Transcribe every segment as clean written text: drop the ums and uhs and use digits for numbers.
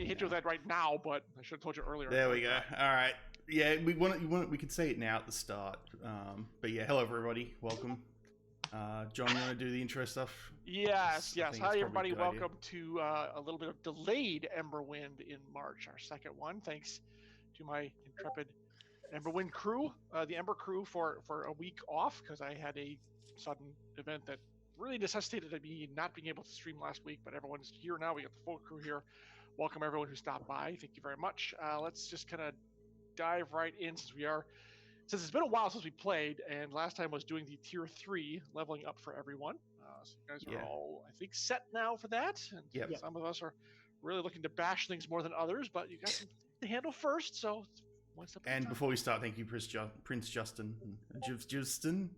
hit you with that right now, but I should have told you earlier. There we go. All right. Yeah, we could say it now at the start. But yeah, hello everybody. Welcome. John, you want to do the intro stuff? Yes. Hi everybody. Welcome idea. to a little bit of delayed Emberwind in March, our second one. Thanks to my intrepid Emberwind crew, the Ember crew, for a week off because I had a sudden event that really necessitated me not being able to stream last week. But everyone's here now. We got the full crew here. Welcome everyone who stopped by. Thank you very much. Let's just kind of dive right in since it's been a while since we played, and last time was doing the tier 3 leveling up for everyone. So you guys are all, I think, set now for that. And some of us are really looking to bash things more than others, but you got some to handle first, so one step at a time. And before we start, thank you, Prince Justin. Justin.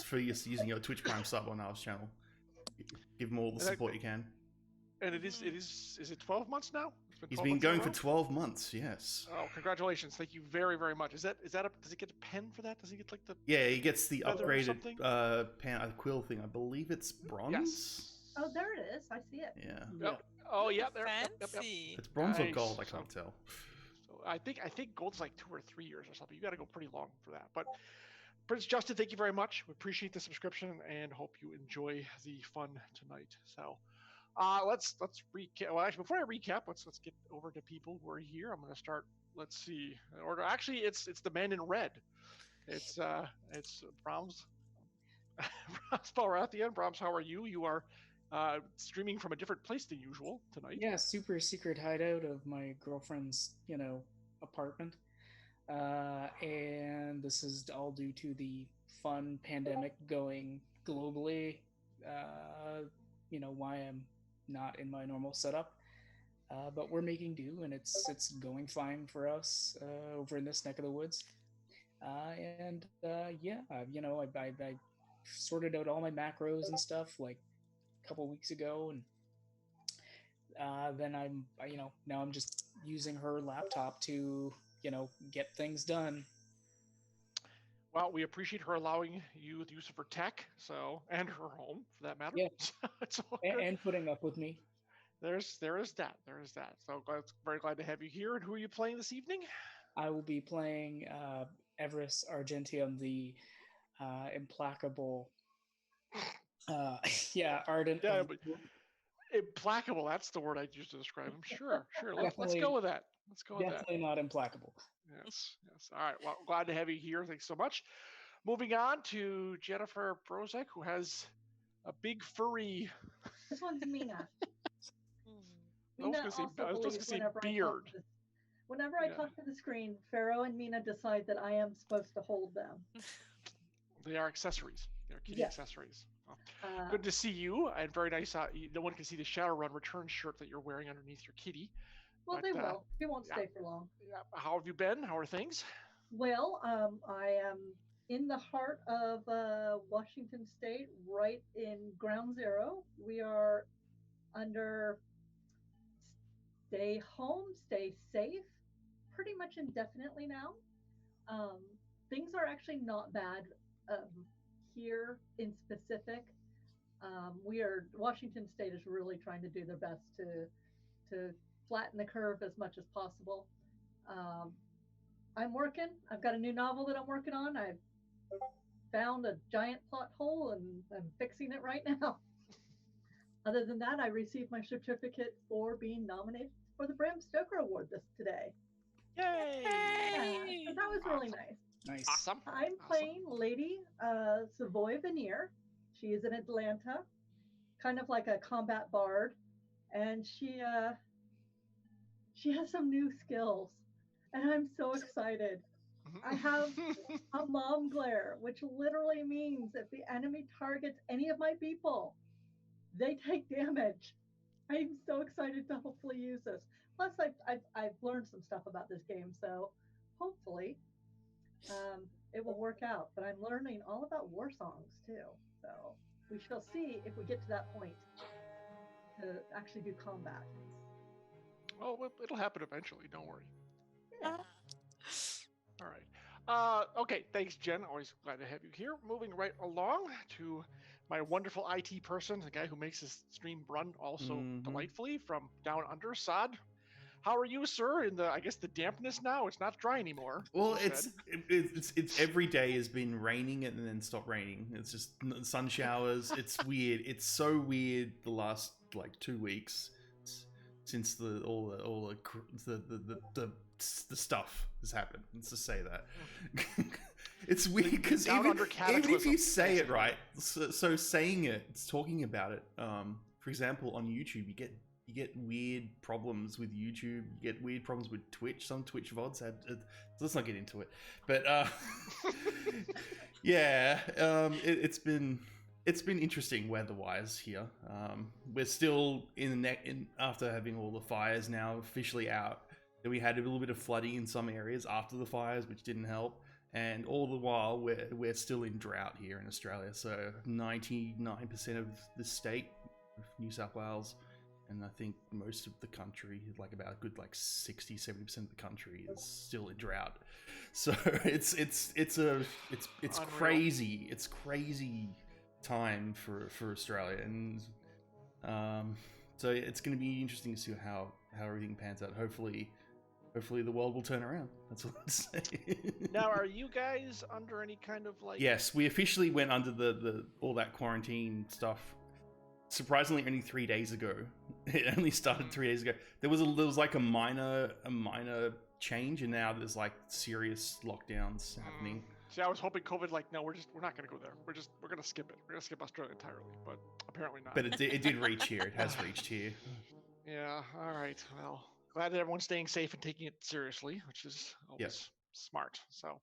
For using your Twitch Prime sub on our channel. Give him all the support you can. And is it 12 months now? He's been going for 12 months, yes. Oh, congratulations. Thank you very, very much. Does he get a pen for that? Does he get like the... Yeah, he gets the upgraded pen, quill thing. I believe it's bronze? Yes. Oh, there it is. I see it. Yeah. Oh, yeah. There. Fancy. It's bronze or gold, I can't tell. So I think gold's like 2 or 3 years or something. You got to go pretty long for that. But Prince Justin, thank you very much. We appreciate the subscription and hope you enjoy the fun tonight. So... let's recap. Well, actually, before I recap, let's get over to people who are here. I'm going to start. Let's see. Order. Actually, it's the man in red. It's Brahms. Brahms Balrathian. Brahms, how are you? You are streaming from a different place than usual tonight. Yeah, super secret hideout of my girlfriend's, apartment. And this is all due to the fun pandemic going globally. Why I'm not in my normal setup, but we're making do, and it's going fine for us over in this neck of the woods. I sorted out all my macros and stuff like a couple weeks ago, and then now I'm just using her laptop to get things done. Well, we appreciate her allowing you the use of her tech, and her home for that matter. Yeah, it's all and putting up with me. There is that. So very glad to have you here. And who are you playing this evening? I will be playing Everest Argentium, the implacable. Ardent. Yeah, but implacable. That's the word I used to describe him. Sure. Let's go with that. Definitely not implacable. Yes. All right. Well, glad to have you here. Thanks so much. Moving on to Jennifer Brozek, who has a big furry. This one's Mina. I was going to say beard. Whenever I talk to the screen, Pharaoh and Mina decide that I am supposed to hold them. They are accessories. They're kitty accessories. Well, good to see you, and very nice. No one can see the Shadowrun return shirt that you're wearing underneath your kitty. Well, they will. They won't stay for long. How have you been? How are things? Well, I am in the heart of Washington State, right in Ground Zero. We are under stay home, stay safe, pretty much indefinitely now. Things are actually not bad here in specific. Washington State is really trying to do their best to flatten the curve as much as possible. I'm working. I've got a new novel that I'm working on. I've found a giant plot hole and I'm fixing it right now. Other than that, I received my certificate for being nominated for the Bram Stoker Award today. Yay! Yeah, so that was really nice. Nice. Awesome. I'm playing Lady Savoy Veneer. She is in Atlanta, kind of like a combat bard, and she has some new skills, and I'm so excited. I have a mom glare, which literally means if the enemy targets any of my people, they take damage. I'm so excited to hopefully use this. Plus, I've learned some stuff about this game, so hopefully it will work out. But I'm learning all about war songs too, so we shall see if we get to that point to actually do combat. Oh, it'll happen eventually. Don't worry. Yeah. All right. Okay. Thanks, Jen. Always glad to have you here. Moving right along to my wonderful IT person, the guy who makes his stream run also delightfully from down under. Sod, how are you, sir? In the, I guess, the dampness now? It's not dry anymore. Well, it's every day has been raining and then stopped raining. It's just sun showers. It's weird. It's so weird. The last like 2 weeks since all the stuff has happened. Let's just say that. It's weird because even if you say it right, so saying it, talking about it. For example, on YouTube, you get weird problems with YouTube. You get weird problems with Twitch. Some Twitch VODs had. Let's not get into it. But yeah, it's been interesting weather-wise here. We're still in after having all the fires now officially out. Then we had a little bit of flooding in some areas after the fires, which didn't help. And all the while, we're still in drought here in Australia. So 99% of the state of New South Wales, and I think most of the country, like about a good like 60-70% of the country, is still in drought. So it's crazy. It's crazy time for Australia, and so it's going to be interesting to see how everything pans out. Hopefully the world will turn around. That's what I'd say. Now, are you guys under any kind of like... Yes, we officially went under the all that quarantine stuff. Surprisingly, only 3 days ago. It only started 3 days ago. There was like a minor change, and now there's like serious lockdowns happening. See, I was hoping COVID, like, no, we're not going to go there. We're going to skip it. We're going to skip Australia entirely, but apparently not. But it did reach here. It has reached here. Yeah. All right. Well, glad that everyone's staying safe and taking it seriously, which is always smart. So,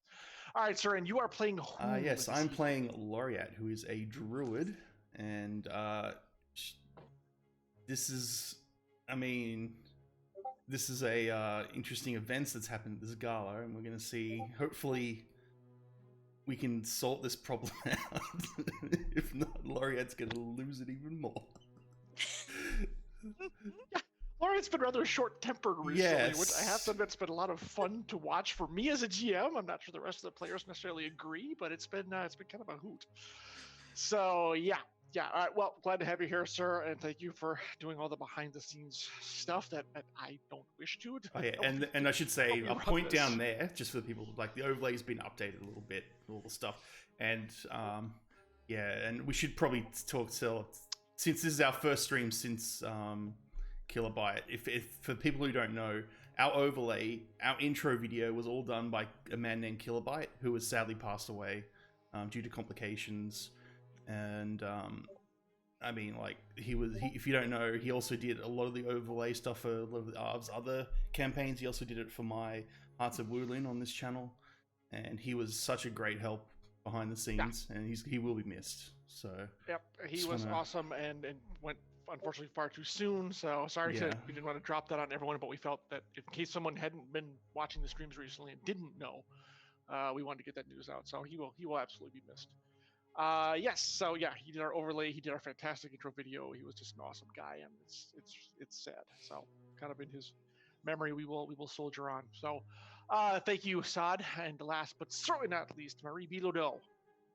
all right, sir, and you are playing who? Yes, I'm playing Laureate, who is a druid, and this is a interesting events that's happened at this gala, and we're going to see, hopefully we can sort this problem out. If not, Laureate's going to lose it even more. Yeah, Laureate's been rather short-tempered recently, which I have to admit, it's been a lot of fun to watch for me as a GM. I'm not sure the rest of the players necessarily agree, but it's been kind of a hoot. So yeah. All right. Well, glad to have you here, sir, and thank you for doing all the behind-the-scenes stuff that I don't wish to. Oh, yeah, and I should say a point down there, just for the people, like the overlay's been updated a little bit, all the stuff, and and we should probably talk since this is our first stream since Kilobyte. If for people who don't know, our overlay, our intro video was all done by a man named Kilobyte, who has sadly passed away due to complications. And if you don't know, he also did a lot of the overlay stuff for a lot of Arv's other campaigns. He also did it for my Hearts of Woodlin on this channel, and he was such a great help behind the scenes, and he will be missed. So he was awesome and went unfortunately far too soon. So sorry we didn't want to drop that on everyone, but we felt that in case someone hadn't been watching the streams recently and didn't know, we wanted to get that news out. So he will absolutely be missed. So he did our overlay, he did our fantastic intro video. He was just an awesome guy, and it's sad. So kind of in his memory we will soldier on. So thank you, Sod, and last but certainly not least, Marie Bilodeau,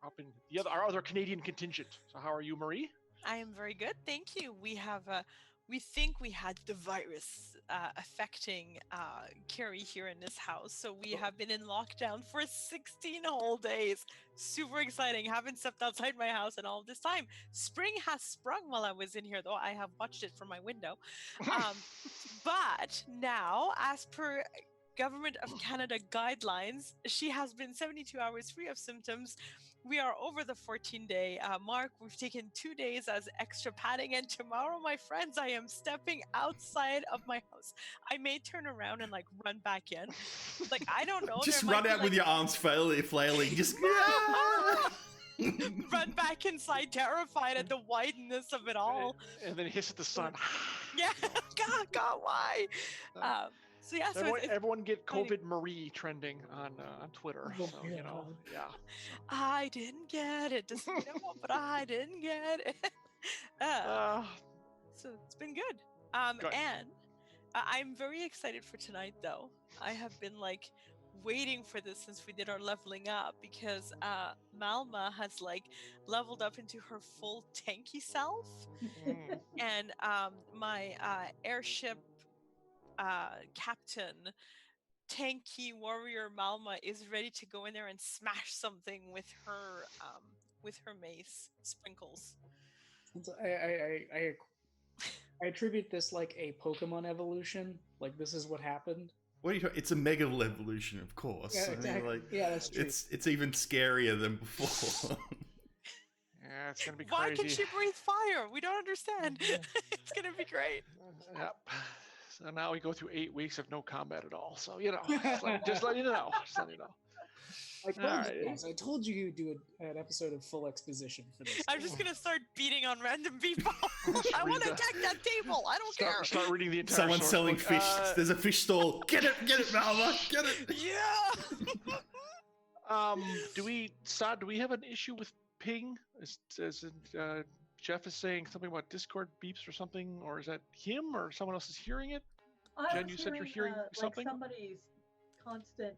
up in our other Canadian contingent. So how are you, Marie? I am very good, thank you. We think we had the virus affecting Carrie here in this house. So we have been in lockdown for 16 whole days. Super exciting. Haven't stepped outside my house in all this time. Spring has sprung while I was in here, though. I have watched it from my window. But now, as per Government of Canada guidelines, she has been 72 hours free of symptoms. We are over the 14-day mark. We've taken 2 days as extra padding, and tomorrow, my friends, I am stepping outside of my house. I may turn around and run back in. I don't know. Just run out with your arms flailing. Just run back inside, terrified at the wideness of it all. And then hiss at the sun. Yeah, God, why? So yeah, everyone get COVID Marie trending on Twitter. So I didn't get it. Just but I didn't get it. So it's been good. And I'm very excited for tonight, though. I have been waiting for this since we did our leveling up, because Malma has like leveled up into her full tanky self, Mm. and my airship captain, tanky warrior Malma, is ready to go in there and smash something with her mace sprinkles. So I attribute this like a Pokemon evolution. Like this is what happened. What are you talking? It's a mega evolution, of course. Yeah, I mean, exactly. like, Yeah, that's true. it's even scarier than before. Yeah, it's gonna be Why crazy. can she breathe fire? We don't understand. It's gonna be great. Yep. So now we go through 8 weeks of no combat at all. So just let you know. Just let you know. I told Alright. you guys. I told you you'd do an episode of full exposition for this. I'm just gonna start beating on random people. I read want to the- attack that table. I don't care. Start reading the entire Someone's source selling book. fish. There's a fish stall. Get it, Malva, get it. Yeah. Do we have an issue with ping? Jeff is saying something about Discord beeps or something, or is that him or someone else is hearing it? I Jen, was you said you're hearing something? Like somebody's constant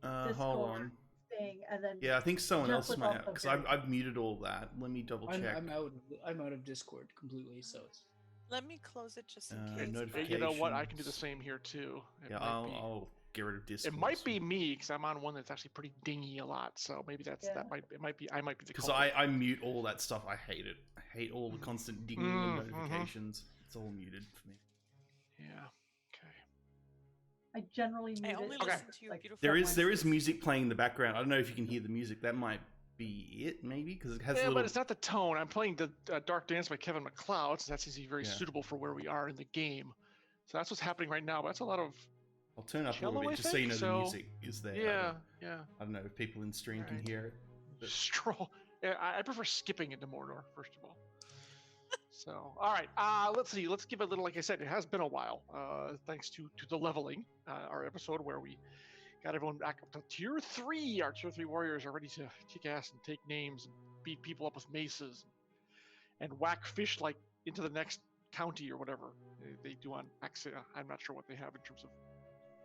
Hold Discord on. thing, and then Yeah, I think someone Jeff else was might also have, because hearing I've muted all that. Let me double check. I'm out of Discord completely. So it's Let me close it just in Uh, case. notification. You know what? I can do the same here too. Yeah, I'll get rid of Discord. It might be me because I'm on one that's actually pretty dingy a lot. So maybe I might be the because culprit. I mute all that stuff. I hate it. I hate all the constant dinging and Mhm. notifications. It's all muted for me. Yeah. Okay. I generally mute I only it. listen to your like, beautiful There voices. is music playing in the background. I don't know if you can hear the music. That might be it, maybe, because it has Yeah, a little. but it's not the tone. I'm playing the Dark Dance by Kevin MacLeod, so that seems to be very Yeah. suitable for where we are in the game. So that's what's happening right now. But that's a lot of I'll turn up a cello, little I bit just so you know think, the so- music is there. yeah. I don't know if people in stream can Alright. hear it. But- Stroll. Yeah, I prefer skipping into Mordor first of all. So, all right. Let's see. Let's give a little. Like I said, it has been a while. Thanks to the leveling, our episode where we got everyone back up to tier 3. Our tier 3 warriors are ready to kick ass and take names and beat people up with maces and whack fish like into the next county or whatever they do on Axia. I'm not sure what they have in terms of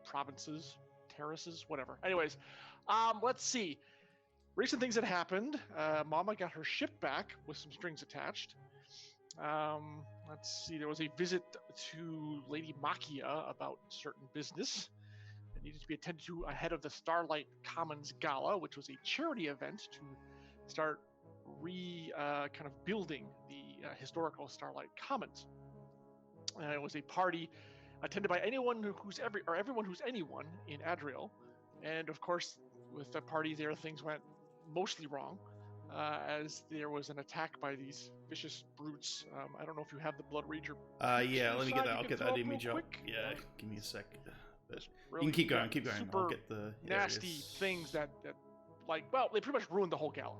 provinces, terraces, whatever. Anyways, let's see. Recent things that happened. Mama got her ship back with some strings attached. Let's see. There was a visit to Lady Makia about certain business that needed to be attended to ahead of the Starlight Commons Gala, which was a charity event to start kind of building the historical Starlight Commons. It was a party attended by everyone who's anyone in Adriel, and of course, with the party there, things went mostly wrong, as there was an attack by these vicious brutes. I don't know if you have the Blood Rager. Yeah, let me get that. I'll get that real image up. quick. Yeah, give me a sec. But Just you really, can keep going. yeah, Keep going. Super I'll get the nasty areas. things that like, well, they pretty much ruined the whole gala.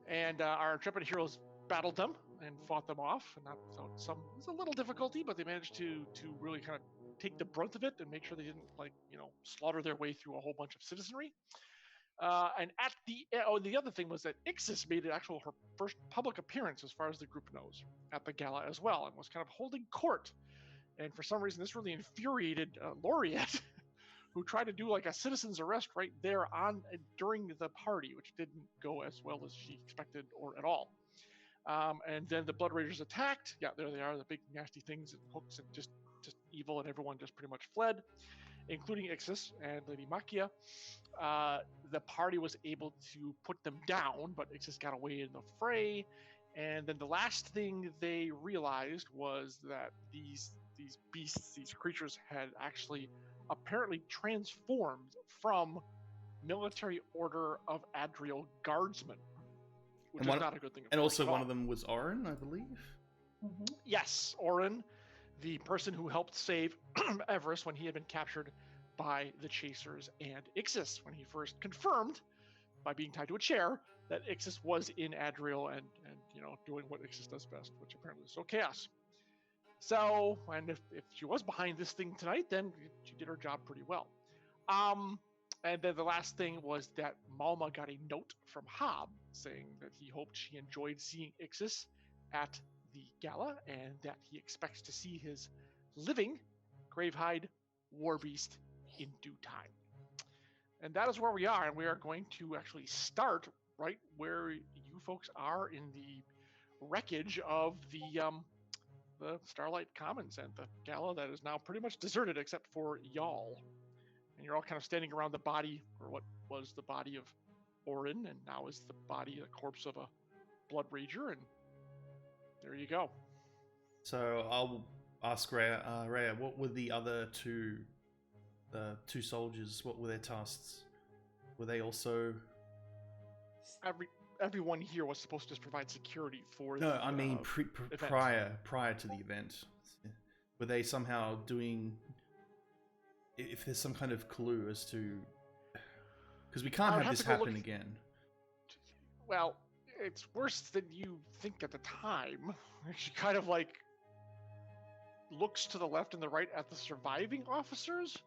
And our intrepid heroes battled them and fought them off, and not without some. It was a little difficulty, but they managed to really kind of take the brunt of it and make sure they didn't slaughter their way through a whole bunch of citizenry. And at the other thing was that Ixis made her first public appearance, as far as the group knows, at the gala as well, and was kind of holding court. And for some reason, this really infuriated Laureate, who tried to do like a citizen's arrest right there during the party, which didn't go as well as she expected or at all. And then the Blood Raiders attacked. Yeah, there they are, the big nasty things and hooks and just evil, and everyone just pretty much fled, including Ixis and Lady Makia. The party was able to put them down, but Ixis got away in the fray. And then the last thing they realized was that these beasts, these creatures, had actually apparently transformed from Military Order of Adriel guardsmen, which is not a good thing. And also, at one all. of them was Orin, I believe. Mhm. Yes, Orin, the person who helped save Everest when he had been captured by the Chasers and Ixis, when he first confirmed by being tied to a chair that Ixis was in Adriel and doing what Ixis does best, which apparently is so chaos. So, and if she was behind this thing tonight, then she did her job pretty well. And then the last thing was that Malma got a note from Hob saying that he hoped she enjoyed seeing Ixis at the gala, and that he expects to see his living Gravehide Warbeast in due time. And that is where we are, and we are going to actually start right where you folks are in the wreckage of the Starlight Commons and the gala that is now pretty much deserted except for y'all. And you're all kind of standing around the body, or what was the body of Orin, and now is the body, the corpse of a blood rager, and there you go. So I'll ask Rhea, Rhea, what were the other two soldiers? What were their tasks? Were they also? Everyone here was supposed to just provide security for. No, the, I mean prior to the event. Were they somehow doing? If there's some kind of clue as to, because we can't have this happen again. Well, it's worse than you think at the time. She kind of like looks to the left and the right at the surviving officers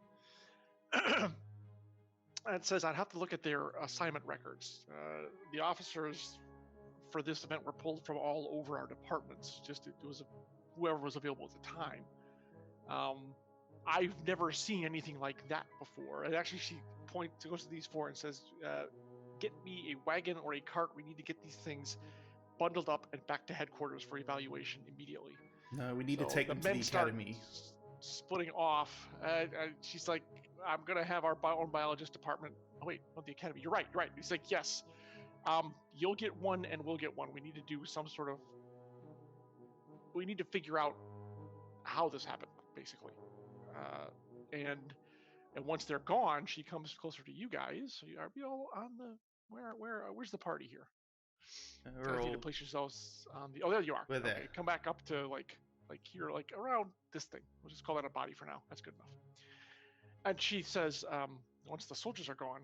and says, I'd have to look at their assignment records. The officers for this event were pulled from all over our departments. Just it was whoever was available at the time. I've never seen anything like that before. And actually, she goes to these four and says, get me a wagon or a cart. We need to get these things bundled up and back to headquarters for evaluation immediately. No, we need to take them to the academy. Splitting off. She's like, I'm going to have our own biologist department. Oh, wait, not the academy. You're right. He's like, yes. You'll get one and we'll get one. We need to do some sort of... We need to figure out how this happened, basically. And once they're gone, she comes closer to you guys. So are we all on the... Where's the party here? We're all... to place yourselves on the... Oh, there you are. We're there. Come back up to like here, like around this thing. We'll just call that a body for now. That's good enough. And she says, once the soldiers are gone,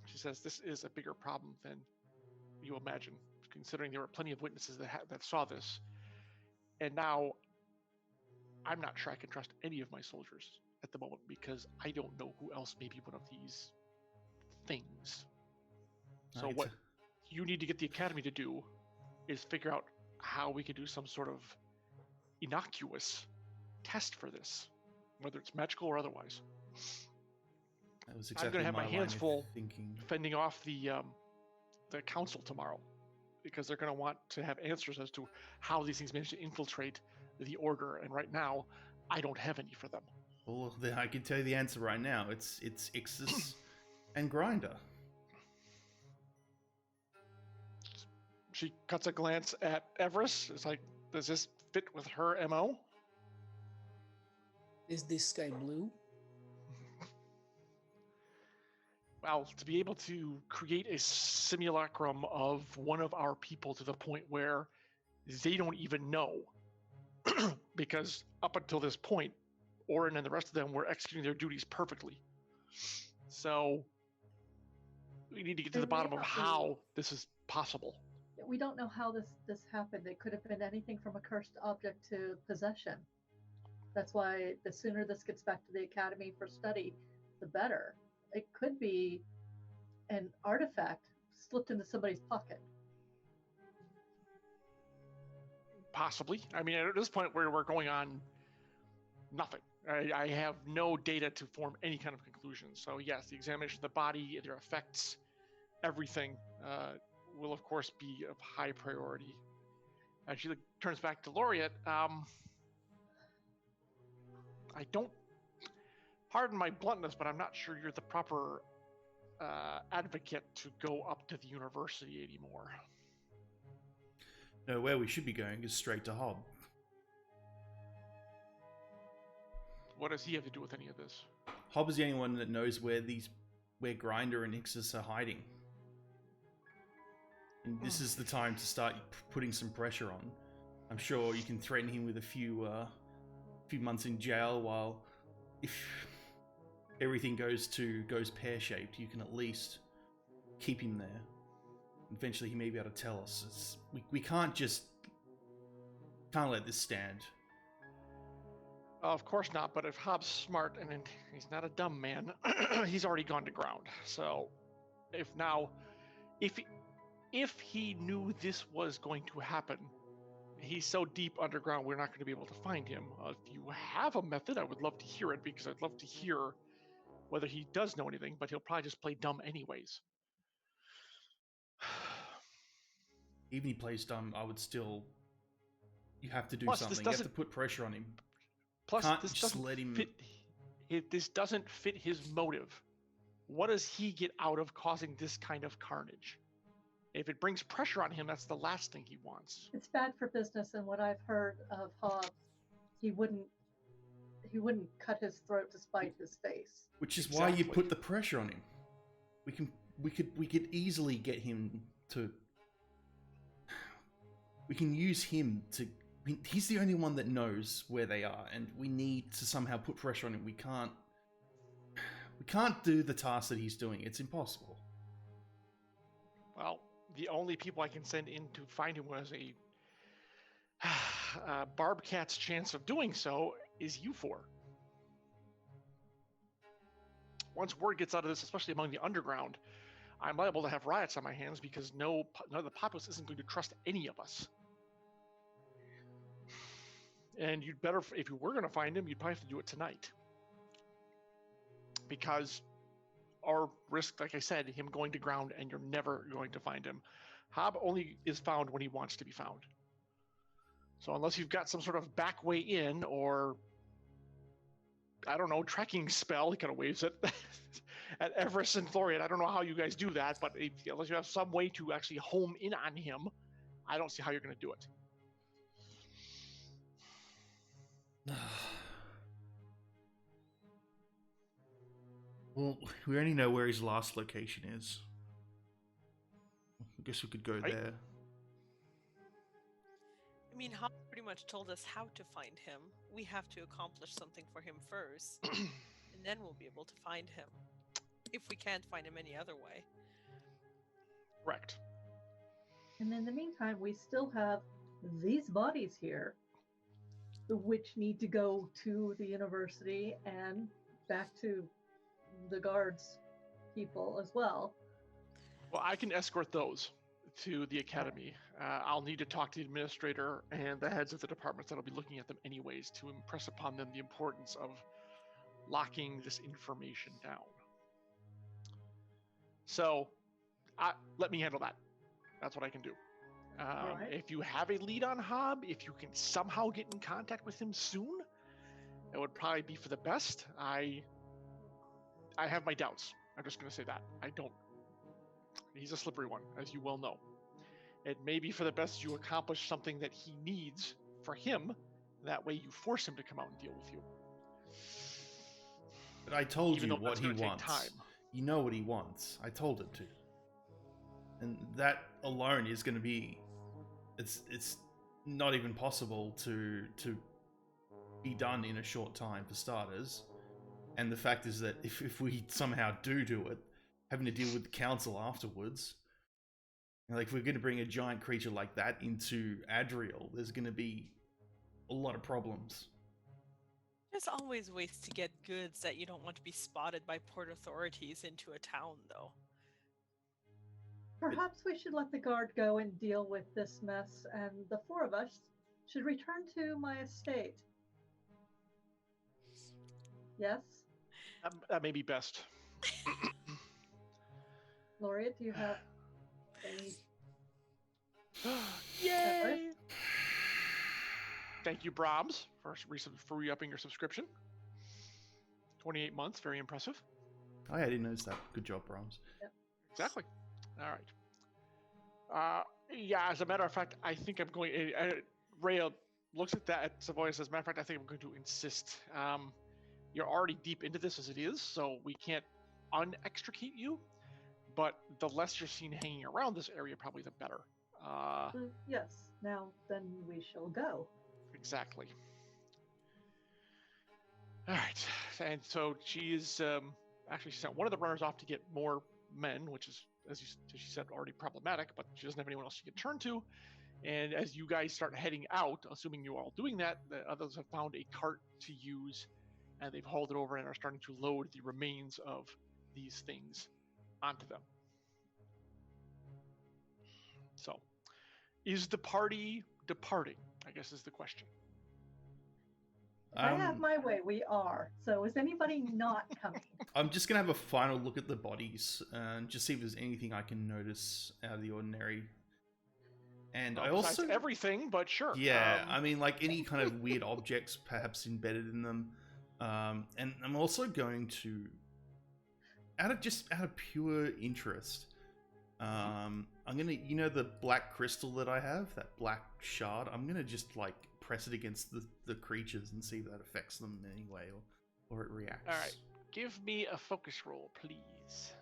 she says, this is a bigger problem than you imagine, considering there were plenty of witnesses that saw this. And now I'm not sure I can trust any of my soldiers at the moment because I don't know who else may be one of these things. So what you need to get the academy to do is figure out how we can do some sort of innocuous test for this, whether it's magical or otherwise. That was exactly I'm going to have my hands full thinking. fending off the council tomorrow, because they're going to want to have answers as to how these things manage to infiltrate the order. And right now, I don't have any for them. Well, I can tell you the answer right now. It's Ixis and Grinder. She cuts a glance at Everest. It's like, does this fit with her MO? Is this sky blue? Well, to be able to create a simulacrum of one of our people to the point where they don't even know. Because up until this point, Orin and the rest of them were executing their duties perfectly. So we need to get to the bottom of how this is possible. We don't know how this happened. It could have been anything from a cursed object to possession. That's why the sooner this gets back to the academy for study, the better. It could be an artifact slipped into somebody's pocket. Possibly. I mean, at this point where we're going on nothing. I have no data to form any kind of conclusion. So yes, the examination of the body, their effects, everything will of course be of high priority. And she turns back to Laureate. I don't, pardon my bluntness, but I'm not sure you're the proper advocate to go up to the university anymore. No, where we should be going is straight to Hob. What does he have to do with any of this? Hob is the only one that knows where Grinder and Ixis are hiding. And this is the time to start putting some pressure on. I'm sure you can threaten him with a few months in jail, while if everything goes pear-shaped, you can at least keep him there. Eventually he may be able to tell us. We can't let this stand. Of course not, but if Hobbs smart, and he's not a dumb man, he's already gone to ground. So if he knew this was going to happen, he's so deep underground we're not going to be able to find him. If you have a method, I would love to hear it, because I'd love to hear whether he does know anything, but he'll probably just play dumb anyways. Even if he plays dumb, I would still. You have to do Plus, something. You have to put pressure on him. Plus, Can't this just doesn't let him. This doesn't fit his motive. What does he get out of causing this kind of carnage? If it brings pressure on him, that's the last thing he wants. It's bad for business, and what I've heard of Hobbs, he wouldn't cut his throat to spite his face. Which is why you put the pressure on him. We could easily get him to. We can use him to. He's the only one that knows where they are, and we need to somehow put pressure on him. We can't do the task that he's doing. It's impossible. Well, the only people I can send in to find him was a Barbcat's chance of doing so is you four. Once word gets out of this, especially among the underground, I'm liable to have riots on my hands because none of the populace isn't going to trust any of us. And you'd better, if you were going to find him, you'd probably have to do it tonight. Because our risk, like I said, him going to ground and you're never going to find him. Hob only is found when he wants to be found. So unless you've got some sort of back way in or, I don't know, trekking spell, he kind of waves it, at Everest and Florian. I don't know how you guys do that, but unless you have some way to actually home in on him, I don't see how you're going to do it. Well, we only know where his last location is. I guess we could go there. I mean, Hop pretty much told us how to find him. We have to accomplish something for him first, and then we'll be able to find him. If we can't find him any other way. Correct. And in the meantime, we still have these bodies here, which need to go to the university and back to the guards people as well. Well, I can escort those to the academy. I'll need to talk to the administrator and the heads of the departments that'll be looking at them anyways to impress upon them the importance of locking this information down. So let me handle that. That's what I can do. Right. If you have a lead on Hob, if you can somehow get in contact with him soon, it would probably be for the best. I have my doubts. I'm just going to say that. He's a slippery one, as you well know. It may be for the best you accomplish something that he needs for him. That way you force him to come out and deal with you. But I told Even you though what that's he gonna take wants. time. You know what he wants. I told him to. And that alone is going to be... It's not even possible to be done in a short time, for starters. And the fact is that if we somehow do it, having to deal with the council afterwards, like if we're going to bring a giant creature like that into Adriel, there's going to be a lot of problems. There's always ways to get goods that you don't want to be spotted by port authorities into a town, though. Perhaps we should let the guard go and deal with this mess, and the four of us should return to my estate. Yes? That may be best. Laureate, do you have any... Yay! Thank you, Brahms, for re-upping your subscription. 28 months, very impressive. Oh yeah, I didn't notice that. Good job, Brahms. Yep. Exactly. All right. Yeah, as a matter of fact, I think I'm going... Rhea looks at that at Savoy and says, matter of fact, I think I'm going to insist. You're already deep into this as it is, so we can't unextricate you. But the less you're seen hanging around this area, probably the better. Yes, now then we shall go. Exactly. All right. And so she is... actually, she sent one of the runners off to get more men, which is, as she said, already problematic, but she doesn't have anyone else she can turn to. And as you guys start heading out, assuming you're all doing that, the others have found a cart to use, and they've hauled it over and are starting to load the remains of these things onto them. So, is the party departing? I guess is the question. If I have my way, we are. So is anybody not coming? I'm just gonna have a final look at the bodies and just see if there's anything I can notice out of the ordinary. And I also everything, but sure. Yeah, I mean, like any kind of weird objects perhaps embedded in them. And I'm also going to, out of pure interest, I'm gonna, the black crystal that I have, that black shard. I'm gonna just like press it against the creatures and see if that affects them in any way or it reacts. All right, give me a focus roll, please.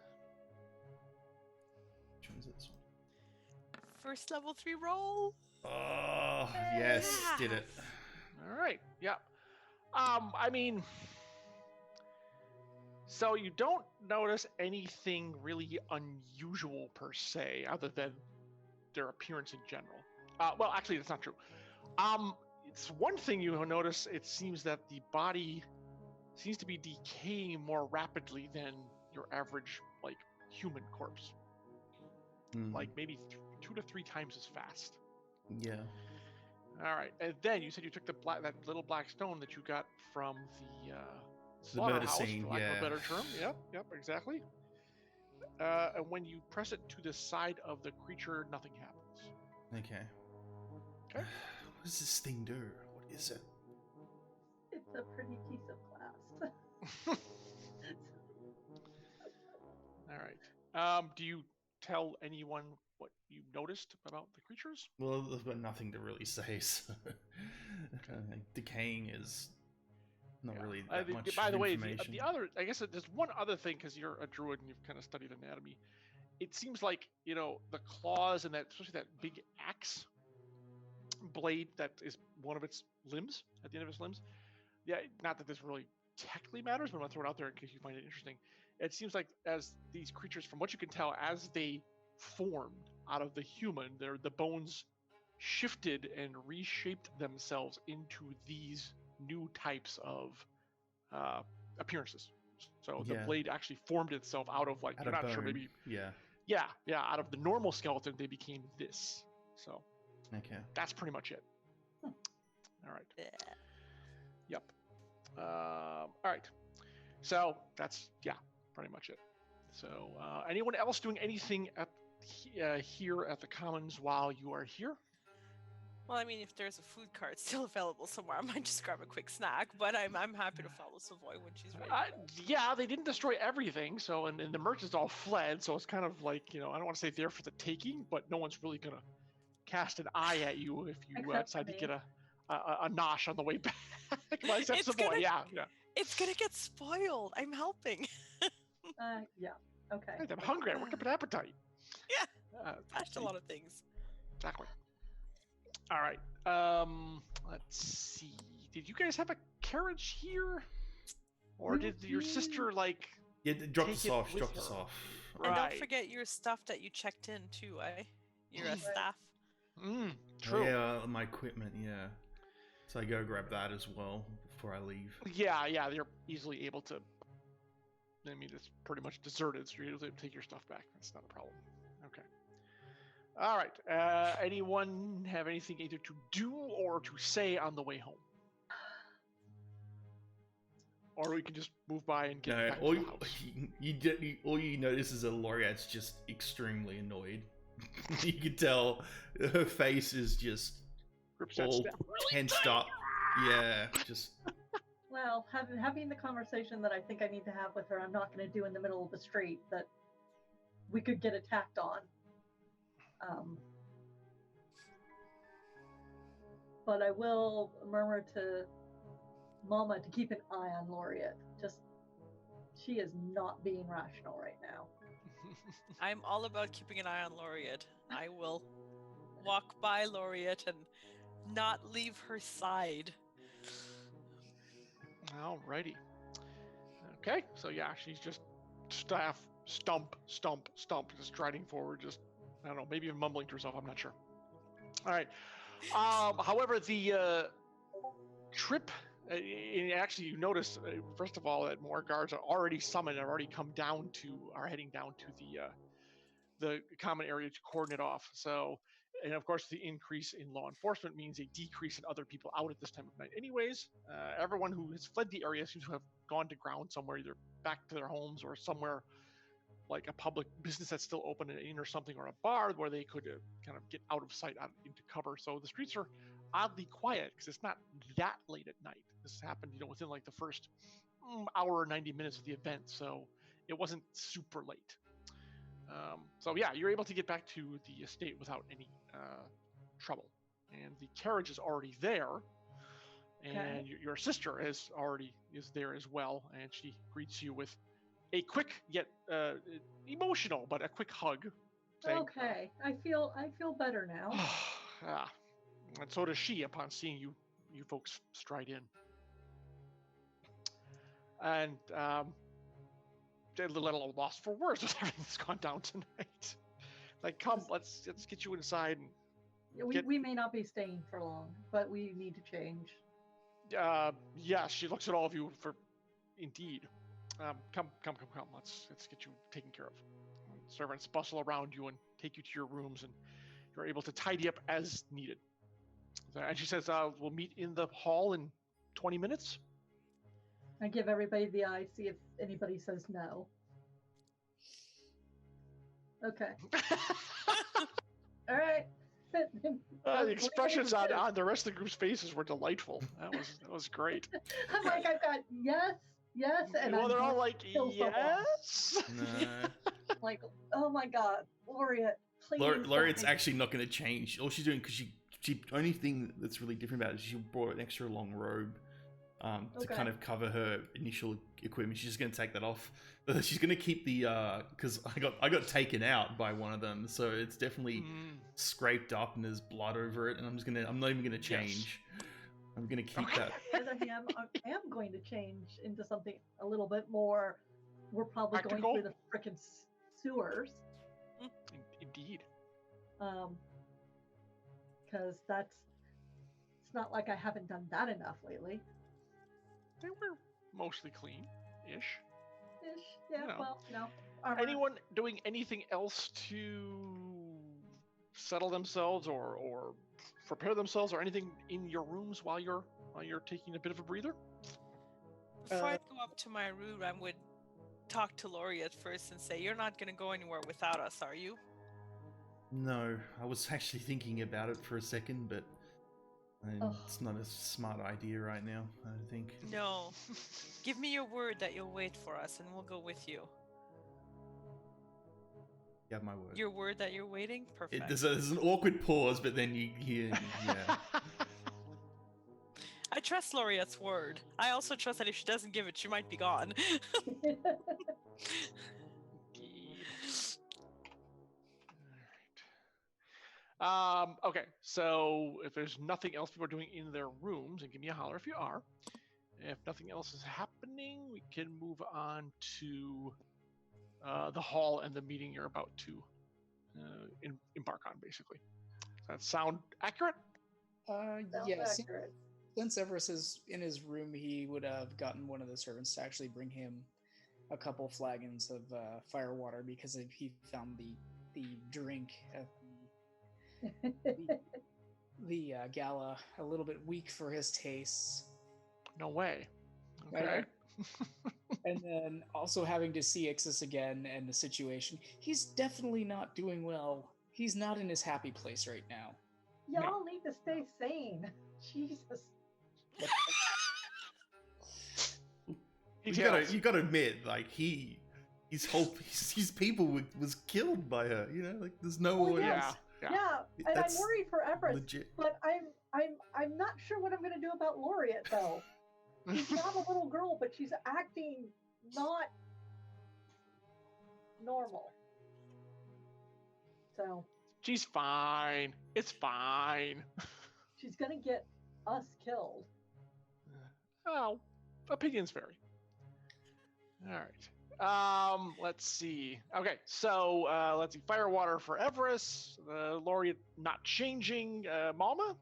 Which one's this one? First level 3 roll. Oh yes, did it. All right, yeah. I mean, so you don't notice anything really unusual per se, other than their appearance in general. Well, actually, that's not true. It's one thing you notice. It seems that the body seems to be decaying more rapidly than your average, like, human corpse. Like maybe 2 to 3 times as fast. Yeah. All right, and then you said you took that little black stone that you got from the slaughterhouse, for lack of a better term. Yep, exactly. And when you press it to the side of the creature, nothing happens. Okay. Okay. What does this thing do? What is it? It's a pretty piece of glass. All right. Do you tell anyone what you noticed about the creatures? Well, there's been nothing to really say. So decaying is not really that much By the way, information. the other, I guess there's one other thing, because you're a druid and you've kind of studied anatomy. It seems like, the claws and that, especially that big axe blade that is one of its limbs, at the end of its limbs. Yeah, not that this really technically matters, but I'm going to throw it out there in case you find it interesting. It seems like as these creatures, from what you can tell, as they formed out of the human, the bones shifted and reshaped themselves into these new types of appearances. So the blade actually formed itself out of, like, you're not sure, maybe out of the normal skeleton they became this. So that's pretty much it. All right. Yep. All right. So that's pretty much it. So anyone else doing anything at here at the Commons while you are here? Well, I mean, if there's a food cart still available somewhere, I might just grab a quick snack. But I'm happy to follow Savoy when she's ready. They didn't destroy everything, so and the merchants all fled, so it's kind of like, I don't want to say there for the taking, but no one's really gonna cast an eye at you if you decide to get a nosh on the way back. Except Savoy, yeah. It's gonna get spoiled. I'm helping. Yeah. Okay. I'm hungry. I worked up an appetite. Yeah. Patched a lot of things. Exactly. All right. Let's see. Did you guys have a carriage here, or did your sister drop us off? And don't forget your stuff that you checked in too, eh? Your staff. True. Yeah, my equipment. Yeah. So I go grab that as well before I leave. Yeah. You're easily able to. I mean, it's pretty much deserted, so you're able to take your stuff back. That's not a problem. Okay. All right. Anyone have anything either to do or to say on the way home? Or we can just move by and get back to the house. All you notice is that Laureate's just extremely annoyed. You can tell her face is just all tensed up. Yeah, just... Well, having the conversation that I think I need to have with her, I'm not going to do in the middle of the street that we could get attacked on. But I will murmur to Mama to keep an eye on Laureate. She is not being rational right now. I'm all about keeping an eye on Laureate. I will walk by Laureate and not leave her side. Alrighty. Okay, so she's just stump, just striding forward, just, I don't know, maybe even mumbling to herself, I'm not sure. Alright. However, the trip, actually you notice, first of all, that more guards are already summoned, are heading down to the common area to cordon it off. So And of course, the increase in law enforcement means a decrease in other people out at this time of night. Anyways, everyone who has fled the area seems to have gone to ground somewhere, either back to their homes or somewhere like a public business that's still open, an inn or something, or a bar where they could kind of get out of sight, out into cover. So the streets are oddly quiet because it's not that late at night. This happened, within like the first hour or 90 minutes of the event, so it wasn't super late. So yeah, you're able to get back to the estate without any trouble, and the carriage is already there, and your sister is there as well, and she greets you with a quick yet emotional, but a quick hug. Saying, okay, I feel better now. And so does she upon seeing you folks stride in. And they're a little lost for words with everything that's gone down tonight. Like, come, let's get you inside. And we may not be staying for long, but we need to change. Yeah, she looks at all of you for, indeed. Come. Let's get you taken care of. Servants bustle around you and take you to your rooms, and you're able to tidy up as needed. And she says, we'll meet in the hall in 20 minutes. I give everybody the eye, see if anybody says no. Okay. All right. The expressions on the rest of the group's faces were delightful. That was great. I'm like, I've got yes, and they're all like, yes. No. Like, oh my God, Laureate, please. Laureate's actually not going to change. All she's doing, because she only thing that's really different about it is she brought an extra long robe to kind of cover her initial equipment. She's just going to take that off. She's going to keep the because I got taken out by one of them, so it's definitely scraped up and there's blood over it. And I'm not even going to change. Yes. I'm going to keep that. I am going to change into something a little bit more. We're probably practical. Going through the frickin' sewers. Indeed. Because it's not like I haven't done that enough lately. They were mostly clean-ish. Yeah, well, no. Armor. Anyone doing anything else to settle themselves or prepare themselves or anything in your rooms while you're taking a bit of a breather? Before I go up to my room, I would talk to Laureate first and say, you're not going to go anywhere without us, are you? No, I was actually thinking about it for a second, but it's not a smart idea right now, I don't think. No. Give me your word that you'll wait for us and we'll go with you. You have my word. Your word that you're waiting? Perfect. There's an awkward pause, but then you hear, yeah. I trust Laureate's word. I also trust that if she doesn't give it, she might be gone. Okay, so if there's nothing else people are doing in their rooms, and give me a holler if you are. If nothing else is happening, we can move on to the hall and the meeting you're about to embark on, basically. Does that sound accurate? Yes. Since Everest is in his room, he would have gotten one of the servants to actually bring him a couple flagons of fire water, because he found the drink at the gala a little bit weak for his tastes. No way. Okay. And then also having to see Ixis again and the situation, he's definitely not doing well. He's not in his happy place right now. Y'all need to stay sane. Jesus. You gotta admit, like his people was killed by her. Like there's no way. Yeah, and I'm worried for Everest, legit. But I'm not sure what I'm gonna do about Laureate though. She's not a little girl, but she's acting not normal. So she's fine. It's fine. She's gonna get us killed. Oh, opinions vary. All right. Let's see. Okay, so let's see. Firewater for Everest. Laureate not changing. Malma?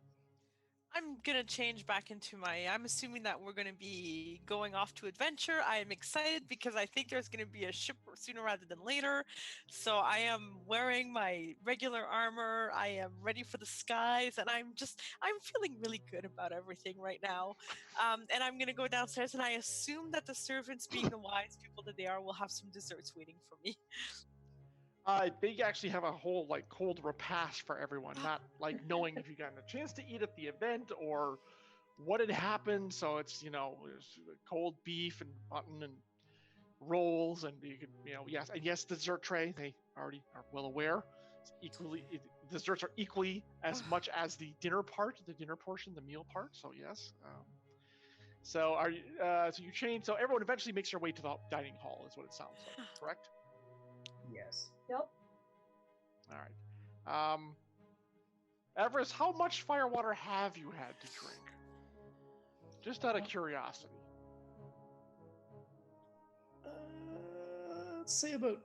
I'm gonna change back into I'm assuming that we're gonna be going off to adventure. I am excited because I think there's gonna be a ship sooner rather than later. So I am wearing my regular armor. I am ready for the skies, and I'm feeling really good about everything right now. And I'm gonna go downstairs, and I assume that the servants, being the wise people that they are, will have some desserts waiting for me. They actually have a whole like cold repast for everyone, not like knowing if you got a chance to eat at the event or what had happened. So it's there's cold beef and mutton and rolls, and you could yes, and yes, the dessert tray they already are well aware. It's desserts are equally as much as the dinner portion, the meal part. So yes. So are you? So you change. So everyone eventually makes their way to the dining hall, is what it sounds like. Correct. Yes. Yep. All right. Everest, how much firewater have you had to drink? Just out of curiosity. Let's say about.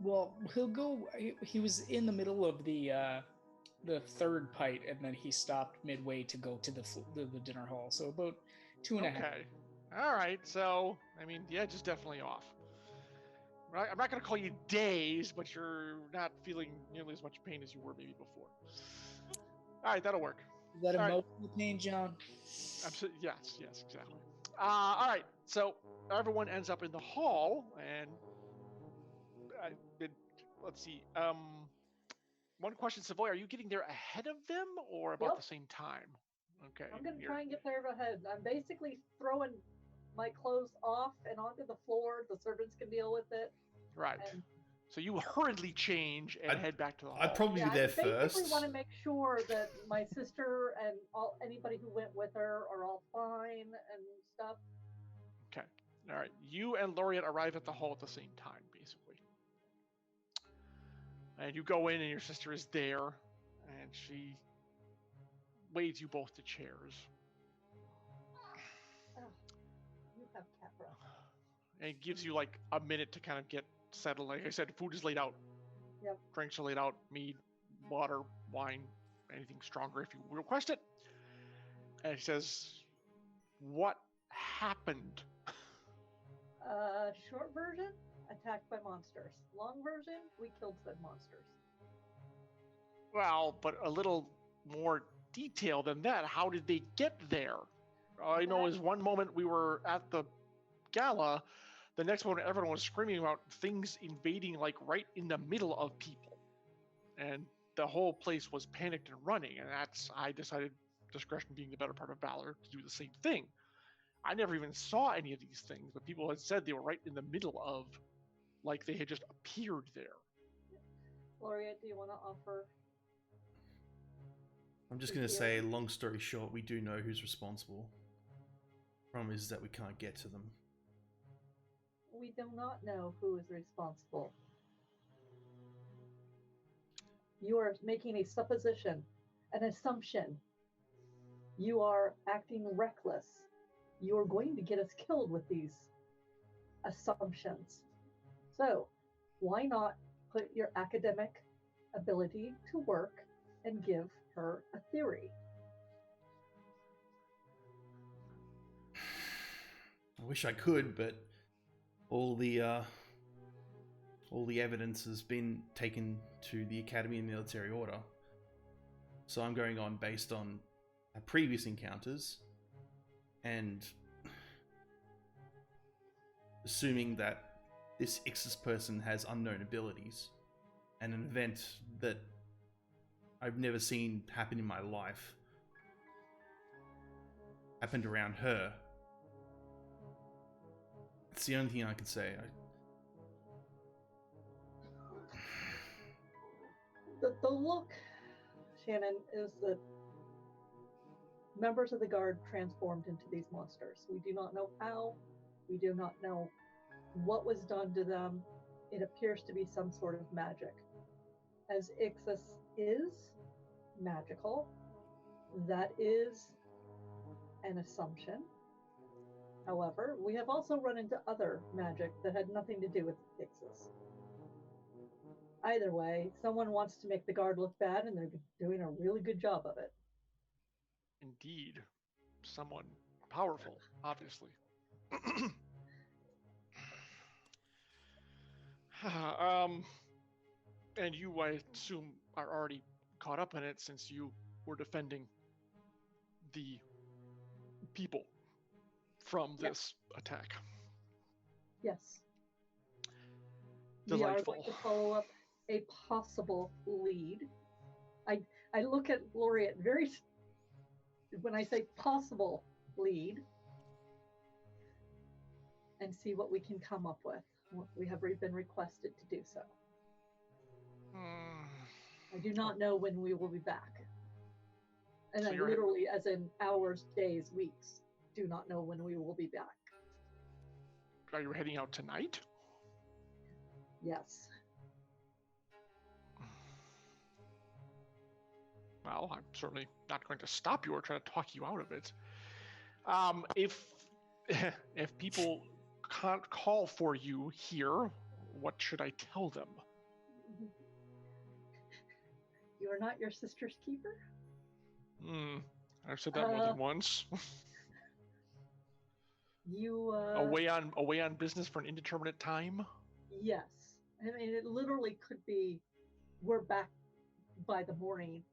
Well, he'll go. He was in the middle of the third pint, and then he stopped midway to go to the dinner hall. So about 2.5. Okay. All right. So I mean, the edge is definitely off. Right. I'm not going to call you dazed, but you're not feeling nearly as much pain as you were maybe before. All right, that'll work. Is that All right. emotional pain, John? Absolutely. Yes, exactly. All right, so everyone ends up in the hall, and let's see. One question, Savoy, are you getting there ahead of them or about the same time? Okay. I'm going to try and get there ahead. I'm basically throwing my clothes off and onto the floor. The servants can deal with it. Right. And so you hurriedly change and head back to the hall. I'd probably be there first. I basically want to make sure that my sister and anybody who went with her are all fine and stuff. Okay. All right. You and Laureate arrive at the hall at the same time, basically. And you go in, and your sister is there, and she waves you both to chairs. Oh, you have Capra. And it gives you like a minute to kind of get settled. Like I said, food is laid out. Yep. Drinks are laid out. Mead, water, wine, anything stronger if you request it. And he says, "What happened?" Short version, attacked by monsters. Long version, we killed said monsters. Well, but a little more detail than that. How did they get there? All I know is one moment we were at the gala, the next moment everyone was screaming about things invading like right in the middle of people. And the whole place was panicked and running, and I decided, discretion being the better part of valor, to do the same thing. I never even saw any of these things, but people had said they were right in the middle of, like they had just appeared there. Laureate, do you want to offer? I'm just going to say, long story short, we do know who's responsible. Problem is that we can't get to them. We do not know who is responsible. You are making a supposition, an assumption. You are acting reckless. You are going to get us killed with these assumptions. So, why not put your academic ability to work and give her a theory? I wish I could, but all the evidence has been taken to the Academy and Military Order. So I'm going on based on our previous encounters and assuming that this Ixis person has unknown abilities and an event that I've never seen happen in my life happened around her. It's the only thing I can say. The look, Shannon, is that members of the Guard transformed into these monsters. We do not know how. We do not know what was done to them. It appears to be some sort of magic. As Ixis is magical, that is an assumption. However, we have also run into other magic that had nothing to do with Ixis. Either way, someone wants to make the Guard look bad, and they're doing a really good job of it. indeed someone powerful, obviously. And you, I assume, are already caught up in it since you were defending the people from this attack. Yes. We are Delightful. going to follow up a possible lead. I look at Laureate when I say possible lead, and see what we can come up with. We have been requested to do so. I do not know when we will be back. And So I you're- literally, as in hours, days, weeks, do not know when we will be back. Are you heading out tonight? Yes. Well, I'm certainly not going to stop you or try to talk you out of it. If if people can't call for you here, what should I tell them? You are not your sister's keeper? I've said that more than once. You away on business for an indeterminate time. Yes. I mean, it literally could be we're back by the morning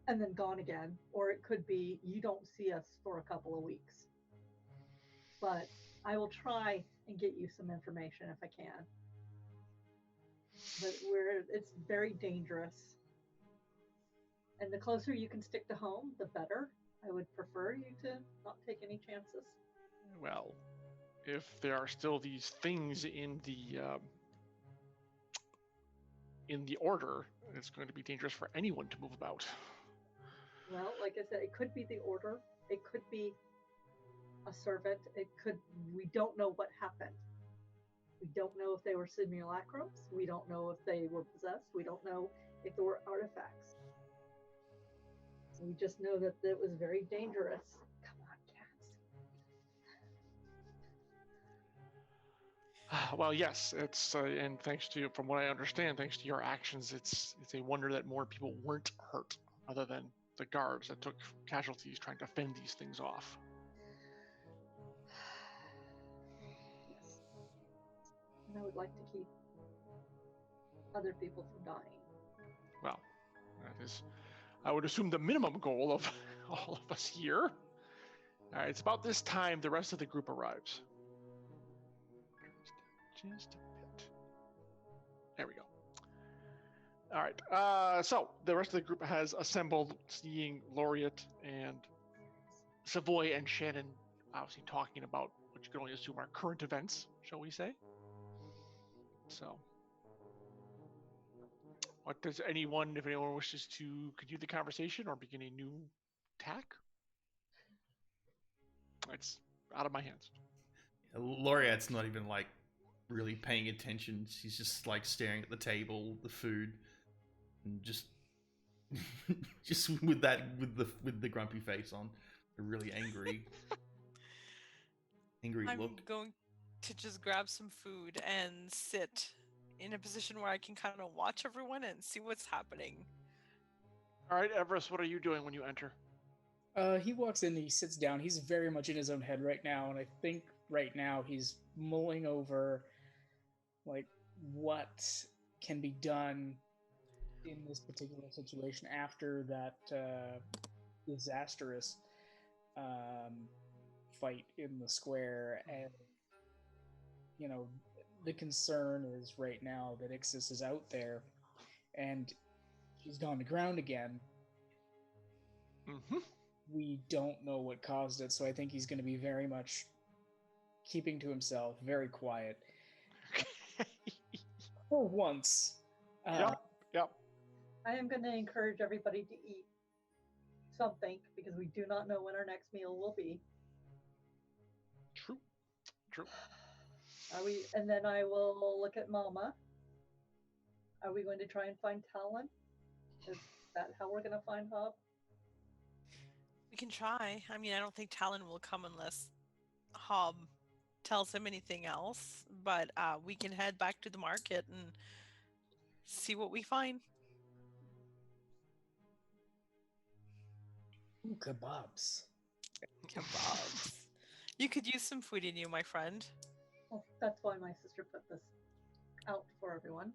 and then gone again, or it could be you don't see us for a couple of weeks. But I will try and get you some information if I can. But it's very dangerous. And the closer you can stick to home, the better. I would prefer you to not take any chances. Well, if there are still these things in the order, it's going to be dangerous for anyone to move about. Well, like I said, it could be the order. It could be a servant. We don't know what happened. We don't know if they were simulacrums. We don't know if they were possessed. We don't know if there were artifacts. We just know that it was very dangerous. Come on, cats. Well, yes, it's and thanks to, from what I understand, thanks to your actions, it's a wonder that more people weren't hurt, other than the guards that took casualties trying to fend these things off. Yes. And I would like to keep other people from dying. Well, that is, I would assume, the minimum goal of all of us here. All right, it's about this time the rest of the group arrives. Just a bit. There we go. All right. So the rest of the group has assembled, seeing Laureate and Savoy and Shannon obviously talking about what you can only assume are current events, shall we say. So, what does anyone, if anyone wishes to continue the conversation or begin a new tack? It's out of my hands. Laureate's not even like really paying attention. She's just like staring at the table, the food, and just with the grumpy face on, a really angry I'm look. going to just grab some food and sit in a position where I can kind of watch everyone and see what's happening. All right, Everest, what are you doing when you enter? He walks in, he sits down. He's very much in his own head right now, and I think right now he's mulling over like what can be done in this particular situation after that disastrous fight in the square. And you know, the concern is right now that Ixis is out there and she's gone to ground again. Mm-hmm. We don't know what caused it, so I think he's going to be very much keeping to himself, very quiet. For once. Yep. I am going to encourage everybody to eat something because we do not know when our next meal will be. True. And then I will look at Mama. Are we going to try and find Talon? Is that how we're going to find Hob? We can try. I mean, I don't think Talon will come unless Hob tells him anything else, but we can head back to the market and see what we find. Ooh, kebabs. Kebabs. You could use some food in you, my friend. Well, that's why my sister put this out for everyone.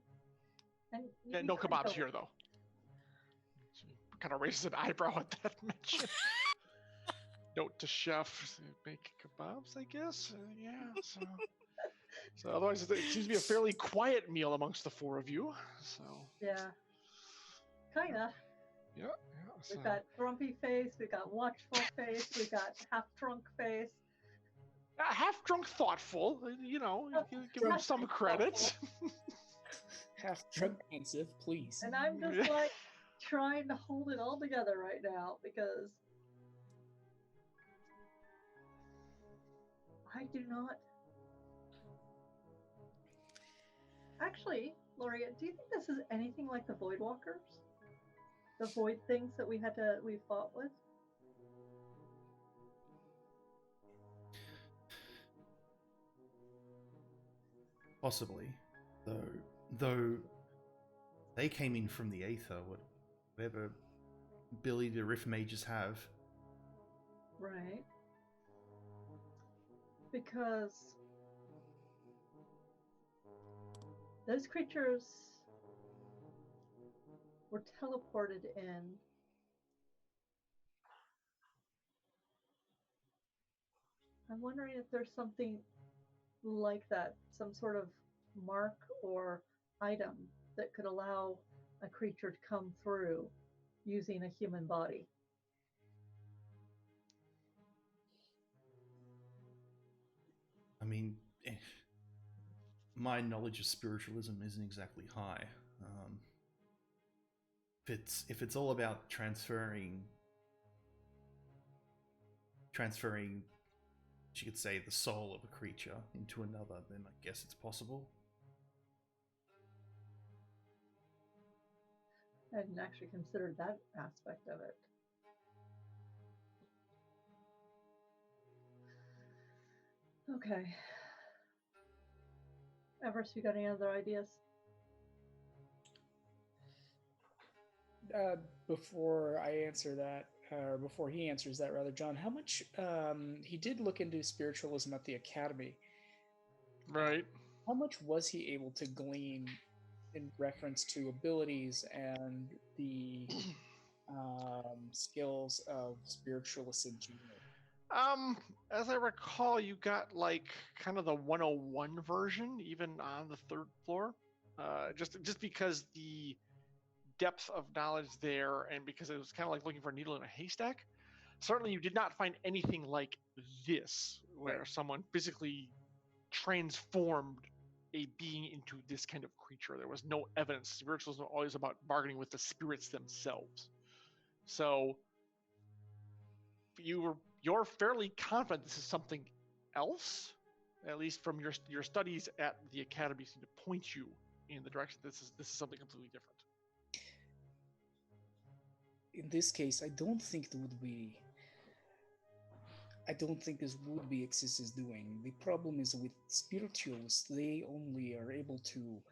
And Yeah, you no can kebabs go- here, though. She kind of raises an eyebrow at that mention. Note to chef: make kebabs, I guess. Yeah. So otherwise, it seems to be a fairly quiet meal amongst the four of you. So. Yeah, kinda. Yeah. We've got grumpy face, we've got watchful face, we've got half drunk face. Half drunk, thoughtful. You know, you give him Half some drunk, credit. Half drunk pensive, please. And I'm just like trying to hold it all together right now because I do not. Actually, Laureate, do you think this is anything like the Void Walkers? The void things that we fought with? Possibly, though they came in from the aether, whatever ability the rift mages have. Right. Because those creatures were teleported in. I'm wondering if there's something like that, some sort of mark or item that could allow a creature to come through using a human body. I mean, my knowledge of spiritualism isn't exactly high. If it's all about transferring, you could say, the soul of a creature into another, then I guess it's possible. I hadn't actually considered that aspect of it. Okay. Everest, you got any other ideas? Before I answer that, or before he answers that, rather, John, how much he did look into spiritualism at the academy. Right. How much was he able to glean in reference to abilities and the skills of spiritualists in general? As I recall, you got like kind of the 101 version, even on the third floor. Just because the depth of knowledge there, and because it was kind of like looking for a needle in a haystack. Certainly, you did not find anything like this, where Right. someone physically transformed a being into this kind of creature. There was no evidence. Spiritualism is always about bargaining with the spirits themselves. So you're fairly confident this is something else, at least from your studies at the academy seem to point you in the direction this is something completely different. In this case, I don't think this would be Exis doing. The problem is with spiritualists, they only are able to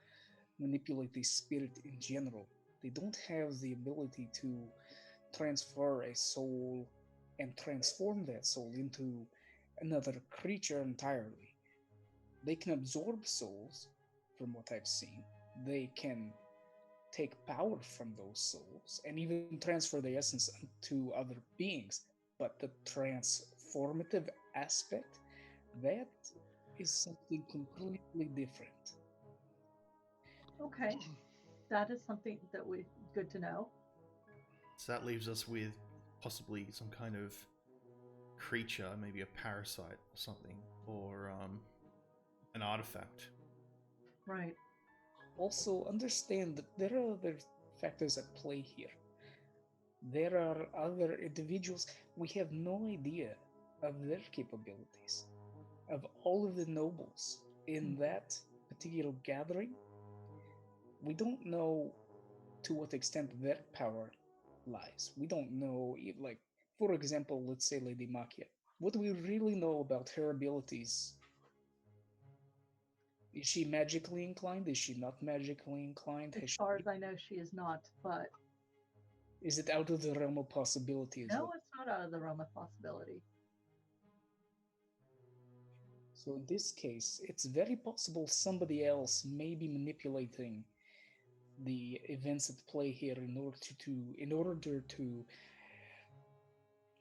manipulate the spirit in general. They don't have the ability to transfer a soul and transform that soul into another creature entirely. They can absorb souls, from what I've seen. They can take power from those souls and even transfer the essence to other beings. But the transformative aspect, that is something completely different. Okay. That is something that we good to know. So that leaves us with possibly some kind of creature, maybe a parasite or something, or an artifact. Right. Also, understand that there are other factors at play here. There are other individuals. We have no idea of their capabilities. Of all of the nobles in that particular gathering, we don't know to what extent their power lies. We don't know, like, for example, let's say Lady Makia. What do we really know about her abilities? Is she magically inclined? Is she not magically inclined? As far as I know, she is not, but Is it out of the realm of possibility as no, well? it's not not out of the realm of possibility. So in this case, it's very possible somebody else may be manipulating the events at play here in order to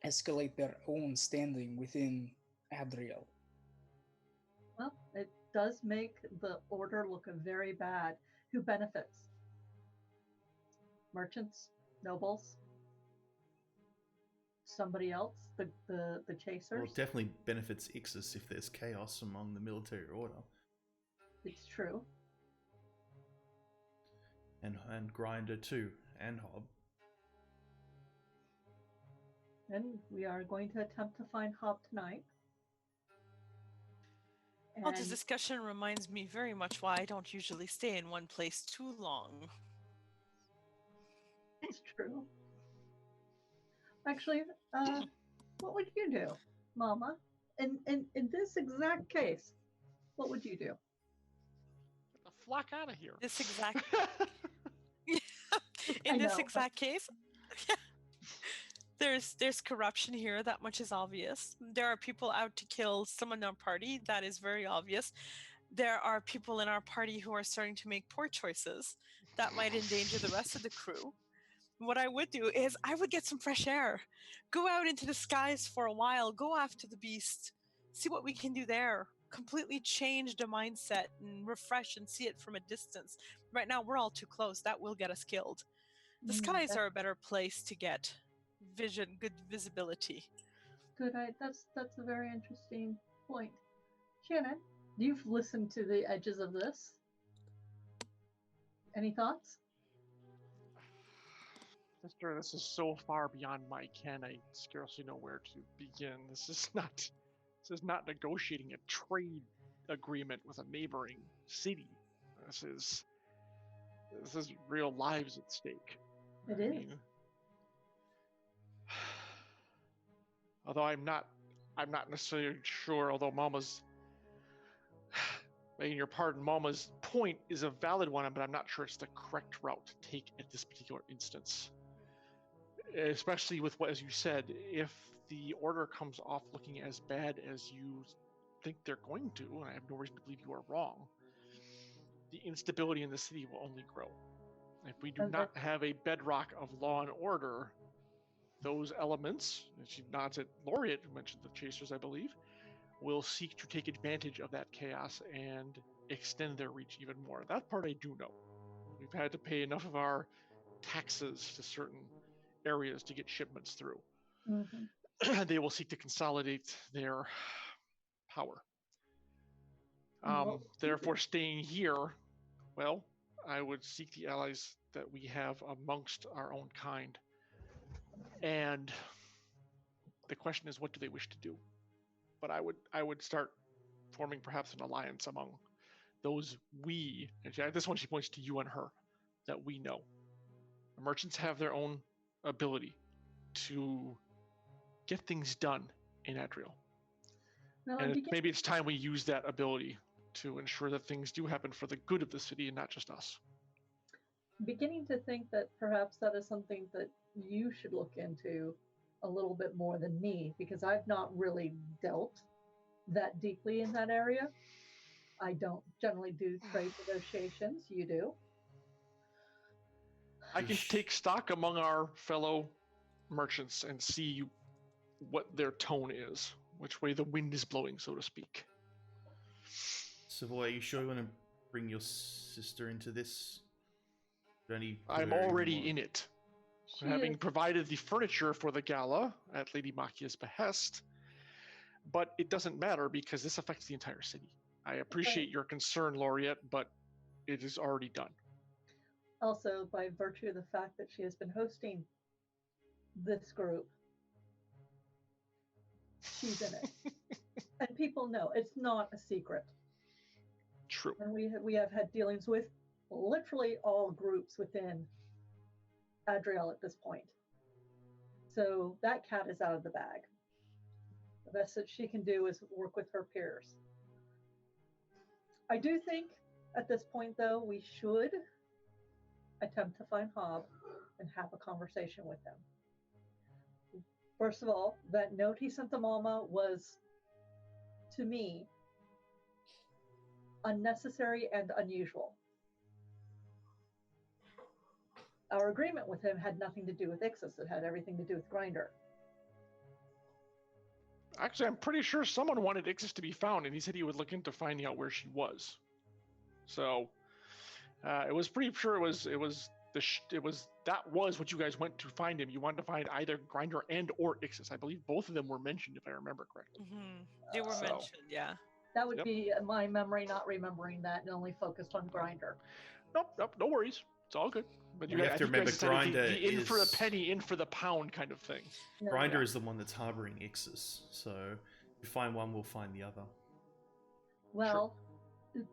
escalate their own standing within Adriel. Well, it does make the order look very bad. Who benefits? Merchants, nobles, somebody else, the chasers. Well, it definitely benefits Ixis if there's chaos among the military order. It's true. And Grinder too, and Hob. And we are going to attempt to find Hob tonight. Well, this discussion reminds me very much why I don't usually stay in one place too long. It's true. Actually, what would you do, Mama? In this exact case, what would you do? Get the flock out of here. This exact in this exact case, there's corruption here. That much is obvious. There are people out to kill someone in our party. That is very obvious. There are people in our party who are starting to make poor choices that might endanger the rest of the crew. What I would do is I would get some fresh air, go out into the skies for a while, go after the beast, see what we can do there, completely change the mindset and refresh and see it from a distance. Right now, we're all too close. That will get us killed. The skies are a better place to get vision, good visibility. Good. That's a very interesting point. Shannon, you've listened to the edges of this. Any thoughts? Sister, this is so far beyond my ken. I scarcely know where to begin. This is not negotiating a trade agreement with a neighboring city. This is real lives at stake. It is. Although I'm not necessarily sure. Although Mama's, begging your pardon, Mama's point is a valid one, but I'm not sure it's the correct route to take at this particular instance. Especially with what, as you said, if the order comes off looking as bad as you think they're going to, and I have no reason to believe you are wrong, the instability in the city will only grow. If we do not have a bedrock of law and order, those elements, and she nods at Laureate, who mentioned the chasers, I believe, will seek to take advantage of that chaos and extend their reach even more. That part I do know. We've had to pay enough of our taxes to certain areas to get shipments through. Mm-hmm. They will seek to consolidate their power. Therefore, staying here, well, I would seek the allies that we have amongst our own kind. And the question is, what do they wish to do? But I would start forming perhaps an alliance among those we, and this one she points to you and her, that we know. The merchants have their own ability to get things done in Adriel. No, and maybe it's time we use that ability to ensure that things do happen for the good of the city and not just us. Beginning to think that perhaps that is something that you should look into a little bit more than me, because I've not really dealt that deeply in that area. I don't generally do trade negotiations. You do. I can take stock among our fellow merchants and see what their tone is, which way the wind is blowing, so to speak. Savoy, are you sure you want to bring your sister into this? I'm already in it. Having provided the furniture for the gala at Lady Machia's behest, but it doesn't matter because this affects the entire city. I appreciate your concern, Laureate, but it is already done. Also, by virtue of the fact that she has been hosting this group, she's in it. And people know it's not a secret. True. And we have had dealings with literally all groups within Adriel at this point. So that cat is out of the bag. The best that she can do is work with her peers. I do think at this point, though, we should attempt to find Hob and have a conversation with him. First of all, that note he sent to Mama was, to me, unnecessary and unusual. Our agreement with him had nothing to do with Ixis. It had everything to do with Grinder. Actually, I'm pretty sure someone wanted Ixis to be found, and he said he would look into finding out where she was. So it was pretty sure it was that was what you guys went to find him. You wanted to find either Grinder and or Ixis. I believe both of them were mentioned, if I remember correctly. Mm-hmm. They were mentioned, yeah. That would be my memory not remembering that and only focused on Grinder. Nope, no worries. It's all good. But you have to remember, Grinder the in is for the penny, in for the pound kind of thing. No, Grinder is the one that's harboring Ixis, so if we find one, we'll find the other. Well,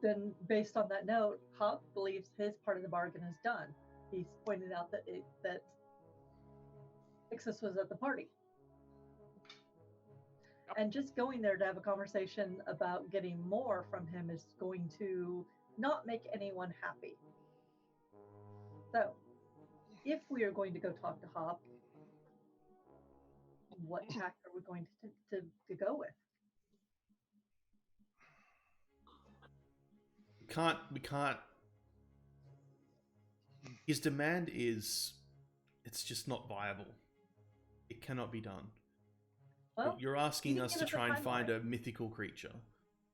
then based on that note, Hop believes his part of the bargain is done. He's pointed out that that Ixis was at the party. Yep. And just going there to have a conversation about getting more from him is going to not make anyone happy. So, if we are going to go talk to Hop, what tack are we going to go with? We can't. His demand is, it's just not viable. It cannot be done. Well, you're asking us to try and find timeline. a mythical creature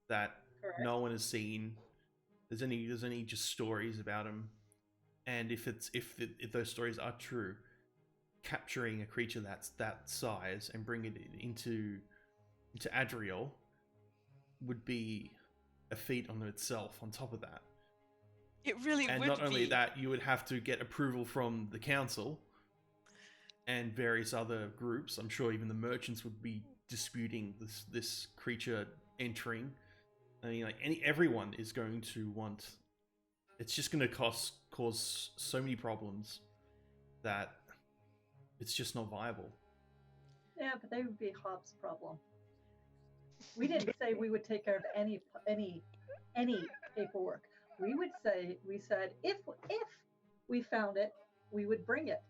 that Correct. no one has seen. There's any just stories about him, and if those stories are true, capturing a creature that's that size and bring it into Adriel would be a feat on itself. On top of that, it really and would not only be. that, you would have to get approval from the council and various other groups. I'm sure even the merchants would be disputing this creature entering. I mean, like everyone is going to want. It's just going to cause so many problems that it's just not viable. Yeah, but they would be Hop's problem. We didn't say we would take care of any paperwork. We said if we found it, we would bring it.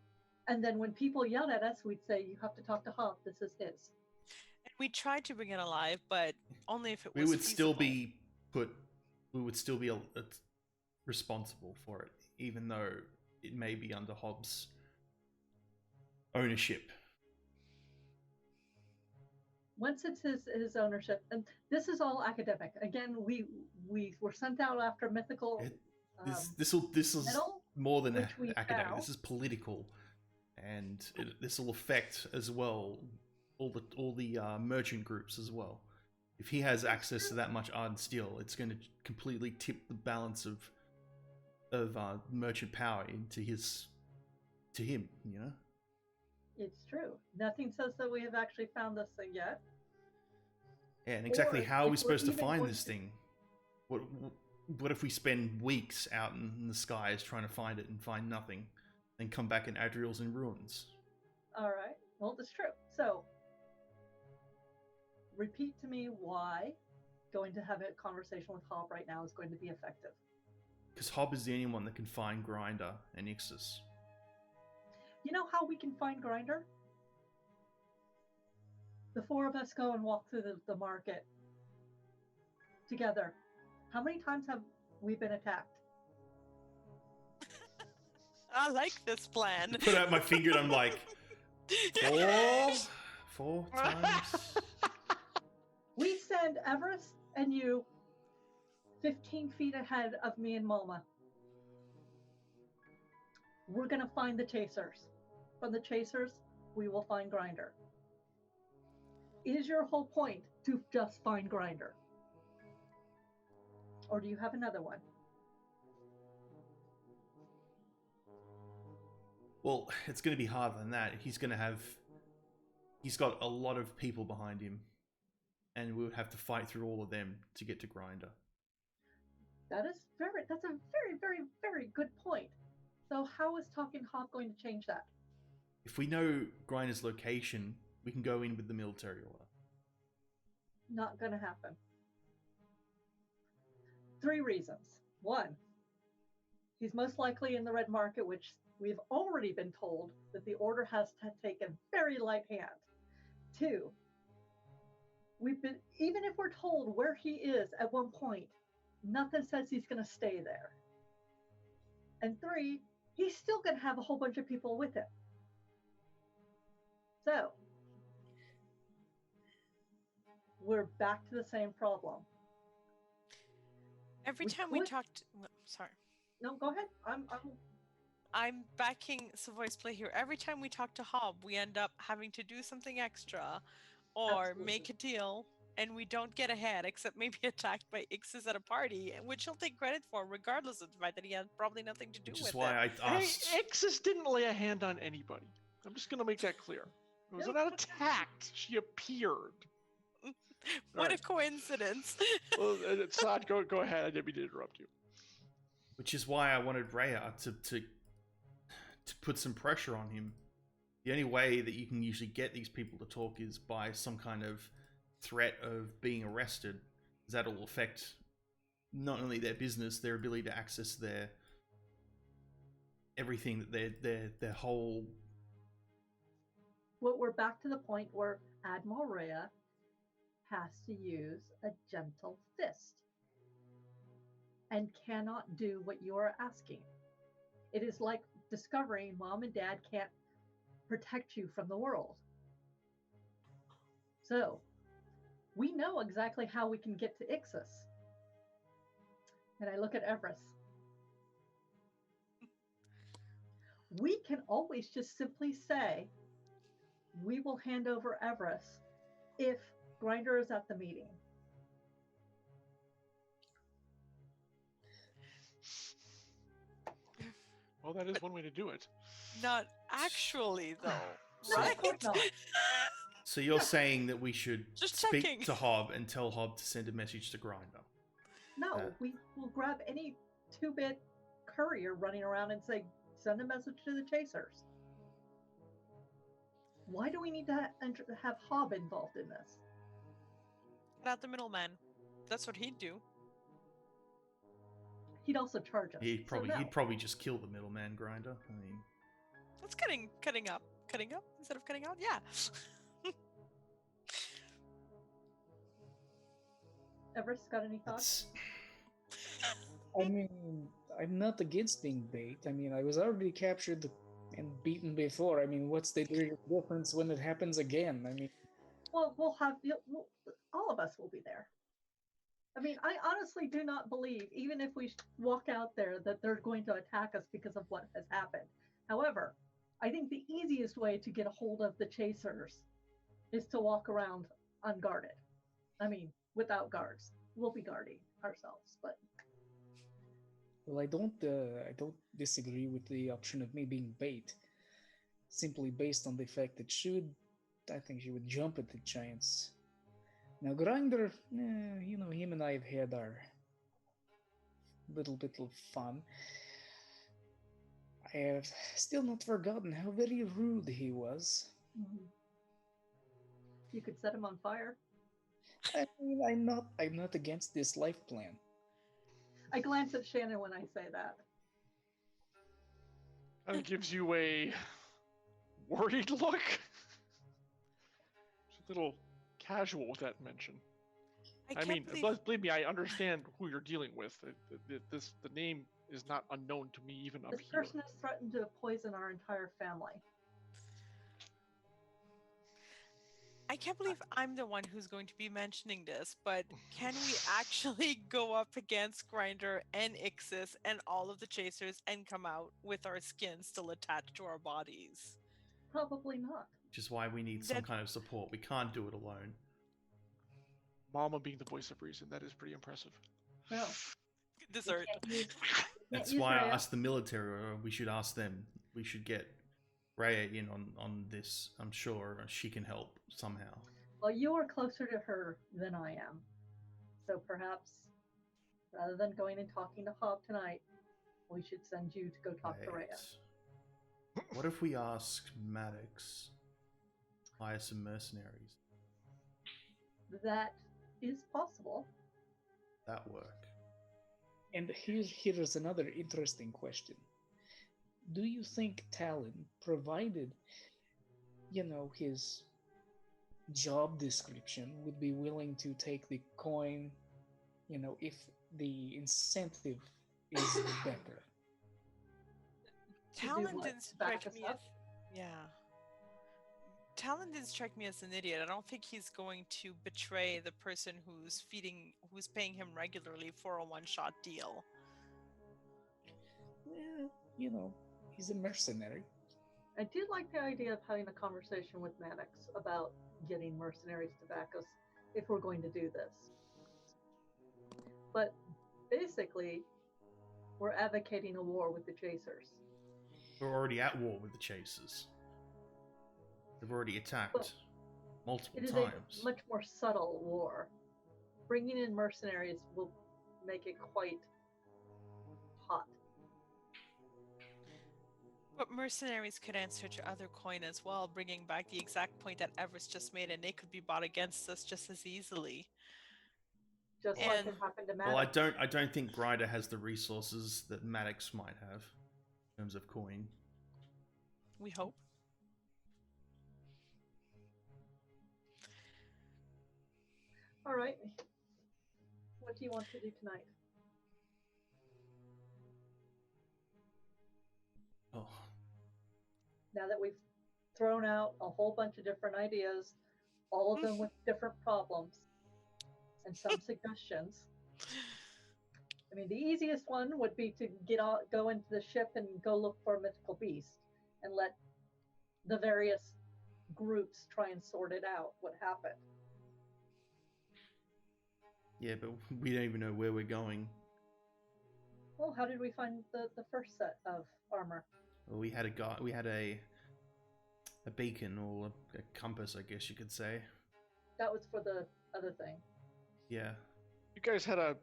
And then when people yelled at us, we'd say, you have to talk to Hop. This is his. We tried to bring it alive, but only if it was We would feasible. still be responsible for it, even though it may be under Hobbs' ownership. Once it's his ownership, and this is all academic. Again, we were sent out after mythical. This is metal, more than which we academic. found. This is political, and this will affect as well all the merchant groups as well. If he has access to that much art steel, it's going to completely tip the balance of merchant power into him. You know. It's true. Nothing says that we have actually found this thing yet. Yeah, and exactly Or how are if we we're supposed to even find going this to- thing? What if we spend weeks out in the skies trying to find it and find nothing, then come back and Adriel's in ruins? All right. Well, that's true. So, repeat to me why going to have a conversation with Hop right now is going to be effective. Because Hob is the only one that can find Grinder and Ixis. You know how we can find Grinder? The four of us go and walk through the market together. How many times have we been attacked? I like this plan. I put out my finger and I'm like, four times. We send Everest and you 15 feet ahead of me and Moma. We're going to find the chasers. From the chasers, we will find Grinder. Is your whole point to just find Grinder? Or do you have another one? Well, it's going to be harder than that. He's got a lot of people behind him, and we would have to fight through all of them to get to Grinder. That's a very, very, very good point. So how is talking Hop going to change that? If we know Grinder's location, we can go in with the military order. Not going to happen. 3 reasons. 1, he's most likely in the red market, which we've already been told that the order has to take a very light hand. 2, even if we're told where he is at one point, nothing says he's going to stay there. And 3, he's still going to have a whole bunch of people with him. So, we're back to the same problem. Every time we talked... Sorry. No, go ahead. I'm backing Savoy's play here. Every time we talk to Hob, we end up having to do something extra or make a deal, and we don't get ahead, except maybe attacked by Ixis at a party, which he'll take credit for, regardless of the fact that he had probably nothing to do with it. Which is why I asked... Hey, Ixis didn't lay a hand on anybody. I'm just going to make that clear. It was not attacked. She appeared. What a coincidence. Well, Saad, go ahead. I didn't mean to interrupt you. Which is why I wanted Rhea to put some pressure on him. The only way that you can usually get these people to talk is by some kind of threat of being arrested. That'll affect not only their business, their ability to access their everything, that their whole... Well, we're back to the point where Admiral Rhea has to use a gentle fist and cannot do what you are asking. It is like discovering mom and dad can't protect you from the world. So, we know exactly how we can get to Ixis. And I look at Everest. We can always just simply say, we will hand over Everest if Grinder is at the meeting. Well, that is one way to do it. Not actually, though. No, Right? of course not. So you're saying that we should Just speak checking. to Hob and tell Hob to send a message to Grinder? No, we will grab any 2-bit courier running around and say, send a message to the chasers. Why do we need to have Hob involved in this? Cut out the middleman. That's what he'd do. He'd also charge us. He'd so no. probably just kill the middleman, Grinder. I mean, That's cutting up instead of cutting out. Yeah. Everest got any thoughts? I mean, I'm not against being bait. I mean, I was already captured and beaten before. I mean, what's the difference when it happens again? I mean, Well, all of us will be there. I mean, I honestly do not believe, even if we walk out there, that they're going to attack us because of what has happened. However, I think the easiest way to get a hold of the chasers is to walk around unguarded. I mean, without guards. We'll be guarding ourselves, but... well, I don't disagree with the option of me being bait, simply based on the fact that I think she would jump at the chance. Now, Grinder, him and I have had our little bit of fun. I have still not forgotten how very rude he was. Mm-hmm. You could set him on fire. I mean, I'm not against this life plan. I glance at Shannon when I say that. And it gives you a worried look. It's a little casual with that mention. I mean, believe me, I understand who you're dealing with. The name is not unknown to me, even up This here. person has threatened to poison our entire family. I can't believe I'm the one who's going to be mentioning this, but can we actually go up against Grinder and Ixis and all of the chasers and come out with our skin still attached to our bodies? Probably not. which is why we need some kind of support. We can't do it alone. Mama being the voice of reason, that is pretty impressive. Well, Dessert. That's why I asked the military, or we should ask them. We should get Rhea in on this. I'm sure she can help somehow. Well, you are closer to her than I am. So perhaps, rather than going and talking to Hob tonight, we should send you to go talk to Rhea. What if we ask Maddox hire some mercenaries? That is possible. That work. And here's another interesting question. Do you think Talon provided, his job description would be willing to take the coin, if the incentive is better. Talon what? didn't Back strike us me up? as yeah. Talon didn't strike me as an idiot. I don't think he's going to betray the person who's paying him regularly for a one-shot deal. Yeah, he's a mercenary. I do like the idea of having a conversation with Maddox about getting mercenaries to back us if we're going to do this. But basically, we're advocating a war with the chasers. We're already at war with the chasers. They've already attacked But multiple it is times. a much more subtle war. Bringing in mercenaries will make it quite hot. But mercenaries could answer to other coin as well, bringing back the exact point that Everest just made, and they could be bought against us just as easily. Just like it happened to Maddox. Well, I don't think Grider has the resources that Maddox might have in terms of coin. We hope. All right. What do you want to do tonight? Oh, Now that we've thrown out a whole bunch of different ideas, all of them with different problems and some suggestions. I mean, the easiest one would be to go into the ship and go look for a mythical beast and let the various groups try and sort it out, what happened. yeah, but we don't even know where we're going. Well, how did we find the first set of armor? Well, we had a beacon or a compass, I guess you could say. That was for the other thing. Yeah. You guys had a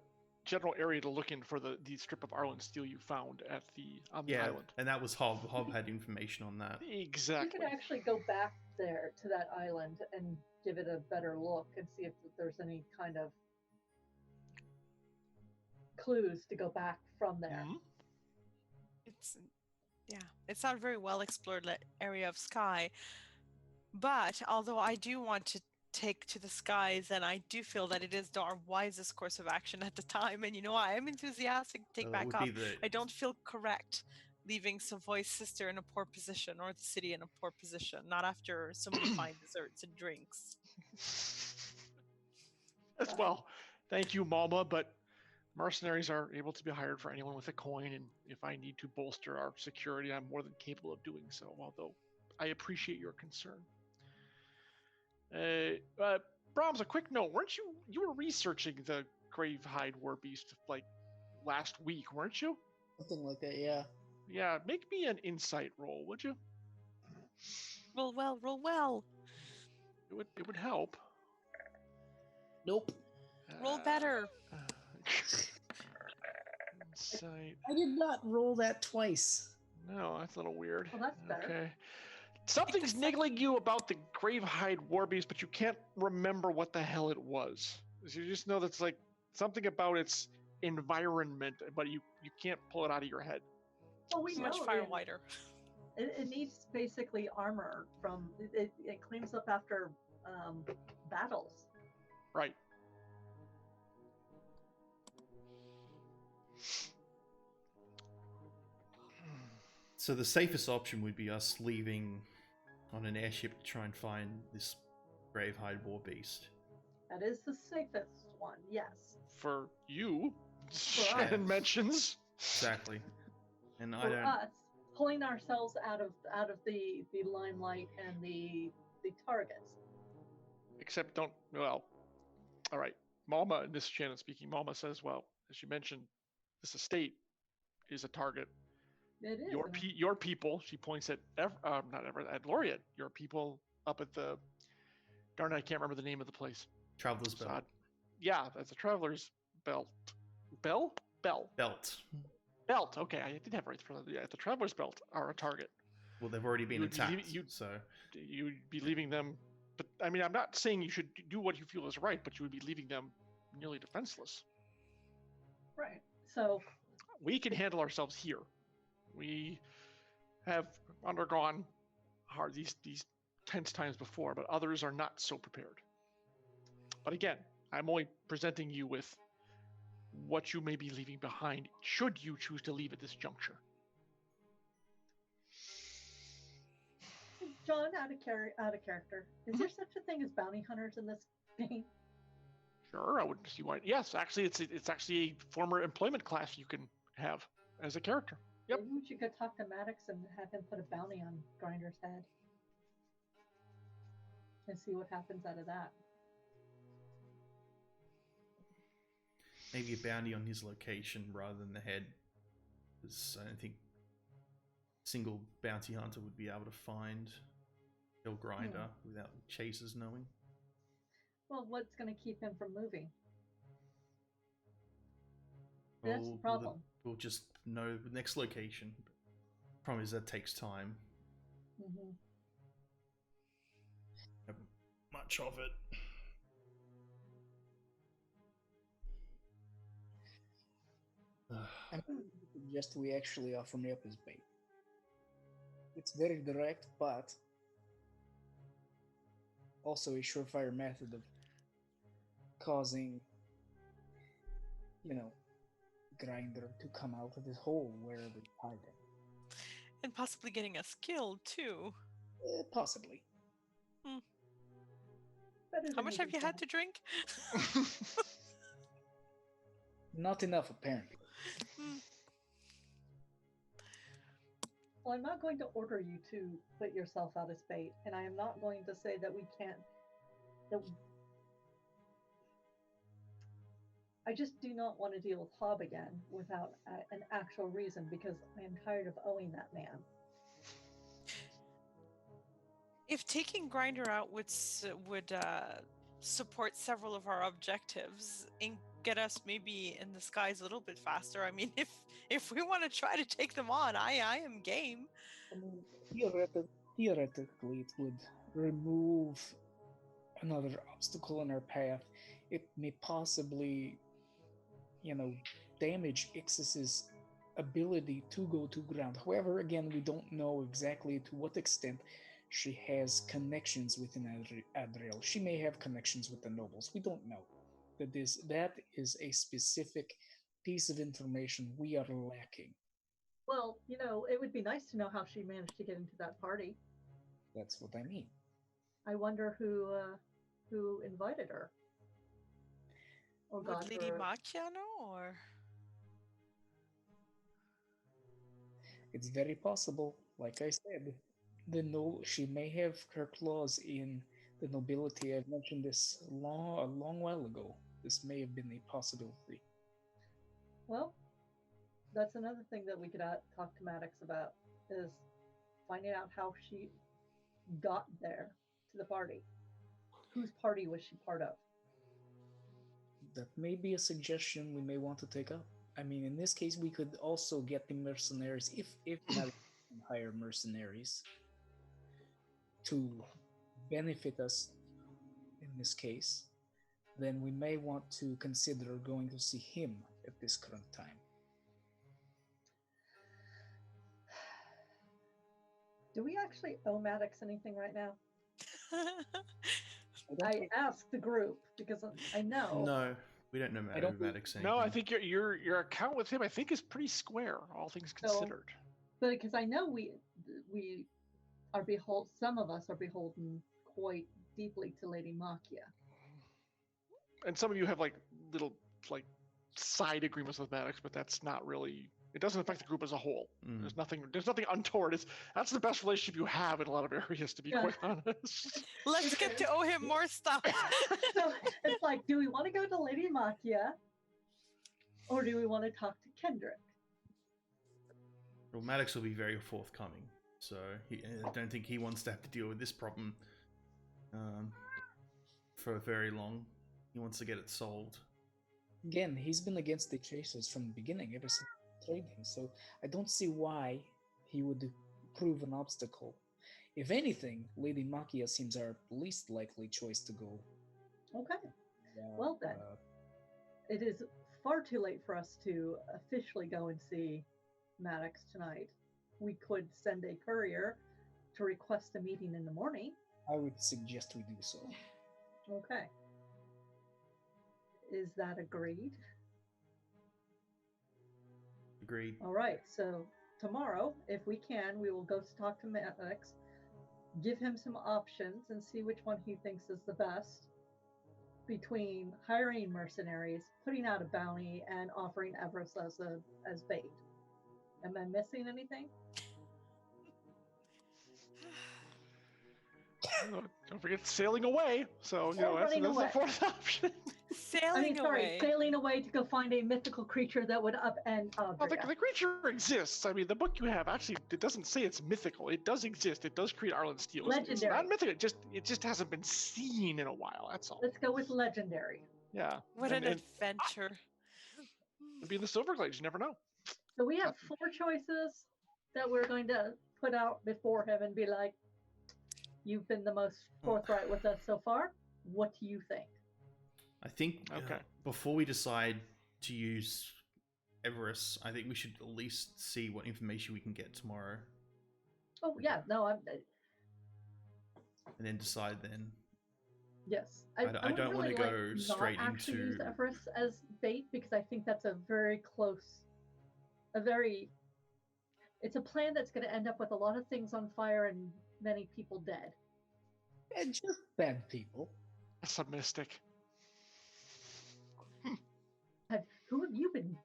general area to look in for the strip of Arlen steel you found on the island. And that was Hob. Hob had information on that. Exactly. We could actually go back there to that island and give it a better look and see if there's any kind of clues to go back from there. Mm-hmm. It's not a very well explored area of sky, but although I do want to take to the skies, and I do feel that it is our wisest course of action at the time, and I am enthusiastic to take back up. I don't feel correct leaving Savoy's sister in a poor position or the city in a poor position, not after so many fine desserts and drinks. As well, thank you, Malma, but mercenaries are able to be hired for anyone with a coin, and if I need to bolster our security, I'm more than capable of doing so, although I appreciate your concern. Brahms, a quick note. You were researching the Gravehide Warbeast like last week, weren't you? Something like that, yeah. Yeah, make me an insight roll, would you? Roll well, roll well. It would help. Nope. Roll better. Insight. I did not roll that twice. No, that's a little weird. Well, that's better. Okay. Something's niggling you about the Gravehide Warbeast, but you can't remember what the hell it was. You just know that's like something about its environment, but you can't pull it out of your head. Well, we Too know much fire whiter. It needs basically armor from it cleans up after battles. Right. So the safest option would be us leaving on an airship to try and find this Gravehide Warbeast. That is the safest one, yes. For you, For Shannon us. mentions. Exactly. And For us, pulling ourselves out of the limelight and the targets. Except all right. Malma, and this is Shannon speaking, Malma says, well, as you mentioned, this estate is a target. It is. Your people, she points at at Laureate, your people up at the, darn, I can't remember the name of the place. Traveler's Belt. Yeah, that's a Traveler's Belt. Belt. Okay, I did have it right. Yeah, the Traveler's Belt are a target. Well, they've already been attacked. You'd be leaving them. But I mean, I'm not saying you should do what you feel is right, but you would be leaving them nearly defenseless. Right. So we can handle ourselves here. We have undergone these tense times before, but others are not so prepared. But again, I'm only presenting you with what you may be leaving behind should you choose to leave at this juncture. John, out of character, is there such a thing as bounty hunters in this game? Sure, I wouldn't see why. Yes, actually, it's actually a former employment class you can have as a character. Yep. Maybe we should go talk to Maddox and have him put a bounty on Grinder's head and see what happens out of that. Maybe a bounty on his location rather than the head, because I don't think a single bounty hunter would be able to find Bill Grinder without chasers knowing. Well, what's going to keep him from moving? That's the problem. We'll just know the next location. Problem is that takes time. Mm-hmm. Not much of it. I suggest we actually offer me up as bait. It's very direct, but also a surefire method of causing, Grinder to come out of his hole wherever he hide it. And possibly getting us killed too. Possibly. How much have you had to drink? Not enough, apparently. Well, I'm not going to order you to put yourself out as bait, and I am not going to say that we can't. I just do not want to deal with Hob again without an actual reason, because I am tired of owing that man. If taking Grinder out would support several of our objectives and get us maybe in the skies a little bit faster, I mean, if we want to try to take them on, I am game. I mean, theoretically, it would remove another obstacle in our path. It may possibly, damage Ixis's ability to go to ground. However, again, we don't know exactly to what extent she has connections within Adriel. She may have connections with the nobles. We don't know. That is a specific piece of information we are lacking. Well, it would be nice to know how she managed to get into that party. That's what I mean. I wonder who invited her. Or Would Lady Makia know, or? It's very possible. Like I said, she may have her claws in the nobility. I've mentioned this a long while ago. This may have been a possibility. Well, that's another thing that we could talk to Maddox about, is finding out how she got there to the party. Whose party was she part of? That may be a suggestion we may want to take up. I mean, in this case, we could also get the mercenaries, if not hire mercenaries, to benefit us in this case. Then we may want to consider going to see him at this current time. Do we actually owe Maddox anything right now? I asked the group because I know. No, we don't know Maddox anything. No, I think your account with him, I think, is pretty square, all things considered. But because I know we are some of us are beholden quite deeply to Lady Makia. And some of you have little side agreements with Maddox, but that's not really. It doesn't affect the group as a whole. There's nothing untoward. That's the best relationship you have in a lot of areas, to be quite honest. Let's get to owe him more stuff. So it's like, do we want to go to Lady Makia, or do we want to talk to Kendrick? Well, Maddox will be very forthcoming, so I don't think he wants to have to deal with this problem for very long. He wants to get it solved. Again, he's been against the chasers from the beginning, ever since trading, so I don't see why he would prove an obstacle. If anything, Lady Makia seems our least likely choice to go. Okay. Well then, it is far too late for us to officially go and see Maddox tonight. We could send a courier to request a meeting in the morning I would suggest we do so. Okay. Is that agreed? Agreed. All right. So tomorrow, if we can, we will go talk to Maddox, give him some options, and see which one he thinks is the best between hiring mercenaries, putting out a bounty, and offering Everest as bait. Am I missing anything? Don't forget sailing away. So Or that's running the away. fourth option. Sailing away. Sailing away to go find a mythical creature that would upend Well, Adria. the creature exists. I mean, the book you have actually it doesn't say it's mythical. It does exist. It does create Arlen Steel. It's Legendary. not mythical. It just hasn't been seen in a while. That's all. Let's go with legendary. Yeah. What an adventure. It'd be in the Silverglades. You never know. So we have 4 choices that we're going to put out before him and be like, you've been the most forthright with us so far. What do you think? I think before we decide to use Everest, I think we should at least see what information we can get tomorrow. Oh, yeah. No, and then decide then. Yes. I don't want to go straight not into use Everest as bait because I think that's it's a plan that's going to end up with a lot of things on fire and many people dead. And just bad people. That's a mystic. Who have you been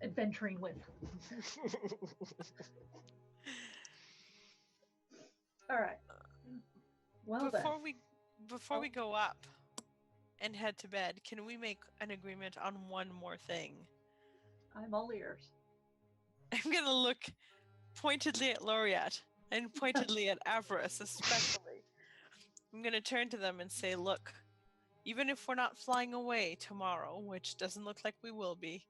adventuring with? All right. Well, before we go up and head to bed, can we make an agreement on one more thing? I'm all ears. I'm gonna look pointedly at Laureate and pointedly at Avarice especially. I'm gonna turn to them and say, look, even if we're not flying away tomorrow, which doesn't look like we will be,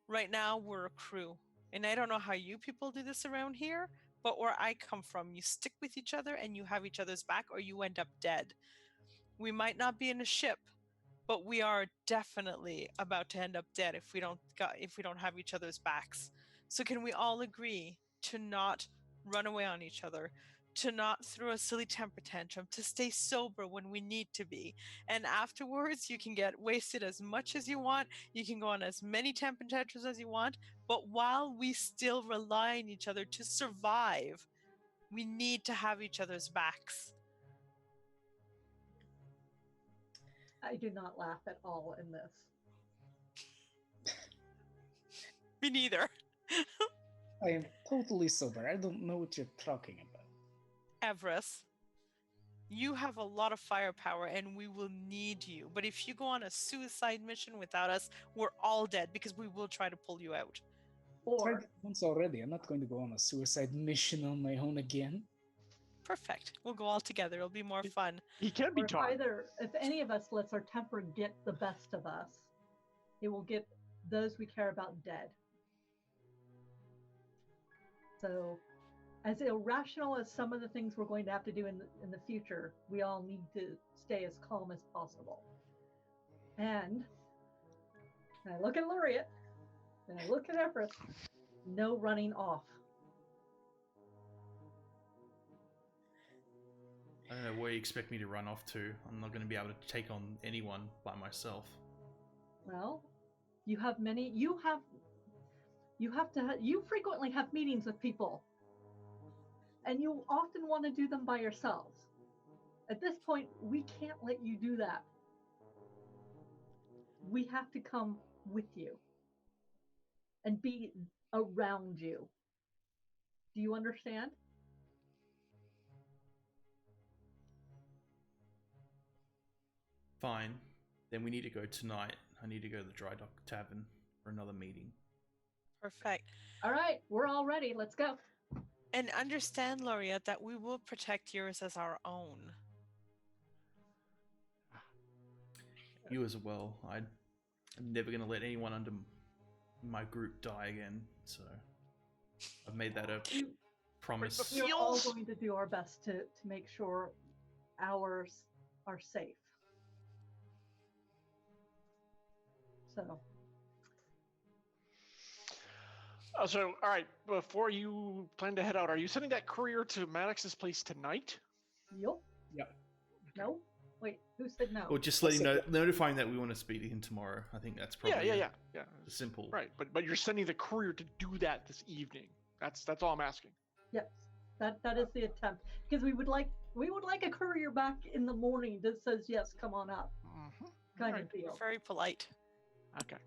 right now we're a crew. And I don't know how you people do this around here, but where I come from, you stick with each other and you have each other's back or you end up dead. We might not be in a ship, but we are definitely about to end up dead if we don't have each other's backs. So can we all agree to not run away on each other, to not throw a silly temper tantrum, to stay sober when we need to be. And afterwards, you can get wasted as much as you want. You can go on as many temper tantrums as you want. But while we still rely on each other to survive, we need to have each other's backs. I do not laugh at all in this. Me neither. I am totally sober. I don't know what you're talking about. Everest, you have a lot of firepower and we will need you. But if you go on a suicide mission without us, we're all dead because we will try to pull you out. Tried it once already. I'm not going to go on a suicide mission on my own again. Perfect. We'll go all together. It'll be more fun. He can be taught. If any of us lets our temper get the best of us, it will get those we care about dead. So, as irrational as some of the things we're going to have to do in the future, we all need to stay as calm as possible. And I look at Laureate, and I look at Everest. No running off. I don't know where you expect me to run off to. I'm not going to be able to take on anyone by myself. Well, you frequently have meetings with people, and you often want to do them by yourselves. At this point, we can't let you do that. We have to come with you and be around you. Do you understand? Fine. Then we need to go tonight. I need to go to the Dry Dock Tavern for another meeting. Perfect. All right, we're all ready. Let's go. And understand, Laureate, that we will protect yours as our own. You as well. I'm never going to let anyone under my group die again. So I've made that a promise. We're all going to do our best to make sure ours are safe. So, all right, before you plan to head out, are you sending that courier to Maddox's place tonight? Yep. Yep. No? Wait, who said no? Or just letting notifying that we want to speak to him tomorrow. I think that's probably Yeah. simple. Right, but you're sending the courier to do that this evening. That's all I'm asking. Yes, that is the attempt, because we would like a courier back in the morning that says yes, come on up, kind of deal. Very polite. Okay.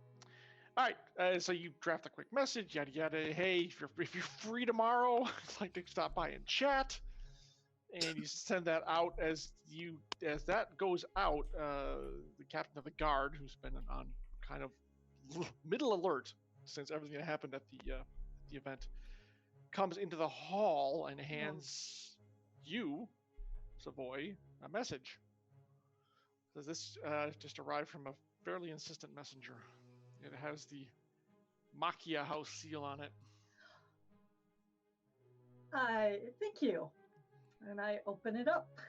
All right. So you draft a quick message, yada yada. Hey, if you're free tomorrow, I'd like to stop by and chat. And you send that out as that goes out. The captain of the guard, who's been on kind of middle alert since everything that happened at the event, comes into the hall and hands you, Savoy, a message. Says this just arrived from a fairly insistent messenger. It has the Makia house seal on it. Thank you. And I open it up.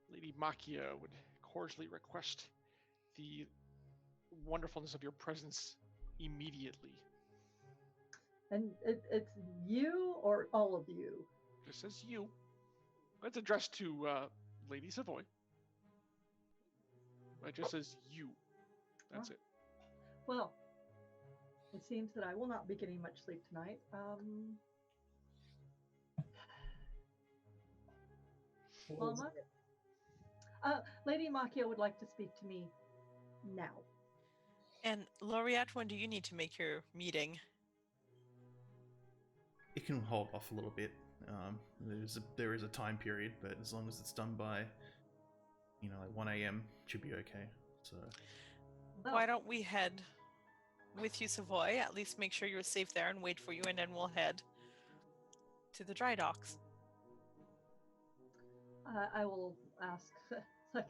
Lady Makia would cordially request the wonderfulness of your presence immediately. And it's you or all of you? Just says you. It's addressed to Lady Savoy. It just says you. That's it. Well, it seems that I will not be getting much sleep tonight. Mama? Lady Makia would like to speak to me now. And Laureate, when do you need to make your meeting? It can hold off a little bit. There is a time period, but as long as it's done by, like 1 a.m., should be okay. So. Why don't we head with you, Savoy? At least make sure you're safe there and wait for you, and then we'll head to the dry docks. I will ask, like,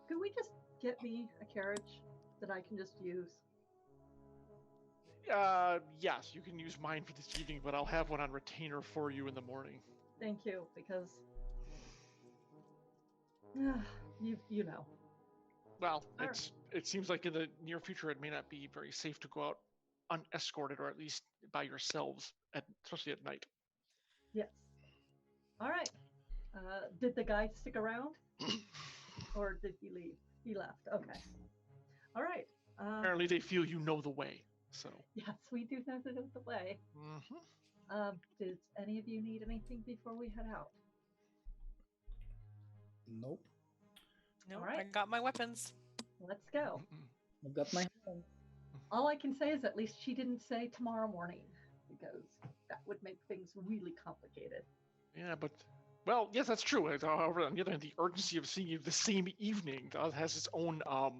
could we just get me a carriage that I can just use? Yes, you can use mine for this evening, but I'll have one on retainer for you in the morning. Thank you, because you know. Well, it seems like in the near future it may not be very safe to go out unescorted, or at least by yourselves, especially at night. Yes. All right. Did the guy stick around? Or did he leave? He left. Okay. All right. Apparently they feel you know the way, so. Yes, we do know the way. Does any of you need anything before we head out? Nope. No, right. I got my weapons. Let's go. I've got my hand. All I can say is at least she didn't say tomorrow morning, because that would make things really complicated. Yeah, but... Well, yes, that's true. However, on the other hand, the urgency of seeing you the same evening has its own... Oh,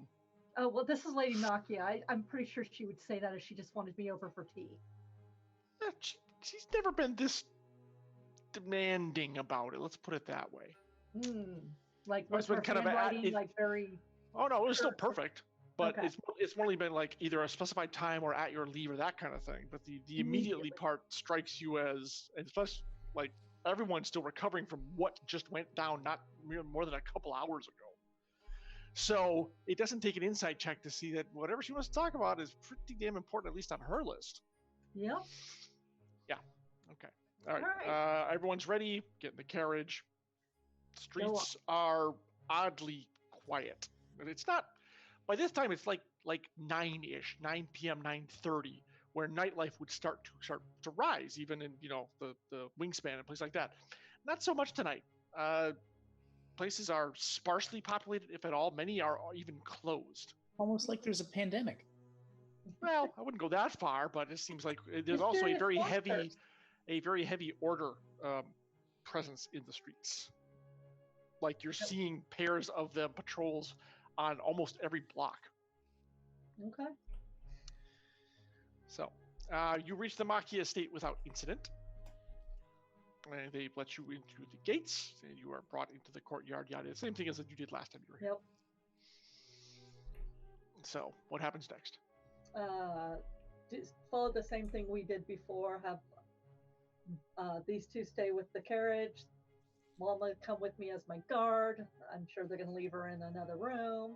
well, this is Lady Makia. I'm pretty sure she would say that if she just wanted me over for tea. She's never been this demanding about it. Let's put it that way. Like, was her handwriting very... Oh, no, it was still perfect. But Okay. it's only been like either a specified time or at your leave or that kind of thing. But the immediately part strikes you as, especially like everyone's still recovering from what just went down not more than a couple hours ago. So it doesn't take an insight check to see that whatever she wants to talk about is pretty damn important, at least on her list. Yep. Yeah. Okay. All right. Everyone's ready. Get in the carriage. Streets are oddly quiet. But it's not... By this time, it's like 9-ish, 9 p.m., 9:30, where nightlife would start to rise, even in the Wingspan and places like that. Not so much tonight. Places are sparsely populated, if at all. Many are even closed. Almost like there's a pandemic. Well, I wouldn't go that far, but it seems like there's also a very heavy order presence in the streets. Like you're seeing pairs of them patrols on almost every block. Okay. So, you reach the Makia estate without incident. And they let you into the gates, and you are brought into the courtyard. Yada, same thing as you did last time you were here. Yep. So, what happens next? Just follow the same thing we did before. Have these two stay with the carriage. Mama come with me as my guard. I'm sure they're going to leave her in another room.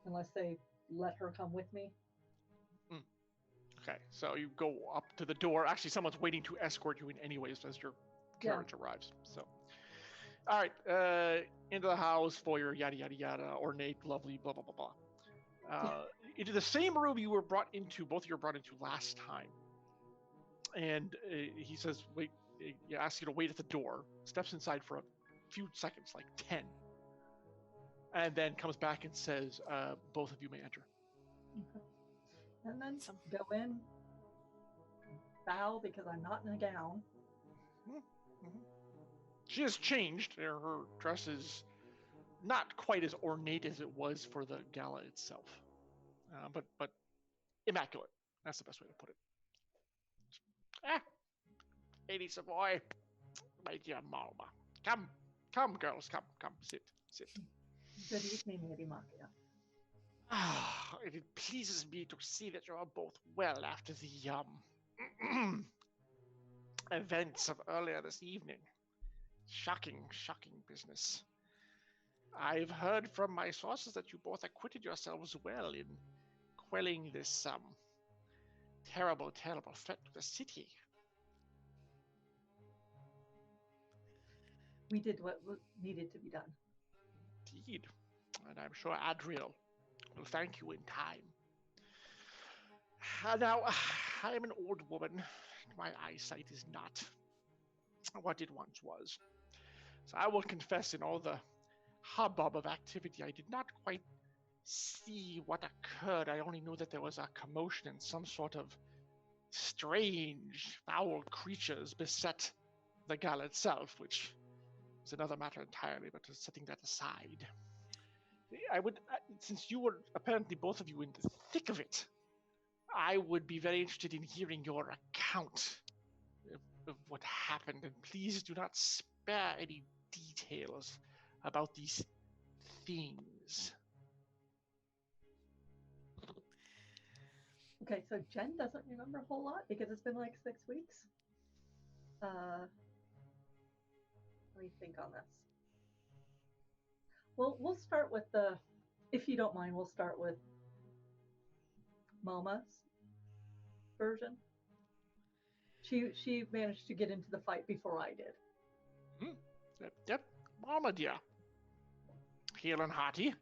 Unless they let her come with me. Okay, so you go up to the door. Actually, someone's waiting to escort you in anyways as you're carriage arrives. So, all right, into the house, foyer, yada yada yada, ornate, lovely, blah blah blah blah. Into the same room you were brought into, both of you were brought into last time. And he says, "Wait." He asks you to wait at the door. Steps inside for a few seconds, like 10, and then comes back and says, "Both of you may enter." Okay. And then go in, bow because I'm not in a gown. Mm-hmm. She has changed. Her dress is not quite as ornate as it was for the gala itself, but immaculate. That's the best way to put it. Lady Savoy, my dear Malma, come, girls, come, sit. Good evening, Lady Machia. It pleases me to see that you are both well after the events of earlier this evening. Shocking business. I've heard from my sources that you both acquitted yourselves well in quelling this terrible threat to the city. We did what needed to be done. Indeed. And I'm sure Adriel will thank you in time. Now, I am an old woman, and my eyesight is not what it once was. So I will confess, in all the hubbub of activity, I did not quite see what occurred. I only knew that there was a commotion and some sort of strange, foul creatures beset the gala itself, which is another matter entirely, but setting that aside. I would, since you were apparently both of you in the thick of it, I would be very interested in hearing your account of what happened, and please do not spare any details about these things. Okay, so Jen doesn't remember a whole lot because it's been like 6 weeks. Let me think on this. Well, we'll start with if you don't mind, we'll start with Mama's version. She managed to get into the fight before I did. Yep, Mama dear. Hale and hearty.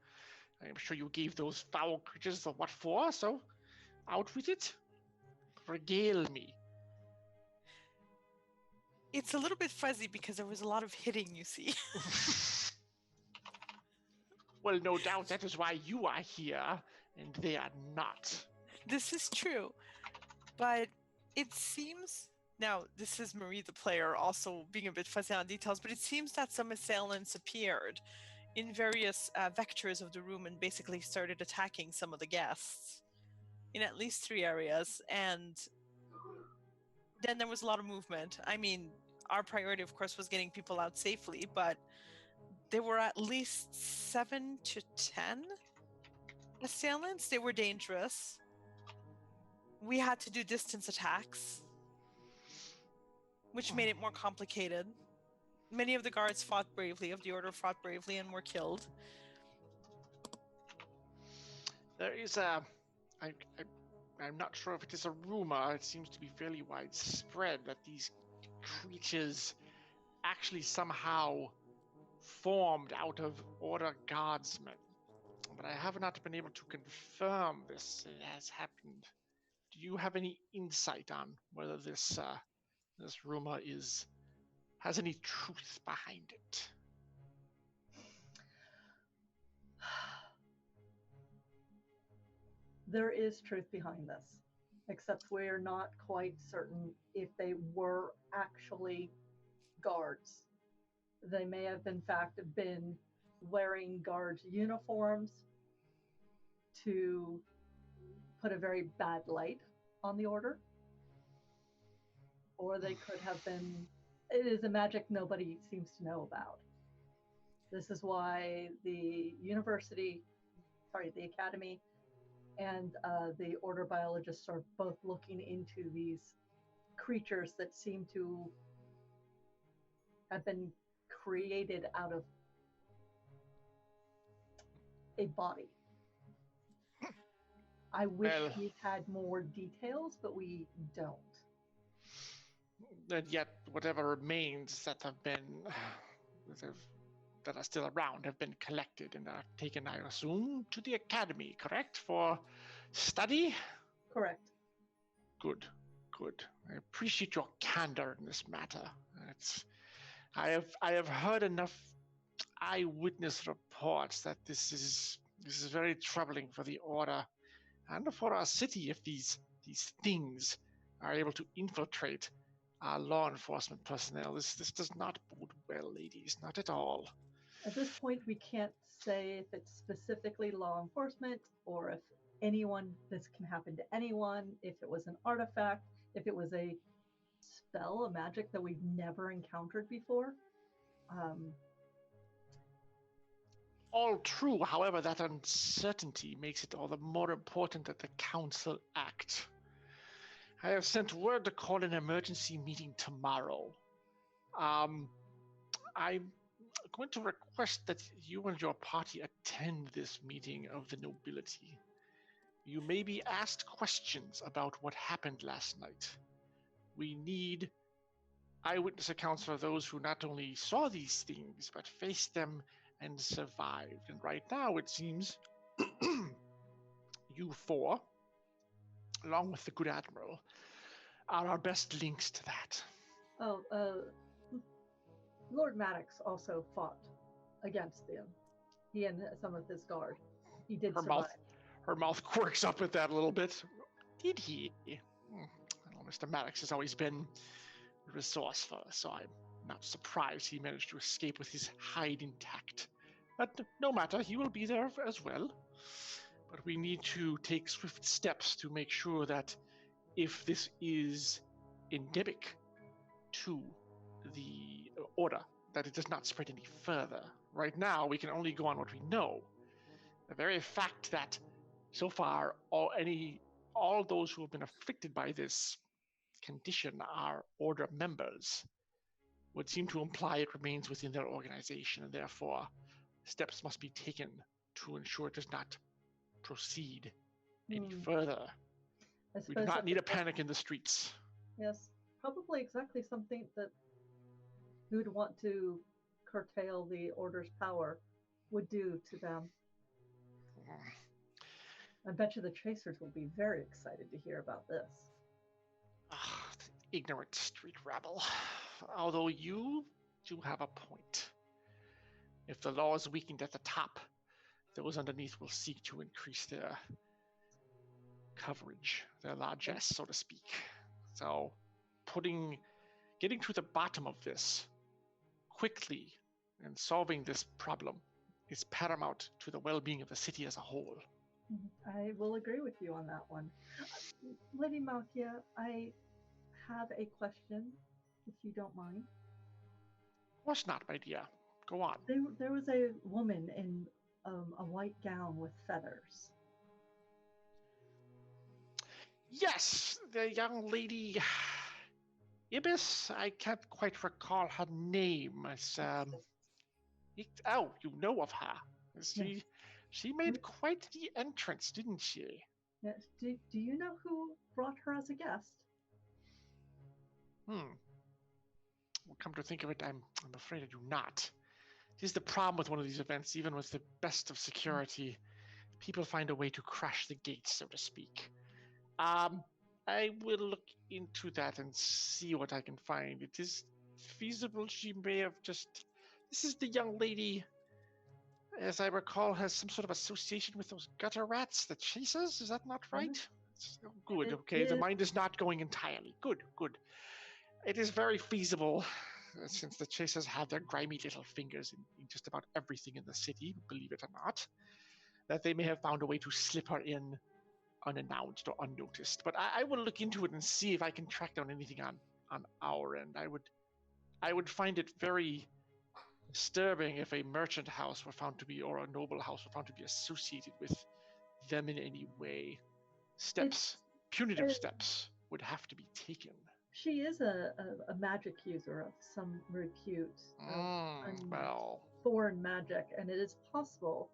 I am sure you gave those foul creatures the what for, so out with it. Regale me. It's a little bit fuzzy because there was a lot of hitting, you see. Well, no doubt that is why you are here, and they are not. This is true, but it seems... Now, this is Marie, the player, also being a bit fuzzy on details, but it seems that some assailants appeared in various vectors of the room and basically started attacking some of the guests in at least 3 areas, and then there was a lot of movement. I mean, our priority, of course, was getting people out safely, but there were at least 7 to 10 assailants. They were dangerous. We had to do distance attacks, which made it more complicated. Many of the guards fought bravely, of the order fought bravely, and were killed. There is I'm not sure if it is a rumor. It seems to be fairly widespread that these creatures actually somehow formed out of Order Guardsmen. But I have not been able to confirm this has happened. Do you have any insight on whether this rumor has any truth behind it? There is truth behind this, except we're not quite certain if they were actually guards. They may have, in fact, been wearing guards' uniforms to put a very bad light on the order. Or they could have been... It is a magic nobody seems to know about. This is why the academy and the order biologists are both looking into these creatures that seem to have been created out of a body. I wish we had more details, but we don't. And yet, whatever remains that have been that are still around have been collected and are taken, I assume, to the academy, correct? For study? Correct. Good, good. I appreciate your candor in this matter. I have heard enough eyewitness reports that this is very troubling for the order and for our city if these things are able to infiltrate our law enforcement personnel. This does not bode well, ladies, not at all. At this point, we can't say if it's specifically law enforcement or if this can happen to anyone, if it was an artifact, if it was a spell, a magic that we've never encountered before. All true, however, that uncertainty makes it all the more important that the council act. I have sent word to call an emergency meeting tomorrow. I'm going to request that you and your party attend this meeting of the nobility. You may be asked questions about what happened last night. We need eyewitness accounts for those who not only saw these things, but faced them and survived. And right now, it seems you four, along with the good admiral, are our best links to that. Oh, Lord Maddox also fought against them. He and some of his guard. He did survive. Her mouth quirks up at that a little bit. Did he? Well, Mr. Maddox has always been resourceful, so I'm not surprised he managed to escape with his hide intact. But no matter, he will be there as well. But we need to take swift steps to make sure that if this is endemic to the order, that it does not spread any further. Right now, we can only go on what we know. The very fact that so far all those who have been afflicted by this condition are order members would seem to imply it remains within their organization, and therefore steps must be taken to ensure it does not proceed any further. We do not need a panic in the streets. Yes, probably exactly something that who would want to curtail the order's power would do to them. I bet you the Chasers will be very excited to hear about this. The ignorant street rabble. Although you do have a point. If the law is weakened at the top, those underneath will seek to increase their coverage, their largesse, so to speak. So, getting to the bottom of this quickly and solving this problem is paramount to the well-being of the city as a whole. I will agree with you on that one. Lady Malkia, I have a question, if you don't mind. Of course not, my dear. Go on. There was a woman in a white gown with feathers. Yes, the young lady Ibis. I can't quite recall her name. It's, oh, you know of her. She made quite the entrance, didn't she? Yes. Do you know who brought her as a guest? Well, come to think of it, I'm afraid I do not. This is the problem with one of these events. Even with the best of security, people find a way to crash the gates, so to speak. I will look into that and see what I can find. It is feasible she may have just... This is the young lady, as I recall, has some sort of association with those gutter rats, the Chasers. Is that not right? Oh, good, okay. The mind is not going entirely. Good. It is very feasible, since the Chasers have their grimy little fingers in just about everything in the city, believe it or not, that they may have found a way to slip her in unannounced or unnoticed. But I will look into it and see if I can track down anything on our end. I would find it very disturbing if a merchant house were found to be, or a noble house were found to be associated with them in any way. Punitive steps would have to be taken. She is a magic user of some repute. Foreign magic, and it is possible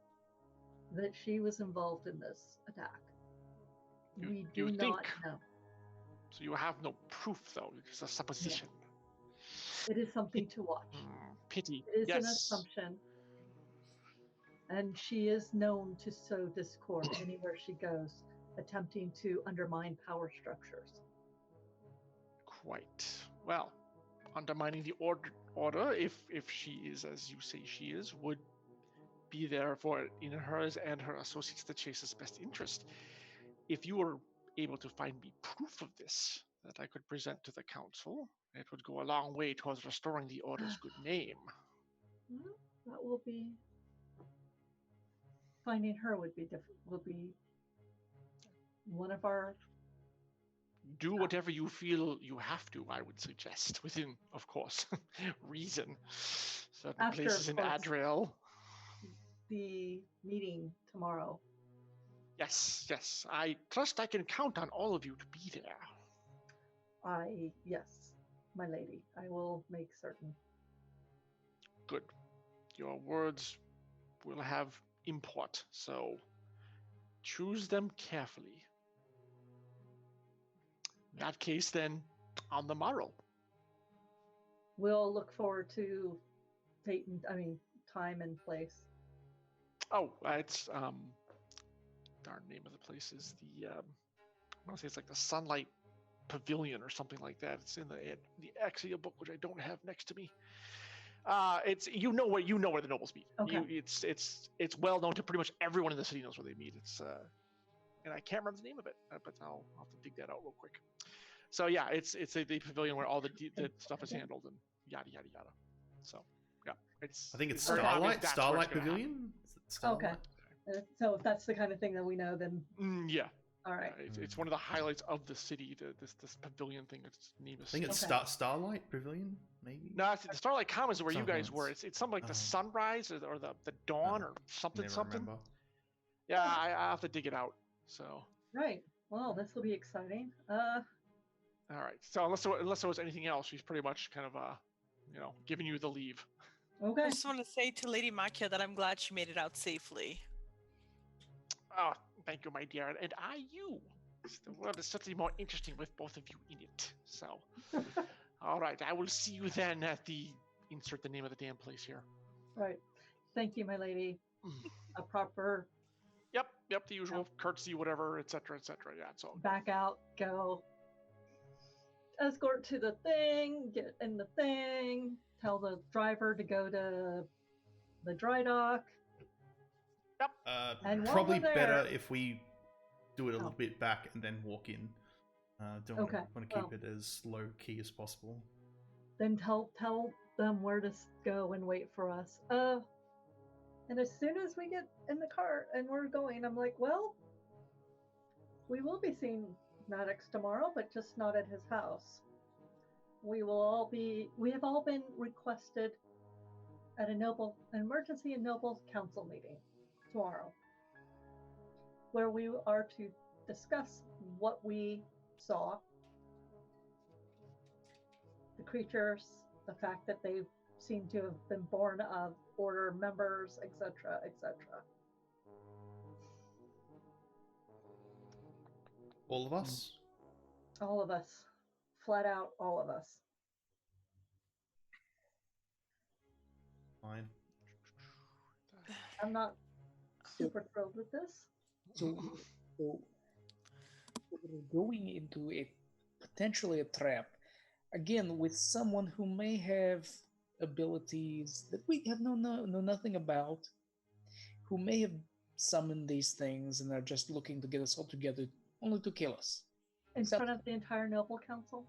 that she was involved in this attack. We do not know. So you have no proof, though. It's a supposition. It is something to watch. Pity. It is Yes. an assumption. And she is known to sow discord anywhere she goes, attempting to undermine power structures. Quite. Well, undermining the order, if she is as you say she is, would be there for in hers and her associates the Chase's best interest. If you were able to find me proof of this that I could present to the council, it would go a long way towards restoring the order's good name. Well, that will be finding her would be one of our. Do whatever you feel you have to, I would suggest, within, of course, reason. Certain After, places of in course. Adriel. The meeting tomorrow. Yes. I trust I can count on all of you to be there. Yes, my lady. I will make certain. Good. Your words will have import, so choose them carefully. In that case, then, on the morrow. We'll look forward to time and place. Oh, it's darn name of the place is the I want to say it's like the Sunlight Pavilion or something like that. It's in the Axia book, which I don't have next to me. It's you know where the nobles meet. Okay. It's well known to pretty much everyone in the city knows where they meet. It's and I can't remember the name of it, but I'll have to dig that out real quick. So yeah, it's the pavilion where all the stuff is handled and yada yada yada. So yeah, I think it's very obvious Starlight that's where it's gonna happen. Pavilion. Starlight? Okay. So if that's the kind of thing that we know, then Yeah. all right. It's one of the highlights of the city. This pavilion thing. Its name is. I think it's Okay. Starlight Pavilion, maybe. No, it's the Starlight Commons is where you guys Commons. were. It's something like the Oh. sunrise or the dawn or something. Never remember. Yeah, I have to dig it out. So. Right. Well, this will be exciting. All right. So unless there was anything else, she's pretty much kind of giving you the leave. Okay. I just want to say to Lady Makia that I'm glad she made it out safely. Oh, thank you, my dear, and you. The world is certainly more interesting with both of you in it. So, all right, I will see you then at the insert the name of the damn place here. Right. Thank you, my lady. A proper Yep, the usual courtesy, whatever, etc. Yeah, it's all good. back out, go. Escort to the thing, get in the thing, tell the driver to go to the dry dock. And while Probably we're there- better if we do it a little bit back and then walk in. Don't want to keep it as low key as possible. Then tell them where to go and wait for us. And as soon as we get in the car and we're going, I'm like, well, we will be seeing Maddox tomorrow, but just not at his house. We have all been requested at an emergency and noble council meeting tomorrow, where we are to discuss what we saw, the creatures, the fact that they seem to have been born of order members, etc., etc. All of us? All of us. Flat out, all of us. Fine. I'm not super thrilled with this. So we're going into potentially a trap, again with someone who may have abilities that we have know nothing about, who may have summoned these things and are just looking to get us all together only to kill us. In front of the entire noble council?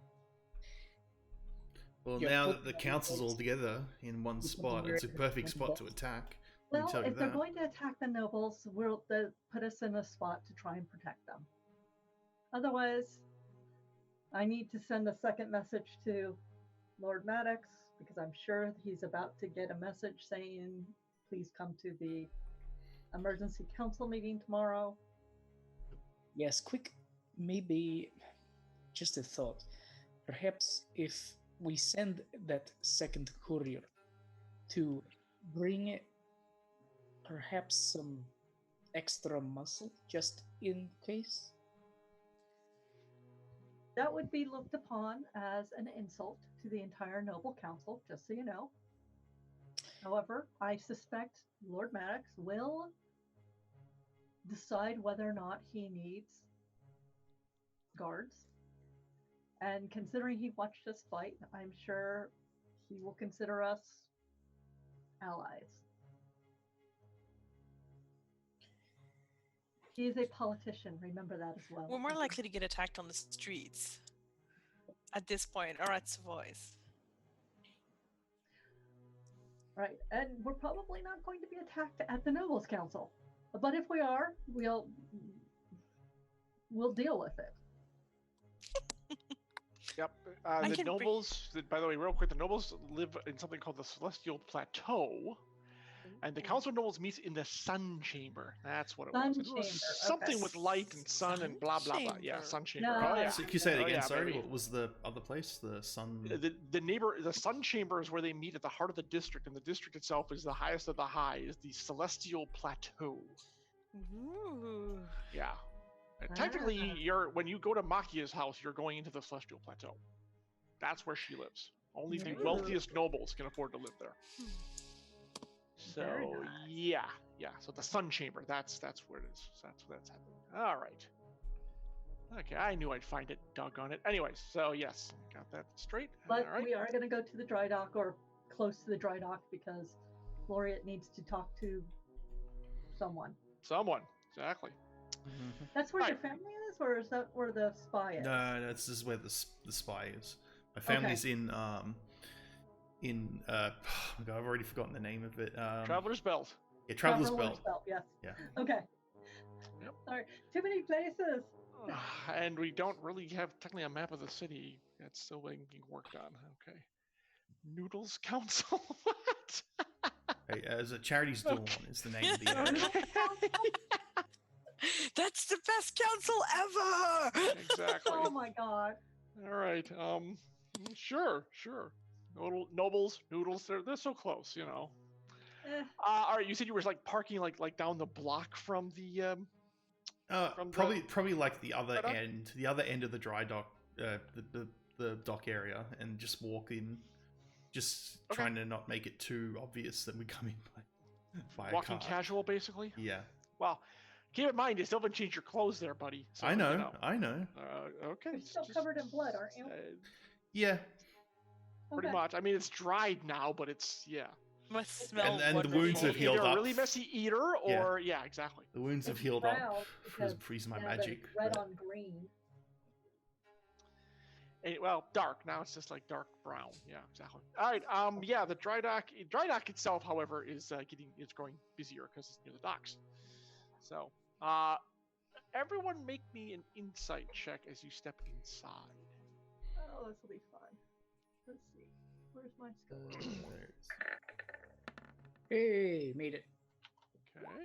Well, Yeah, now put that the that council's in all together in one spot, it's a perfect spot to attack. Let me Well, tell you if they're that. going to attack the nobles, they'll put us in a spot to try and protect them. Otherwise, I need to send a second message to Lord Maddox, because I'm sure he's about to get a message saying, please come to the emergency council meeting tomorrow. Yes, quick, maybe just a thought. Perhaps if we send that second courier to bring perhaps some extra muscle just in case. That would be looked upon as an insult to the entire noble council, just so you know. However, I suspect Lord Maddox will decide whether or not he needs guards. And considering he watched us fight, I'm sure he will consider us allies. He is a politician, remember that as well. We're more likely to get attacked on the streets at this point, or at Savoy's. Right, and we're probably not going to be attacked at the Nobles Council. But if we are, we'll deal with it. Yep. The nobles, by the way, real quick, the nobles live in something called the Celestial Plateau. And the Council of Nobles meets in the Sun Chamber. That's what it was. It was something with light and sun and blah, blah, blah. Yeah, Sun Chamber. No. Oh, yeah. So, can you say it again? yeah, Sorry, baby. what was the other place? The Sun. The Sun Chamber is where they meet at the heart of the district, and the district itself is the highest of the high, is the Celestial Plateau. Ooh. Yeah. And technically, when you go to Makia's house, you're going into the Celestial Plateau. That's where she lives. Only the Ooh. wealthiest nobles can afford to live there. So Very nice. yeah. So the Sun Chamber, that's where it is. That's happening. All right. Okay, I knew I'd find it. Doggone it. Anyways, so yes, got that straight. But All right. we are going to go to the dry dock, or close to the dry dock, because Laureate needs to talk to someone. Someone, exactly. That's where Right. your family is, or is that where the spy is? No, this is where the spy is. My family's in oh my God, I've already forgotten the name of it. Traveler's Belt. Yeah, Traveler's Belt. Yes. Yeah. Okay. Yep. Sorry. Too many places. And we don't really have technically a map of the city. That's still being worked on. Okay. Noodles Council? What? Hey, as a Charity's Dawn is the name of the area. That's the best council ever! Exactly. Oh my god. All right. Sure. Nobles, noodles. They're so close, you know. All right. You said you were like parking like down the block from the. Probably like the other dry dock? end of the dry dock, the dock area, and just walk in, just Okay. trying to not make it too obvious that we come in by Walking a car. casual, basically. Yeah, Well, keep in mind you still haven't changed your clothes there, buddy. So, I know, you know. I know. Okay. You're still covered in blood, aren't you? Yeah, Pretty Okay. much. I mean, it's dried now, but it's Must smell and the wonderful. wounds have healed either a up. really messy eater, or yeah, exactly. The wounds have It's healed brown up because for freeze my now that magic. it's red but- on green. Well, dark now. It's just like dark brown. Yeah, exactly. All right. Yeah, the dry dock itself, however, is it's growing busier because it's near the docks. So, everyone, make me an insight check as you step inside. Oh, this will be fun. Let's see. Where's my skill? Hey, made it. Okay.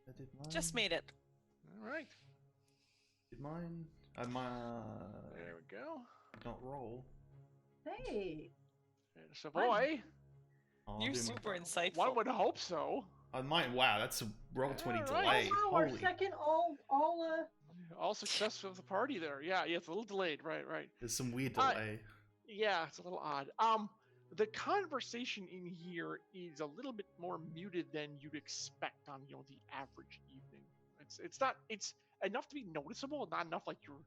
I did mine. Just made it. All right. Did mine. There we go. Not roll. Hey. And Savoy. I'll You're do my- super insightful. One would hope so. I might. Wow, that's a roll 20 Yeah, right. delay. Oh, wow, our Holy. second All success of the party there. Yeah, it's a little delayed. Right. There's some weird Uh, delay. Yeah, it's a little odd. The conversation in here is a little bit more muted than you'd expect on the average evening. It's enough to be noticeable, not enough like you're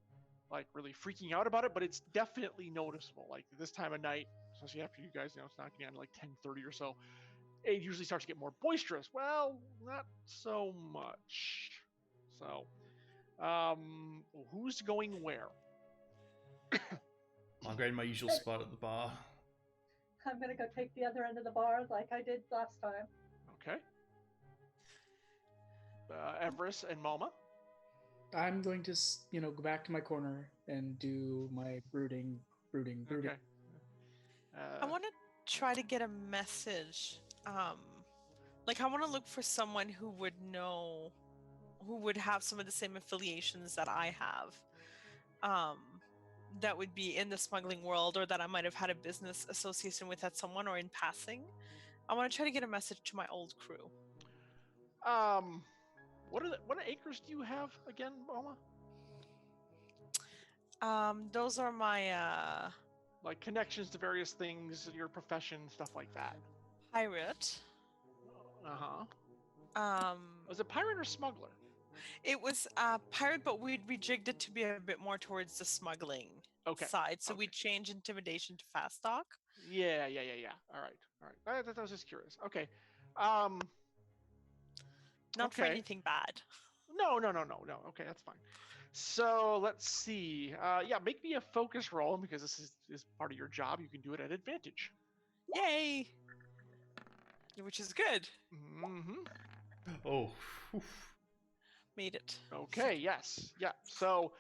like really freaking out about it, but it's definitely noticeable. Like this time of night, especially after you guys, it's knocking on like 10:30 or so. It usually starts to get more boisterous. Well, not so much. So, who's going where? I'll go to my usual spot at the bar. I'm going to go take the other end of the bar like I did last time. Okay. Everest and Mama. I'm going to, go back to my corner and do my brooding. Okay. I want to try to get a message. Like I want to look for someone who would know, who would have some of the same affiliations that I have. That would be in the smuggling world, or that I might have had a business association with at someone, or in passing. I want to try to get a message to my old crew. What acres do you have again, Mama? Those are my Like connections to various things, your profession, stuff like that. pirate. Uh-huh. Um, Was it pirate or smuggler? it was pirate, but we'd rejigged it to be a bit more towards the smuggling Okay. side. So Okay. we'd change intimidation to fast talk. Yeah. All right. I was just curious. Okay. Um. Not for Okay. anything bad. No. Okay, that's fine. So let's see. Yeah, make me a focus roll because this is part of your job. You can do it at advantage. Yay! Which is good. Mm-hmm. Oh. Made it. Okay. Yes. Yeah. So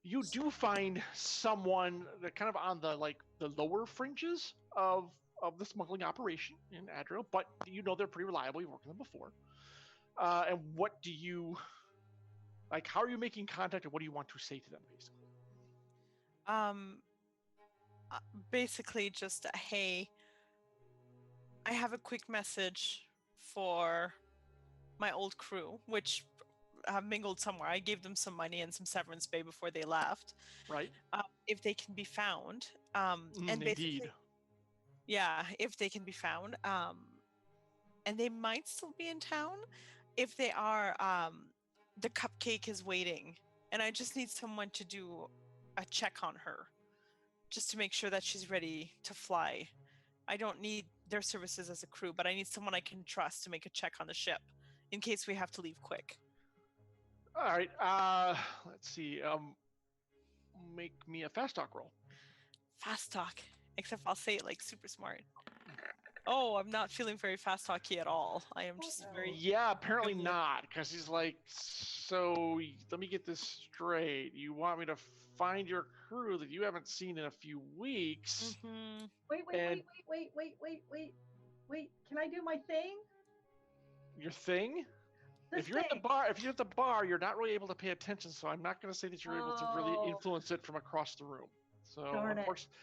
you do find someone that kind of on the lower fringes of the smuggling operation in Adro, but you know they're pretty reliable. You've worked with them before. And what do you like? How are you making contact, and what do you want to say to them, basically? Um, basically just hey, I have a quick message for my old crew, which have mingled somewhere. I gave them some money and some severance pay before they left. Right. If they can be found, and basically, Indeed. yeah, if they can be found, and they might still be in town. If they are, the cupcake is waiting, and I just need someone to do a check on her, just to make sure that she's ready to fly. I don't need their services as a crew, but I need someone I can trust to make a check on the ship in case we have to leave quick. All right. Let's see. Make me a fast talk roll. Fast talk, except I'll say it like super smart. Oh, I'm not feeling very fast talky at all. I am just very. Yeah, apparently Good. not, because he's like, so let me get this straight. You want me to find your crew that you haven't seen in a few weeks? Mm-hmm. Wait. Can I do my thing? Your thing? This If you're at the bar, you're not really able to pay attention. So I'm not going to say that you're able to really influence it from across the room. So Darn it. unfortunately,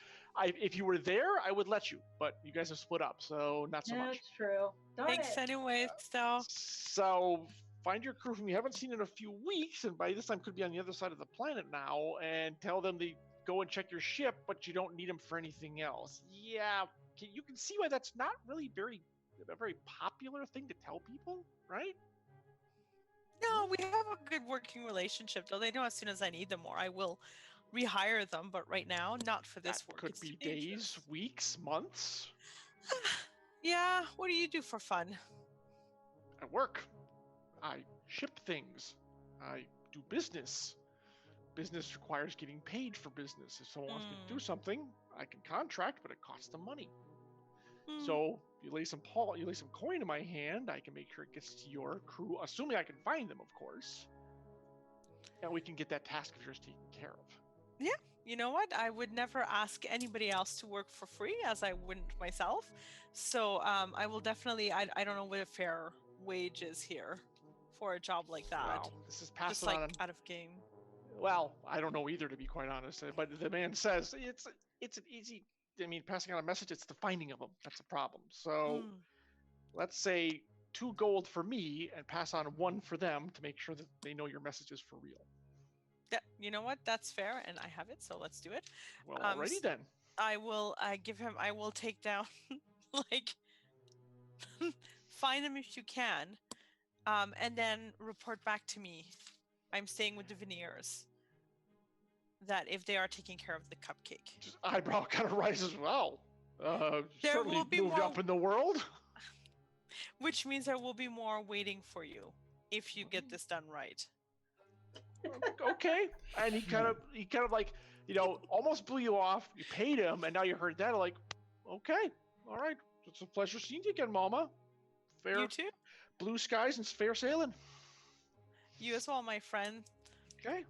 if you were there, I would let you, but you guys have split up, so not so much. That's true. Darn Thanks it. anyway, though. So find your crew whom you haven't seen in a few weeks, and by this time could be on the other side of the planet now, and tell them to go and check your ship, but you don't need them for anything else. Yeah, you can see why that's not really a very popular thing to tell people, right? No, we have a good working relationship, though. They know as soon as I need them more, I will rehire them. But right now, not for this That work. could It's be too dangerous. days, weeks, months. Yeah. What do you do for fun? I work. I ship things. I do business. Business requires getting paid for business. If someone wants me to do something, I can contract, but it costs them money. So you lay some coin in my hand, I can make sure it gets to your crew, assuming I can find them, of course. And we can get that task of yours taken care of. Yeah. You know what? I would never ask anybody else to work for free, as I wouldn't myself. So I will definitely. I don't know what a fair wage is here for a job like that. Wow, this is passed Just like on. out of game. Well, I don't know either, to be quite honest. But the man says it's an easy. I mean, passing on a message, it's the finding of them that's a problem. So let's say 2 gold for me, and pass on 1 for them to make sure that they know your message is for real. Yeah, you know what? That's fair, and I have it, so let's do it. Well, already then. I will give him. I will take down, like, find them if you can, and then report back to me. I'm staying with the Veneers. That if they are taking care of the cupcake. Just eyebrow kind of rises as well. There Certainly will be moved more, up in the world. which means there will be more waiting for you if you get this done right. Okay, and he kind of like, almost blew you off. You paid him, and now you heard that. Like, okay, all right, it's a pleasure seeing you again, Mama. Fair. You too. Blue skies and fair sailing. You as well, my friend. Okay.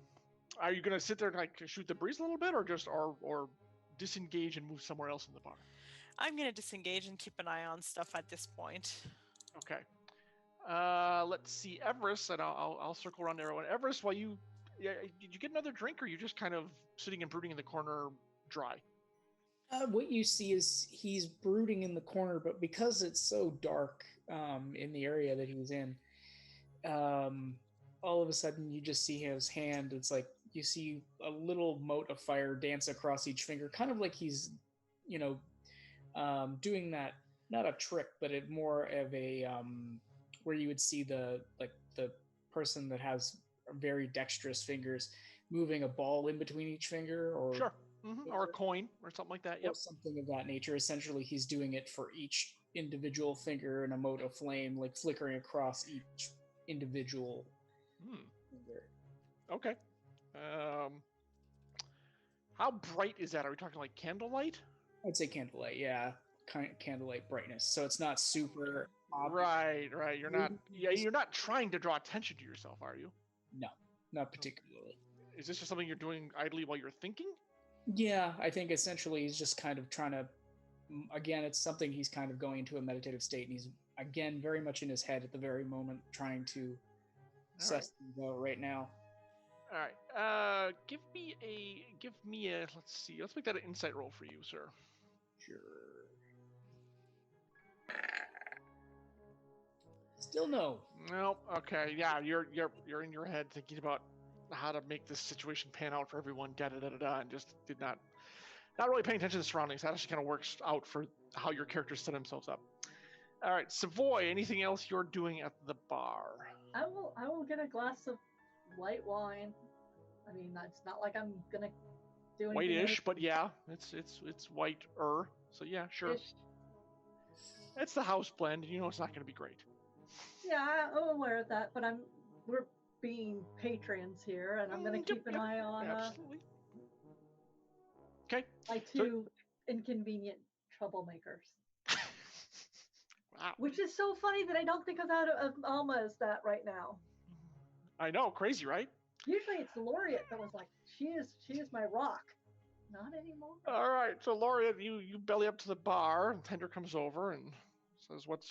Are you gonna sit there and like shoot the breeze a little bit, or just or disengage and move somewhere else in the bar? I'm gonna disengage and keep an eye on stuff at this point. Okay. Let's see, Everest, and I'll circle around everyone. Everest, did you get another drink, or are you just kind of sitting and brooding in the corner, dry? What you see is he's brooding in the corner, but because it's so dark in the area that he's in, all of a sudden you just see his hand. It's like you see a little mote of fire dance across each finger, kind of like he's, doing that, not a trick, but it more of a where you would see the person that has very dexterous fingers moving a ball in between each finger, or Sure. Or a coin or something like that. Yep. or something of that nature. Essentially, he's doing it for each individual finger in a mote of flame, like flickering across each individual finger. Okay. How bright is that? Are we talking like candlelight? I'd say candlelight, yeah, candlelight brightness. So it's not super obvious. Right. You're not trying to draw attention to yourself, are you? No, not particularly. Is this just something you're doing idly while you're thinking? Yeah, I think essentially he's just kind of trying to. Again, it's something he's kind of going into a meditative state, and he's again very much in his head at the very moment, trying to assess things out right now. All right. Give me a. Let's see. Let's make that an insight roll for you, sir. Sure. Still no. No. Okay. Yeah. You're in your head thinking about how to make this situation pan out for everyone. And just did not really paying attention to the surroundings. That actually kind of works out for how your characters set themselves up. All right, Savoy. Anything else you're doing at the bar? I will get a glass of white wine. I mean, it's not like I'm gonna do anything. White-ish, but yeah, it's white-er. So yeah, sure. Ish. It's the house blend. You know it's not gonna be great. Yeah, I'm aware of that, but we're being patrons here, and I'm gonna keep an eye on absolutely. Okay. my two inconvenient troublemakers. Wow. Which is so funny that I don't think about Alma as that right now. I know, crazy, right? Usually it's Laureate that was like, she is my rock. Not anymore. All right, so Laureate, you belly up to the bar, and Tender comes over and says, what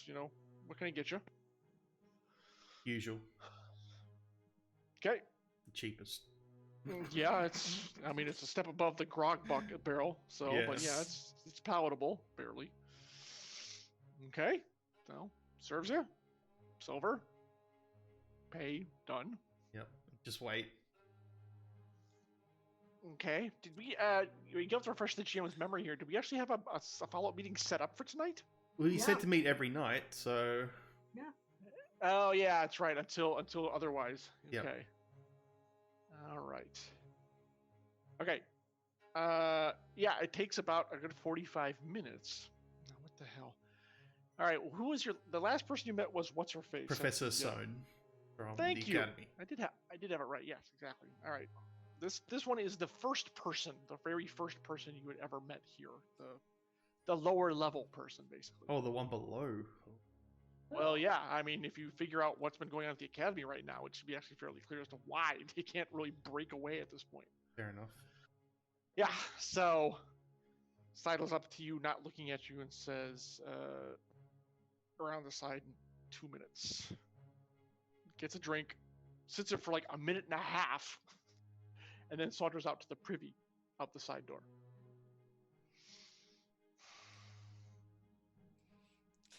can I get you? Usual. Okay. The cheapest. Yeah, it's a step above the grog bucket barrel, so but yeah, it's palatable, barely. Okay, so serves you. Silver. Pay, done. Yep. Just wait. Okay. Did we you have to refresh the GM's memory here. Did we actually have a follow-up meeting set up for tonight? Well, you said to meet every night, so Yeah. Oh yeah, that's right. Until otherwise. Okay. Yep. All right. Okay. Yeah, it takes about a good 45 minutes. Now, what the hell? All right. Who was the last person you met? Was what's her face? Professor Sohn from Thank the you. Academy. I did have it right. Yes, exactly. All right. This one is the first person, the very first person you had ever met here. The lower level person, basically. Oh, the one below. Well, yeah. I mean, if you figure out what's been going on at the academy right now, it should be actually fairly clear as to why they can't really break away at this point. Fair enough. Yeah. So, sidles up to you, not looking at you, and says, "Around the side in 2 minutes." Gets a drink, sits there for like a minute and a half, and then saunters out to the privy, out the side door.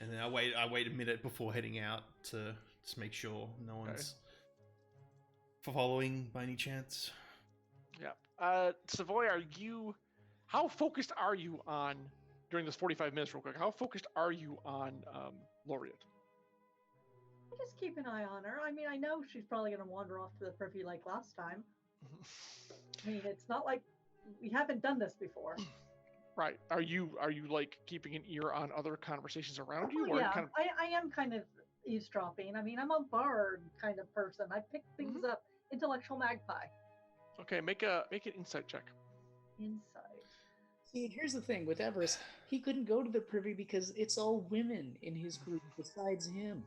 And then I wait a minute before heading out to just make sure no one's following by any chance. Yeah. Savoy, how focused are you on, during this 45 minutes real quick, how focused are you on Laureate? I just keep an eye on her. I mean, I know she's probably going to wander off to the privy like last time. I mean, it's not like we haven't done this before. Right. Are you like keeping an ear on other conversations around you? Oh, or yeah, kind of... I am kind of eavesdropping. I mean, I'm a bard kind of person. I pick things up. Intellectual magpie. Okay, make an insight check. Insight. See, here's the thing with Everest. He couldn't go to the privy because it's all women in his group besides him.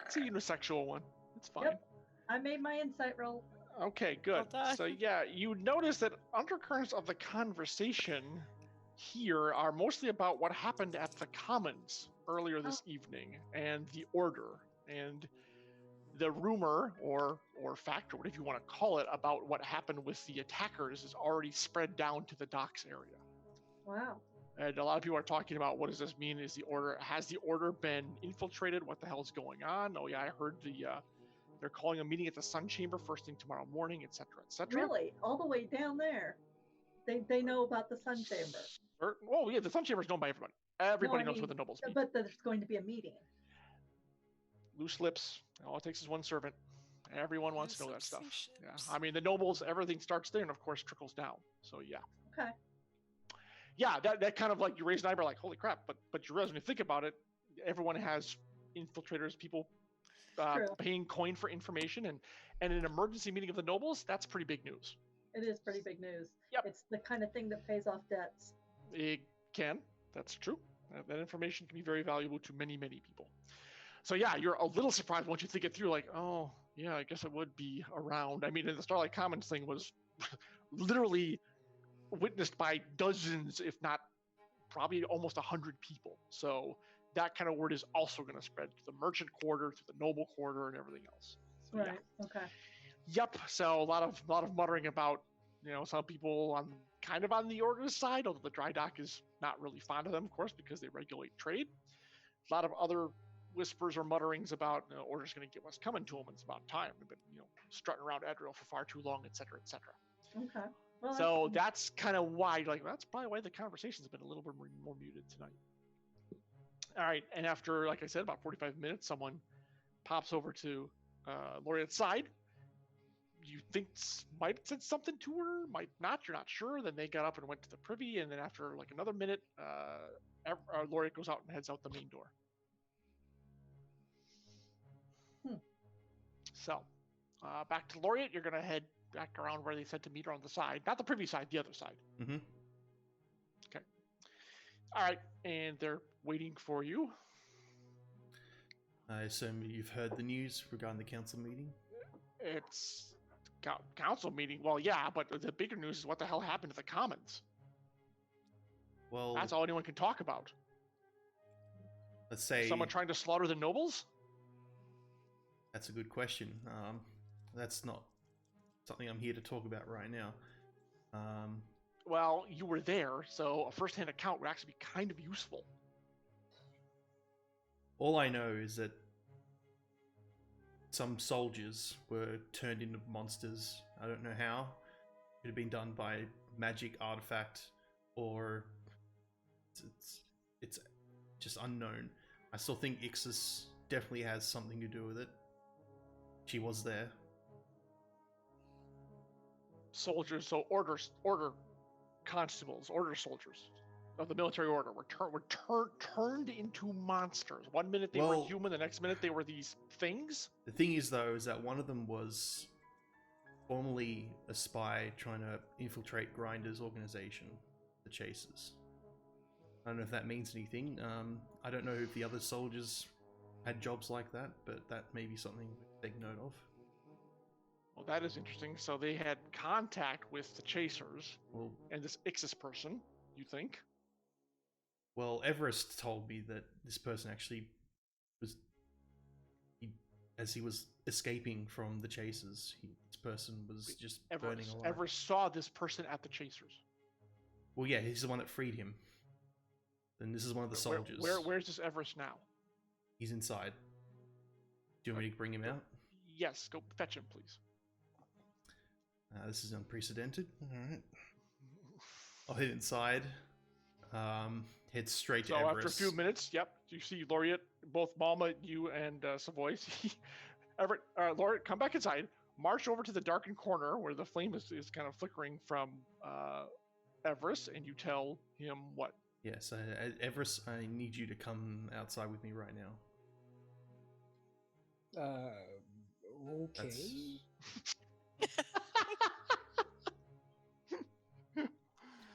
It's a unisexual one. It's fine. Yep. I made my insight roll. Okay, good. Well done. So yeah, you notice that undercurrents of the conversation here are mostly about what happened at the Commons earlier this evening, and the Order, and the rumor or fact, or whatever you want to call it, about what happened with the attackers is already spread down to the docks area. Wow. And a lot of people are talking about, what does this mean? Has the Order been infiltrated? What the hell is going on? Oh yeah, I heard the They're calling a meeting at the Sun Chamber first thing tomorrow morning, etc., etc. Really? All the way down there? They know about the Sun Chamber? Oh, yeah, the Sun Chamber is known by everybody. Everybody knows where the nobles meet. But there's going to be a meeting. Loose lips. All it takes is one servant. Everyone wants to know that stuff. Yeah, I mean, the nobles, everything starts there and, of course, trickles down. So, yeah. Okay. Yeah, that kind of like, you raise an eyebrow like, holy crap. But you realize when you think about it, everyone has infiltrators, people paying coin for information. And an emergency meeting of the nobles, that's pretty big news. It is pretty big news. Yep. It's the kind of thing that pays off debts. It can. That's true. That information can be very valuable to many, many people. So yeah, you're a little surprised once you think it through, like, oh, yeah, I guess it would be around. I mean, the Starlight Commons thing was literally witnessed by dozens, if not probably almost 100 people. So that kind of word is also going to spread to the merchant quarter, to the noble quarter, and everything else. So, right. Yeah. Okay. Yep. So a lot of muttering about, some people kind of on the Order's side, although the dry dock is not really fond of them, of course, because they regulate trade. A lot of other whispers or mutterings about Order's going to get what's coming to them. It's about time. They've been, strutting around Adriel for far too long, etc., etc. Okay. Well, so that's kind of why, that's probably why the conversation's been a little bit more muted tonight. All right, and after, like I said, about 45 minutes, someone pops over to Laureate's side. You think might have said something to her, might not, you're not sure. Then they got up and went to the privy, and then after like another minute, Laureate goes out and heads out the main door. So, back to Laureate, you're going to head back around where they said to meet her on the side. Not the privy side, the other side. Mm-hmm. Okay. All right, and they're waiting for you. I assume you've heard the news regarding the council meeting? It's council meeting. Well, yeah, but the bigger news is what the hell happened to the commons. Well, that's all anyone can talk about. Let's say someone trying to slaughter the nobles. That's a good question. That's not something I'm here to talk about right now. Well, you were there, so a first-hand account would actually be kind of useful. All I know is that some soldiers were turned into monsters. I don't know how. It had been done by magic artifact, or it's just unknown. I still think Ixis definitely has something to do with it. She was there. Soldiers, so order constables, order soldiers of the military order were turned into monsters. One minute they were human, the next minute they were these things. The thing is, though, is that one of them was formerly a spy trying to infiltrate Grinder's organization, the Chasers. I don't know if that means anything. I don't know if the other soldiers had jobs like that, but that may be something to take note of. Well, that is interesting. So they had contact with the Chasers and this Ixis person, you think? Well, Everest told me that this person actually was, as he was escaping from the Chasers, this person was just burning alive. Everest saw this person at the Chasers. Well, yeah, he's the one that freed him. And this is one of the soldiers. Where's this Everest now? He's inside. Do you want me to bring him out? Yes, go fetch him, please. This is unprecedented. Alright. I'll head inside. Head straight to Everest. So after a few minutes, yep, you see Laureate, both Malma, you, and Savoy. Laureate, come back inside. March over to the darkened corner where the flame is kind of flickering from Everest, and you tell him what? Yes, Everest, I need you to come outside with me right now. Okay.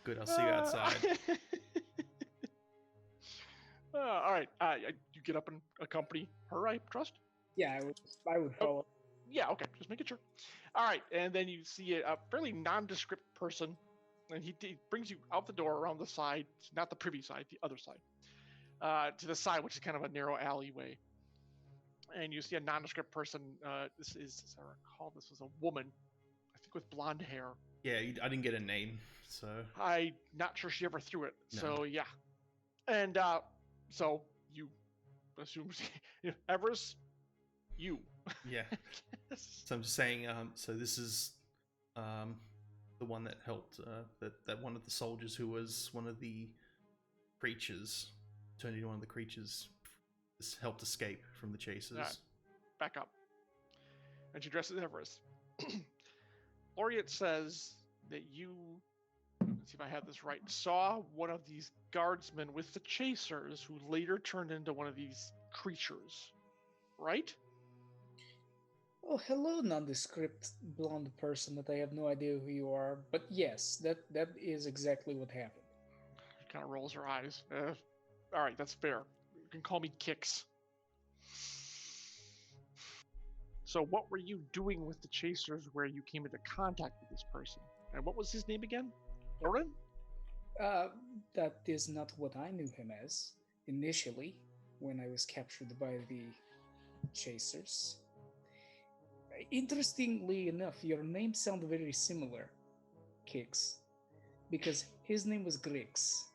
Good, I'll see you outside. All right, you get up and accompany her, I trust? Yeah, I would follow. Yeah, okay, just making sure. All right, and then you see a fairly nondescript person, and he brings you out the door around the side, not the privy side, the other side, to the side, which is kind of a narrow alleyway. And you see a nondescript person. This is, as I recall, this was a woman, I think with blonde hair. Yeah, I didn't get a name, so... I'm not sure she ever threw it, no. So yeah. And so you assume Everest, You. Yeah. So I'm just saying. So this is the one that helped. That one of the soldiers who was one of the creatures turned into one of the creatures. Helped escape from the chasers. Right. Back up. And she addresses Everest. Laureate says that you, let's see if I have this right, saw one of these guardsmen with the chasers who later turned into one of these creatures, right? Oh, hello, nondescript blonde person that I have no idea who you are. But yes, that is exactly what happened. She kind of rolls her eyes. All right, that's fair. You can call me Kix. So what were you doing with the chasers where you came into contact with this person? And what was his name again? Oren? That is not what I knew him as initially when I was captured by the chasers. Interestingly enough, your names sound very similar, Kix, because his name was Grix.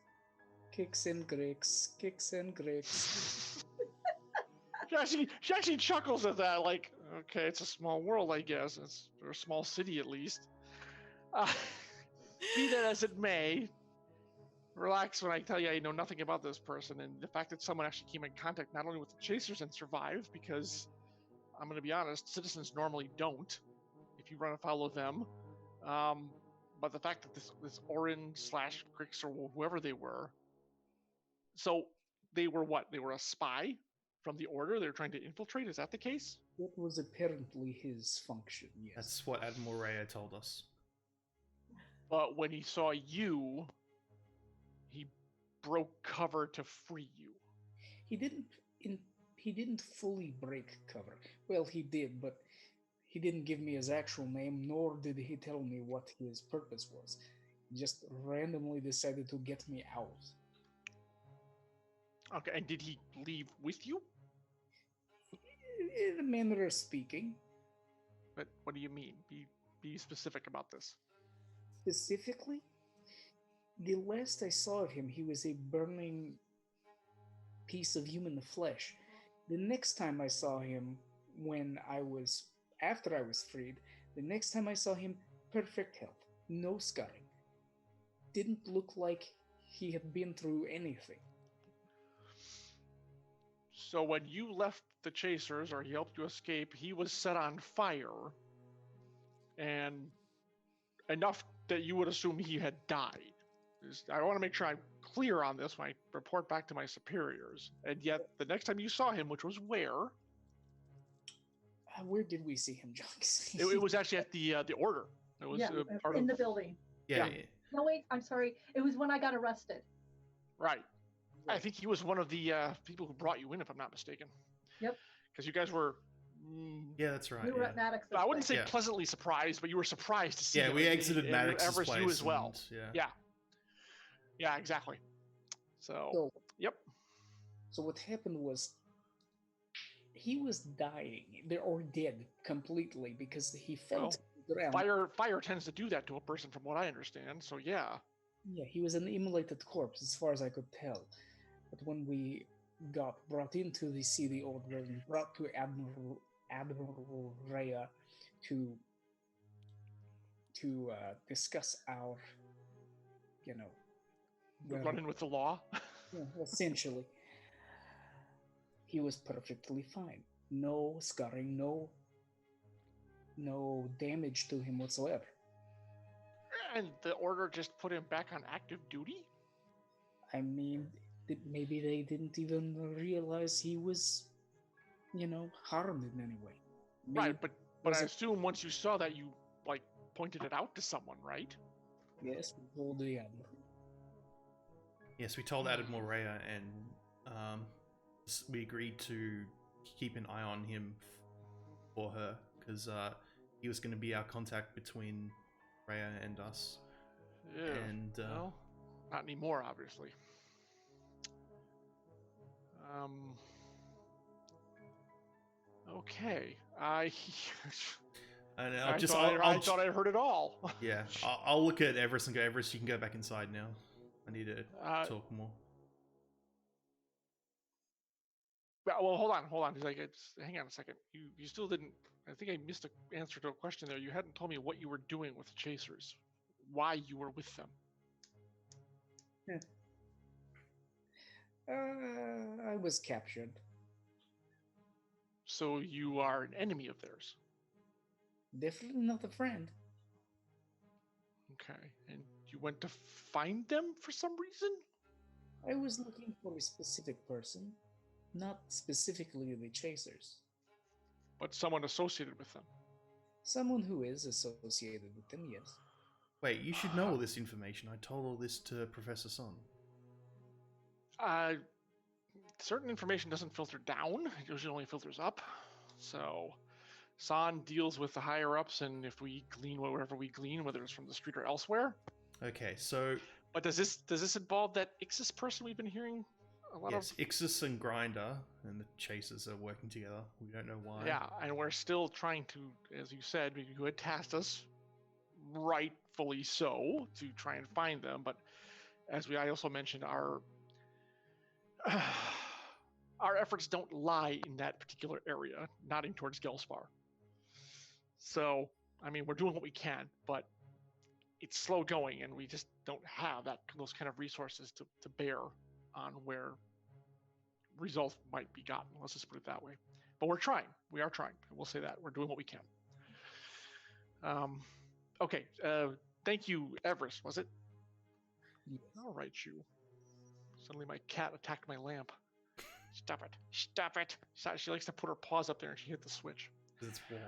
Kix and Grix, Kix and Grix. She actually chuckles at that, like, okay, it's a small world, I guess. It's or a small city, at least. Be that as it may, relax when I tell you I know nothing about this person, and the fact that someone actually came in contact not only with the chasers and survived, because I'm going to be honest, citizens normally don't if you run afoul of them. But the fact that this Orin / Grix or whoever they were, so they were what? They were a spy from the Order? They were trying to infiltrate? Is that the case? That was apparently his function, yes. That's what Admiral Rhea told us. But when he saw you, he broke cover to free you. He didn't fully break cover. Well, he did, but he didn't give me his actual name, nor did he tell me what his purpose was. He just randomly decided to get me out. Okay, and did he leave with you? In a manner of speaking. But what do you mean? Be specific about this. Specifically, the last I saw of him, he was a burning piece of human flesh. The next time I saw him, after I was freed, the next time I saw him, perfect health, no scarring. Didn't look like he had been through anything. So when you left the chasers, or he helped you escape, he was set on fire, and enough that you would assume he had died. I want to make sure I'm clear on this when I report back to my superiors. And yet, the next time you saw him, which was where? Where did we see him, John? It was actually at the Order. It was part in of the building. Yeah. No, wait, I'm sorry. It was when I got arrested. Right. I think he was one of the people who brought you in, if I'm not mistaken. Yep. Because you guys were. Yeah, that's right. We were at Maddox's. I wouldn't say Yeah. pleasantly surprised, but you were surprised to see. Yeah, him. we exited Maddox's Everest, place. you as well. Yeah. Yeah, exactly. So, yep. So what happened was he was dying or dead completely because he fell to the ground. Fire tends to do that to a person, from what I understand. So yeah. Yeah, he was an immolated corpse, as far as I could tell. But when we got brought into the city Order and brought to Admiral Rhea to discuss our, Run in with the law. Yeah, essentially, he was perfectly fine. No scarring, no damage to him whatsoever. And the Order just put him back on active duty? I mean, maybe they didn't even realize he was, harmed in any way. Right, but I assume once you saw that, you, pointed it out to someone, right? Yes, we told the Admiral. Yes, we told Admiral Rhea, and we agreed to keep an eye on him for her, because he was going to be our contact between Rhea and us. Yeah. And well, not anymore, obviously. Okay. I thought I heard it all. Yeah, I'll look at Everest and go, Everest, you can go back inside now. I need to talk more. Well, hold on. He's like, hang on a second. You still didn't. I think I missed an answer to a question there. You hadn't told me what you were doing with the chasers, why you were with them. I was captured. So you are an enemy of theirs. Definitely not a friend. Okay, and you went to find them for some reason? I was looking for a specific person, not specifically the chasers. But someone associated with them. Someone who is associated with them, yes. Wait, you should know all this information. I told all this to Professor Son. Certain information doesn't filter down. It usually only filters up. So San deals with the higher ups, and if we glean wherever we glean, whether it's from the street or elsewhere. Okay, so... But does this involve that Ixis person we've been hearing a lot of? Yes, Ixis and Grinder and the Chasers are working together. We don't know why. Yeah, and we're still trying to, as you said, you had tasked us, rightfully so, to try and find them. But as I also mentioned, our efforts don't lie in that particular area, nodding towards Gelspar. So, I mean, we're doing what we can, but it's slow going, and we just don't have those kind of resources to bear on where results might be gotten. Let's just put it that way. But we're trying. We are trying. We'll say that. We're doing what we can. Okay. Thank you, Everest, was it? Yes. All right, you. Suddenly my cat attacked my lamp. Stop it. Stop it. She likes to put her paws up there and she hit the switch. It's warm.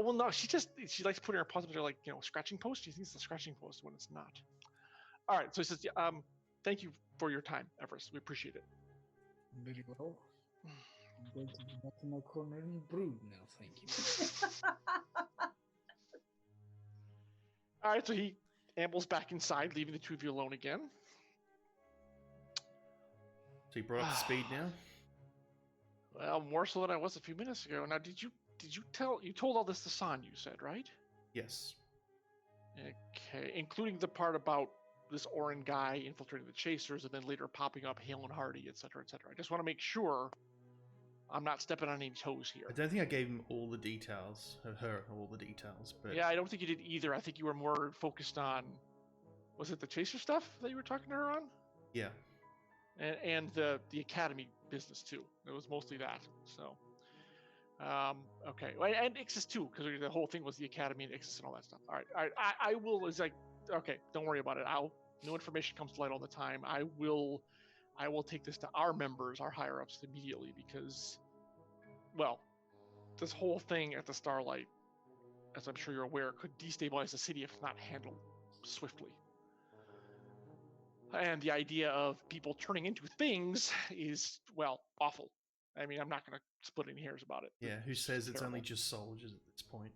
Well, no, she likes putting her paws up there like, scratching post. She thinks it's a scratching post when it's not. All right, so he says, thank you for your time, Everest. We appreciate it. Very well. I'm going to go back to my corner and brood now, thank you. All right, so he ambles back inside, leaving the two of you alone again. So you brought up to speed now? Well, more so than I was a few minutes ago. Now, did you told all this to San, you said, right? Yes. Okay, including the part about this Orin guy infiltrating the Chasers and then later popping up Hale and Hardy, etc., etc. I just want to make sure I'm not stepping on any toes here. I don't think I gave him all the details, all the details, but... Yeah, I don't think you did either. I think you were more focused on, was it the Chaser stuff that you were talking to her on? Yeah. And the Academy business too. It was mostly that. So, okay, and Ixis too, because the whole thing was the Academy and Ixis and all that stuff. All right. I will. It's like, okay, don't worry about it. New information comes to light all the time. I will take this to our members, our higher ups immediately, because, well, this whole thing at the Starlight, as I'm sure you're aware, could destabilize the city if not handled swiftly. And the idea of people turning into things is, well, awful. I mean, I'm not going to split any hairs about it. Yeah, who says it's terrible. only just soldiers at this point?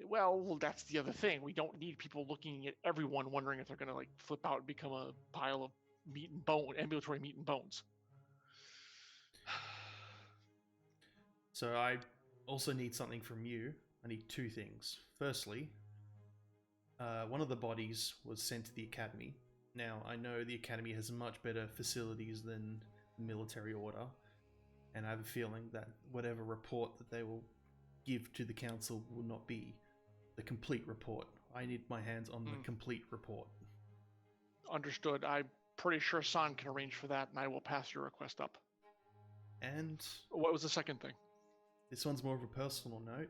Well, that's the other thing. We don't need people looking at everyone wondering if they're going to like flip out and become a pile of meat and bone, ambulatory meat and bones. So I also need something from you. I need two things. Firstly, one of the bodies was sent to the Academy. Now, I know the Academy has much better facilities than the military order, and I have a feeling that whatever report that they will give to the Council will not be the complete report. I need my hands on the complete report. Understood. I'm pretty sure San can arrange for that, and I will pass your request up. And... what was the second thing? This one's more of a personal note.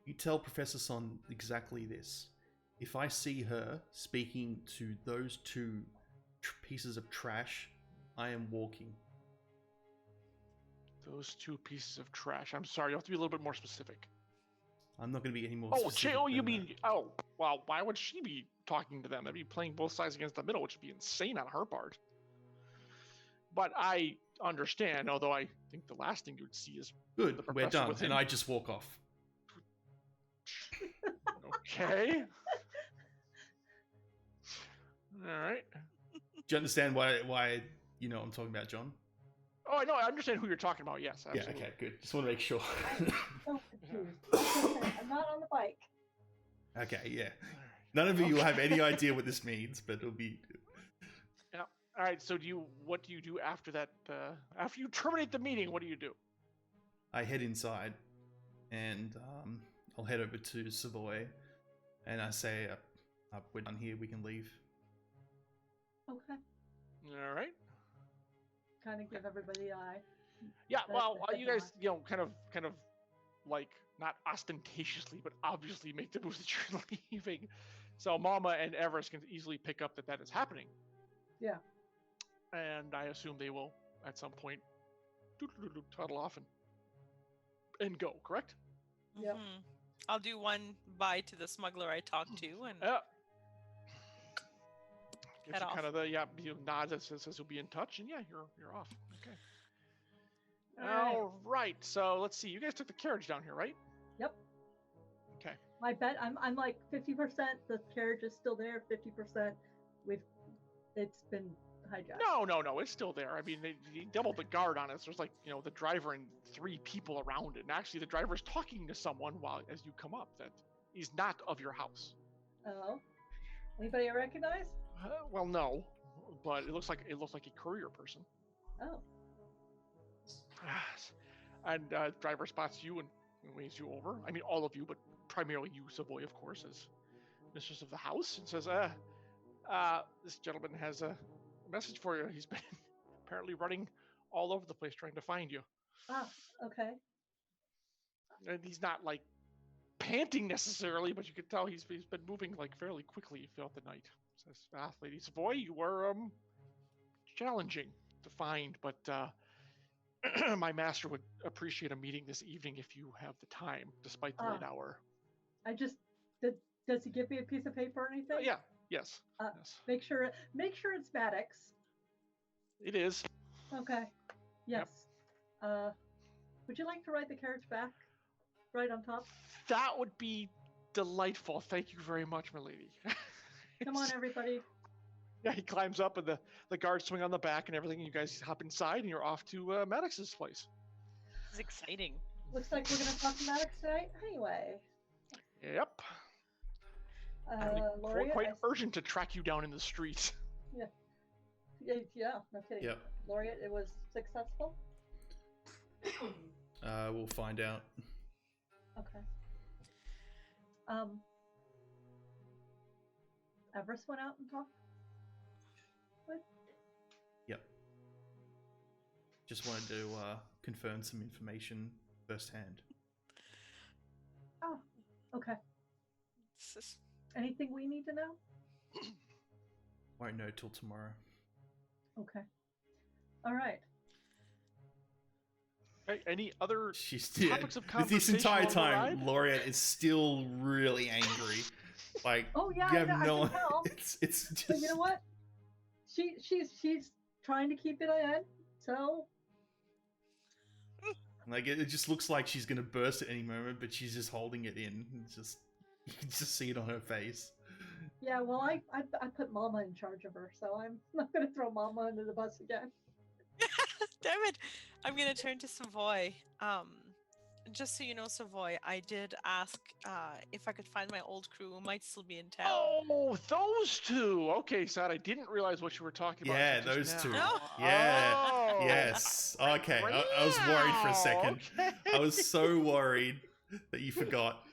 You tell Professor Son exactly this. If I see her speaking to those two pieces of trash, I am walking. Those two pieces of trash. I'm sorry, you have to be a little bit more specific. I'm not going to be any more specific. Oh, you mean... oh, well, why would she be talking to them? That'd be playing both sides against the middle, which would be insane on her part. But I understand, although I think the last thing you would see is... Good, we're done, and I just walk off. Okay. All right. Do you understand why you know what I'm talking about, John? Oh, I know. I understand who you're talking about. Yes, absolutely. Yeah, okay, good. Just want to make sure. So confused. I'm not on the bike. Okay, yeah. None of you will have any idea what this means, but it'll be... Yeah. All right. So what do you do after that? After you terminate the meeting, what do you do? I head inside, and I'll head over to Savoy, and I say, "We're done here. We can leave." Okay. All right. Kind of give everybody the eye. Yeah. That's Well, the you guys, headline. kind of like not ostentatiously, but obviously make the move that you're leaving. So Mama and Everest can easily pick up that is happening. Yeah. And I assume they will at some point toddle off and go. Correct? Yep. Mhm. I'll do one bye to the smuggler I talked to and Yeah. Gives head you off. kind of the nod that says you'll be in touch, and yeah, you're off. Okay. All right. All right. So let's see. You guys took the carriage down here, right? Yep. Okay. I bet I'm like 50%. The carriage is still there. 50%. It's been hijacked. No. It's still there. I mean, they doubled the guard on it. So there's like the driver and 3 people around it. And actually, the driver's talking to someone as you come up that is not of your house. Oh. Anybody I recognize? Well, no, but it looks like a courier person. Oh. And driver spots you and waves you over. I mean, all of you, but primarily you, Savoy, of course, as mistress of the house, and says, this gentleman has a message for you. He's been apparently running all over the place trying to find you. Ah. Okay. And he's not like panting necessarily, but you can tell he's been moving like fairly quickly throughout the night. Says, Lady Savoy, you were challenging to find, but my master would appreciate a meeting this evening if you have the time, despite the late hour. I just does he give me a piece of paper or anything? Yeah. Yes. Yes. Make sure it's Maddox. It is. Okay. Yes. Yep. Would you like to ride the carriage back? Right on top? That would be delightful. Thank you very much, my lady. Come on, everybody. Yeah, he climbs up and the guards swing on the back and everything. You guys hop inside and you're off to Maddox's place. This is exciting. Looks like we're going to talk to Maddox tonight anyway. Yep. Laureate, quite urgent to track you down in the streets. Yeah, no kidding. Yep. Laureate, it was successful? We'll find out. Okay. Everest went out and talked? What? Yep. Just wanted to confirm some information firsthand. Oh, okay. Anything we need to know? Won't know till tomorrow. Okay. All right. Hey, any other topics of conversation? This entire time, Laureate is still really angry. Like, oh yeah, you have I no. can tell. It's just. But you know what? She's trying to keep it in. So. Like it just looks like she's gonna burst at any moment, but she's just holding it in. It's just you can just see it on her face. Yeah, well, I put Mama in charge of her, so I'm not gonna throw Mama under the bus again. Damn it! I'm gonna turn to Savoy. Just so you know, Savoy, I did ask if I could find my old crew who might still be in town. Oh, those two. Okay, Sad. I didn't realize what you were talking about. Yeah, those now. two. No. Yeah. Oh. Yes. Okay. I was worried for a second. Okay. I was so worried that you forgot.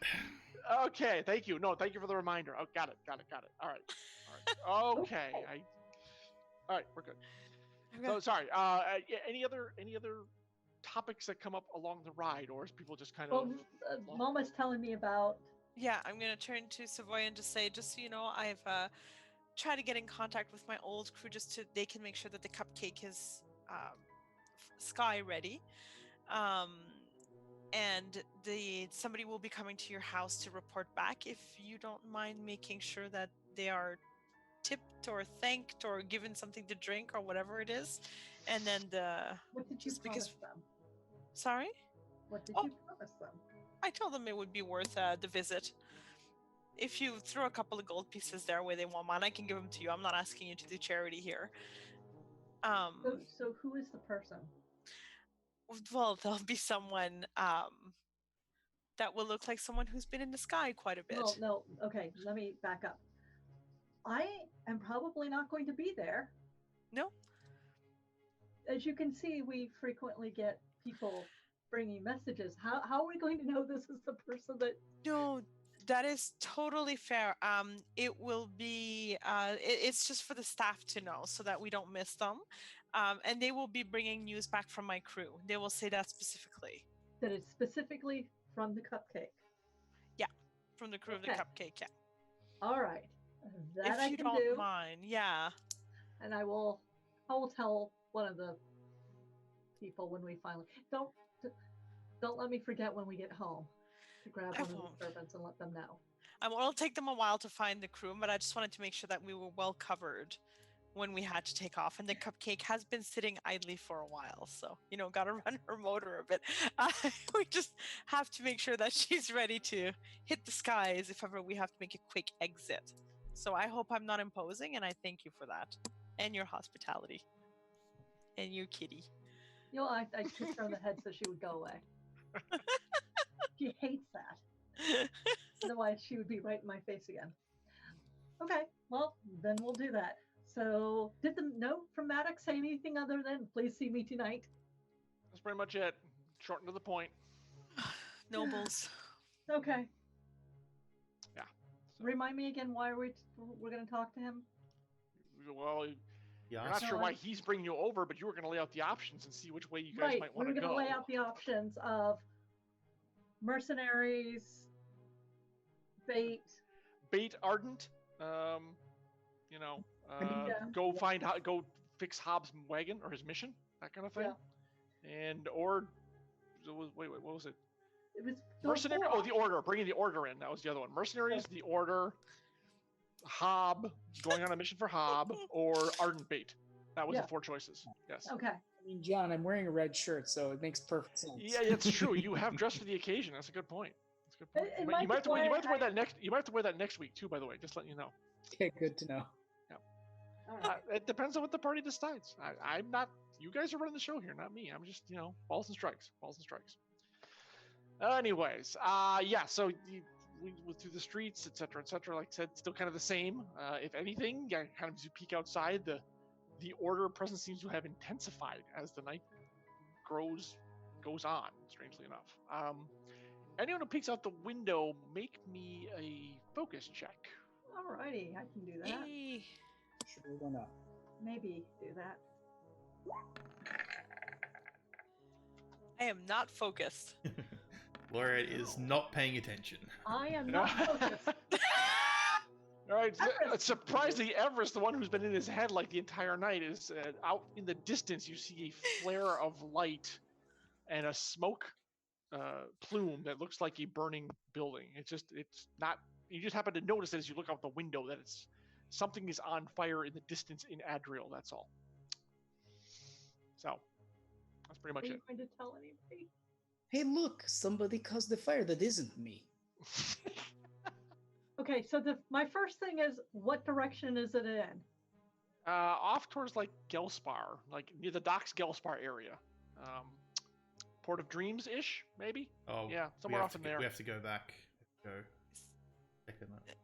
Okay, thank you. No, thank you for the reminder. Oh, got it. All right. Okay. All right, we're good. Okay. So sorry. Any other topics that come up along the ride, or is people just kind of? Well, Mama's telling me about. Yeah, I'm gonna turn to Savoy and just say, just so you know, I've tried to get in contact with my old crew just so they can make sure that the cupcake is sky ready. And somebody will be coming to your house to report back. If you don't mind making sure that they are tipped or thanked or given something to drink or whatever it is, and then What did you promise them? Sorry? What did you promise them? I told them it would be worth the visit. If you throw a couple of gold pieces their way, they want mine. I can give them to you. I'm not asking you to do charity here. So who is the person? Well, there'll be someone that will look like someone who's been in the sky quite a bit. No. Okay, let me back up. I am probably not going to be there. No. As you can see, we frequently get people bringing messages. How are we going to know this is the person that? No, that is totally fair. It will be. It's just for the staff to know, so that we don't miss them. And they will be bringing news back from my crew. They will say that specifically. That is specifically from the cupcake. Yeah, from the crew of the cupcake. Yeah. All right, that If you don't mind, yeah. And I will tell one of the people when we finally don't let me forget when we get home to grab one of the servants and let them know. It'll take them a while to find the crew, but I just wanted to make sure that we were well covered when we had to take off. And the cupcake has been sitting idly for a while, so gotta run her motor a bit. We just have to make sure that she's ready to hit the skies if ever we have to make a quick exit. So I hope I'm not imposing, and I thank you for that and your hospitality and you, kitty. I kissed her on the head so she would go away. She hates that. Otherwise, she would be right in my face again. Okay, well, then we'll do that. So, did the note from Maddox say anything other than "please see me tonight"? That's pretty much it. Short and to the point. Nobles. Okay. Yeah. So. Remind me again why we're going to talk to him. Well, I'm not sure why he's bringing you over, but you were going to lay out the options and see which way you guys might want to go. We were going to lay out the options of mercenaries, bait, ardent. Go fix Hobbs' wagon or his mission, that kind of thing. Yeah. Wait, what was it? It was mercenary. Oh, the order. Bringing the order in. That was the other one. Mercenaries, the order, Hob, going on a mission for Hob, or ardent bait. That was the four choices. Yes. Okay. I mean, John, I'm wearing a red shirt, so it makes perfect sense. Yeah, it's true. You have dressed for the occasion. That's a good point. But you might have to wear that next. You might have to wear that next week too. By the way, just letting you know. Okay, good to know. Yeah. All right. It depends on what the party decides. I'm not. You guys are running the show here, not me. I'm just balls and strikes. Anyways, yeah. So we went through the streets, etc., etc. Like I said, still kind of the same. If anything, yeah, kind of as you peek outside, the order presence seems to have intensified as the night goes on. Strangely enough. Anyone who peeks out the window, make me a focus check. Alrighty, I can do that. Yay. Sure, why not? Maybe do that. I am not focused. Laura is not paying attention. I am not focused. All right, surprisingly, Everest, the one who's been in his head like the entire night, is out in the distance. You see a flare of light and a smoke plume that looks like a burning building. It's not. You just happen to notice as you look out the window that something is on fire in the distance in Adriel. That's all. So that's pretty much it. Are you going to tell anybody? Hey, look! Somebody caused the fire that isn't me. Okay, so my first thing is, what direction is it in? Off towards like Gelspar, like near the docks Gelspar area. Port of Dreams ish, maybe? Oh, yeah, somewhere off in there. We have to go back. Check on that.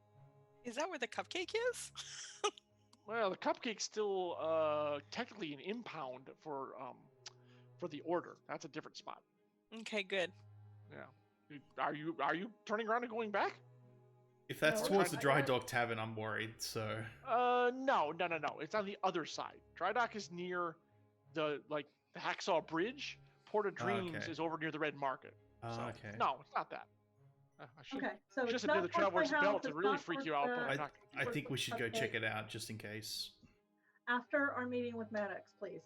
Is that where the cupcake is? Well, the cupcake's still technically an impound for the order. That's a different spot. Okay, good. Yeah. Are you turning around and going back? If that's towards the Dry Dock Tavern, I'm worried, so... No. It's on the other side. Dry Dock is near the Hacksaw Bridge. Port of Dreams is over near the Red Market. So, okay. No, it's not that. So it's it's just not near the Traveler's Belt to really freak you out. I think we should go check it out, just in case. After our meeting with Maddox, please.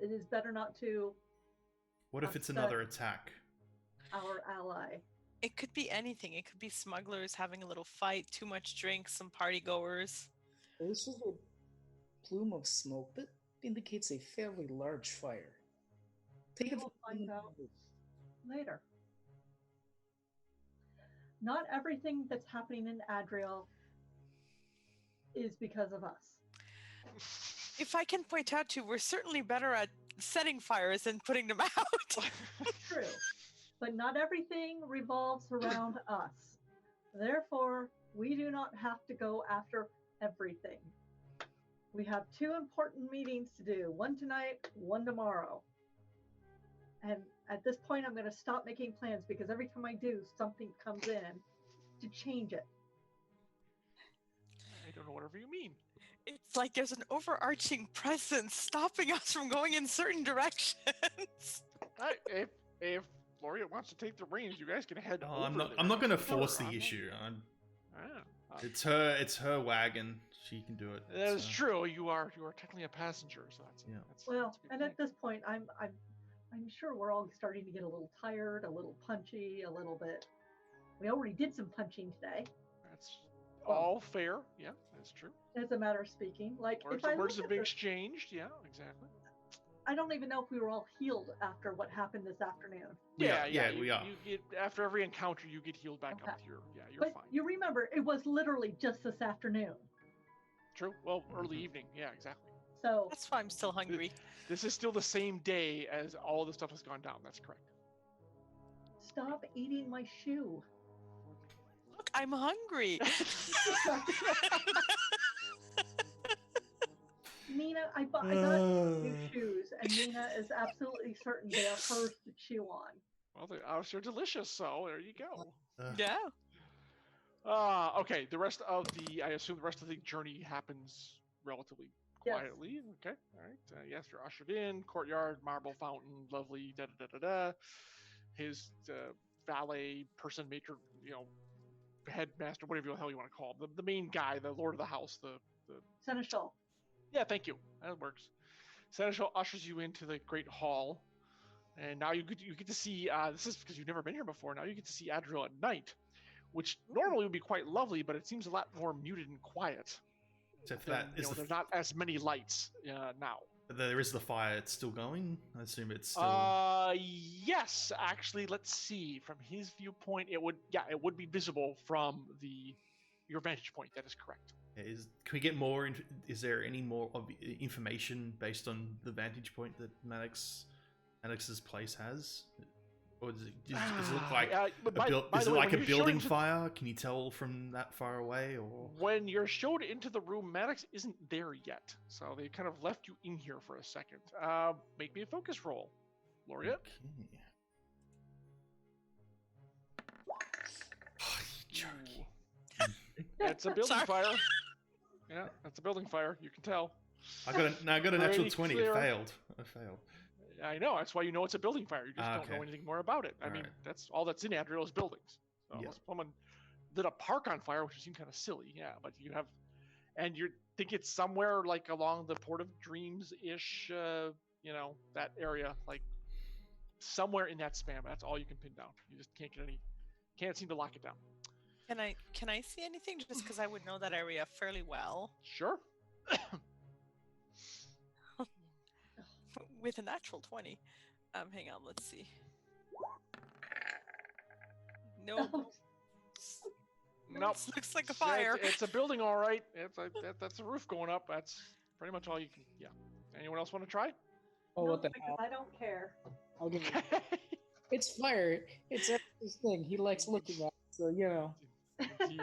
It is better not to... What if it's another attack? Our ally. It could be anything. It could be smugglers having a little fight, too much drink, some party goers. This is a plume of smoke that indicates a fairly large fire. We'll find out later. Not everything that's happening in Adriel is because of us. If I can point out to, we're certainly better at setting fires than putting them out. True. But not everything revolves around us. Therefore, we do not have to go after everything. We have 2 important meetings to do. One tonight, one tomorrow. And at this point, I'm going to stop making plans because every time I do, something comes in to change it. I don't know whatever you mean. It's like there's an overarching presence stopping us from going in certain directions. If Laureate wants to take the reins, you guys can head over. I'm not going to Sure, force the I'm not- issue. Ah, It's her wagon. She can do it. that is so. true. You are technically a passenger, so that's Yeah. That's, Well, that's a good and point. at this point, I'm sure we're all starting to get a little tired, a little punchy, a little bit. We already did some punching today, That's all fair. Yeah, that's true. as a matter of speaking. Like, if I Words look have at been this, exchanged. Yeah, exactly. I don't even know if we were all healed after what happened this afternoon. We are. We are. You get after every encounter, you get healed back Okay. up. You're But fine. you remember, it was literally just this afternoon. True. Well, early Mhm. evening. Yeah, exactly. So That's why I'm still hungry. This is still the same day as all the stuff has gone down. That's correct. stop eating my shoe. Look, I'm hungry. Nina, I got new shoes, and Nina is absolutely certain they are hers to chew on. Well, they're obviously delicious. So there you go. Yeah. Okay. I assume the rest of the journey happens relatively Yes. quietly. Okay. All right. Yes, you're ushered in. Courtyard, marble fountain, lovely. Da da da da da. His valet person, matron, headmaster, whatever the hell you want to call him, the main guy, the lord of the house, the Seneschal. yeah, thank you. That works. Seneschal ushers you into the great hall, and now you get to see. This is because you've never been here before. Now you get to see Adriel at night, which normally would be quite lovely, but it seems a lot more muted and quiet. Except for Than, that, there's not as many lights now. there is the fire. It's still going. I assume it's still. Yes, actually, let's see. From his viewpoint, it would be visible from your vantage point. That is correct. Can we get more? Is there any more information based on the vantage point that Maddox's place has, or does it look like a building fire? Can you tell from that far away, or when you're showed into the room, Maddox isn't there yet, so they kind of left you in here for a second. Make me a focus roll, Laureate. Okay. Oh, you jerky. It's a building Sorry. fire. Yeah, that's a building fire. You can tell. I got a natural Pretty 20. clear. It failed. I failed. I know. That's why you know it's a building fire. You just don't know Okay. anything more about it. I mean, Alright. that's all that's in Adriel is buildings. So Yeah. unless someone lit a park on fire, which would seem kind of silly. Yeah, but you have, and you think it's somewhere like along the Port of Dreams ish. That area, like somewhere in that span. That's all you can pin down. You just can't seem to lock it down. Can I see anything? Just because I would know that area fairly well. Sure. With a natural 20. Hang on, let's see. No. Nope. Looks like a fire. It's a building, all right. That's a roof going up. That's pretty much all you can. Yeah. Anyone else want to try? Oh, No, what the because hell? I don't care. I'll give it. It's fire. It's his thing. He likes looking at it, so you know. Indeed.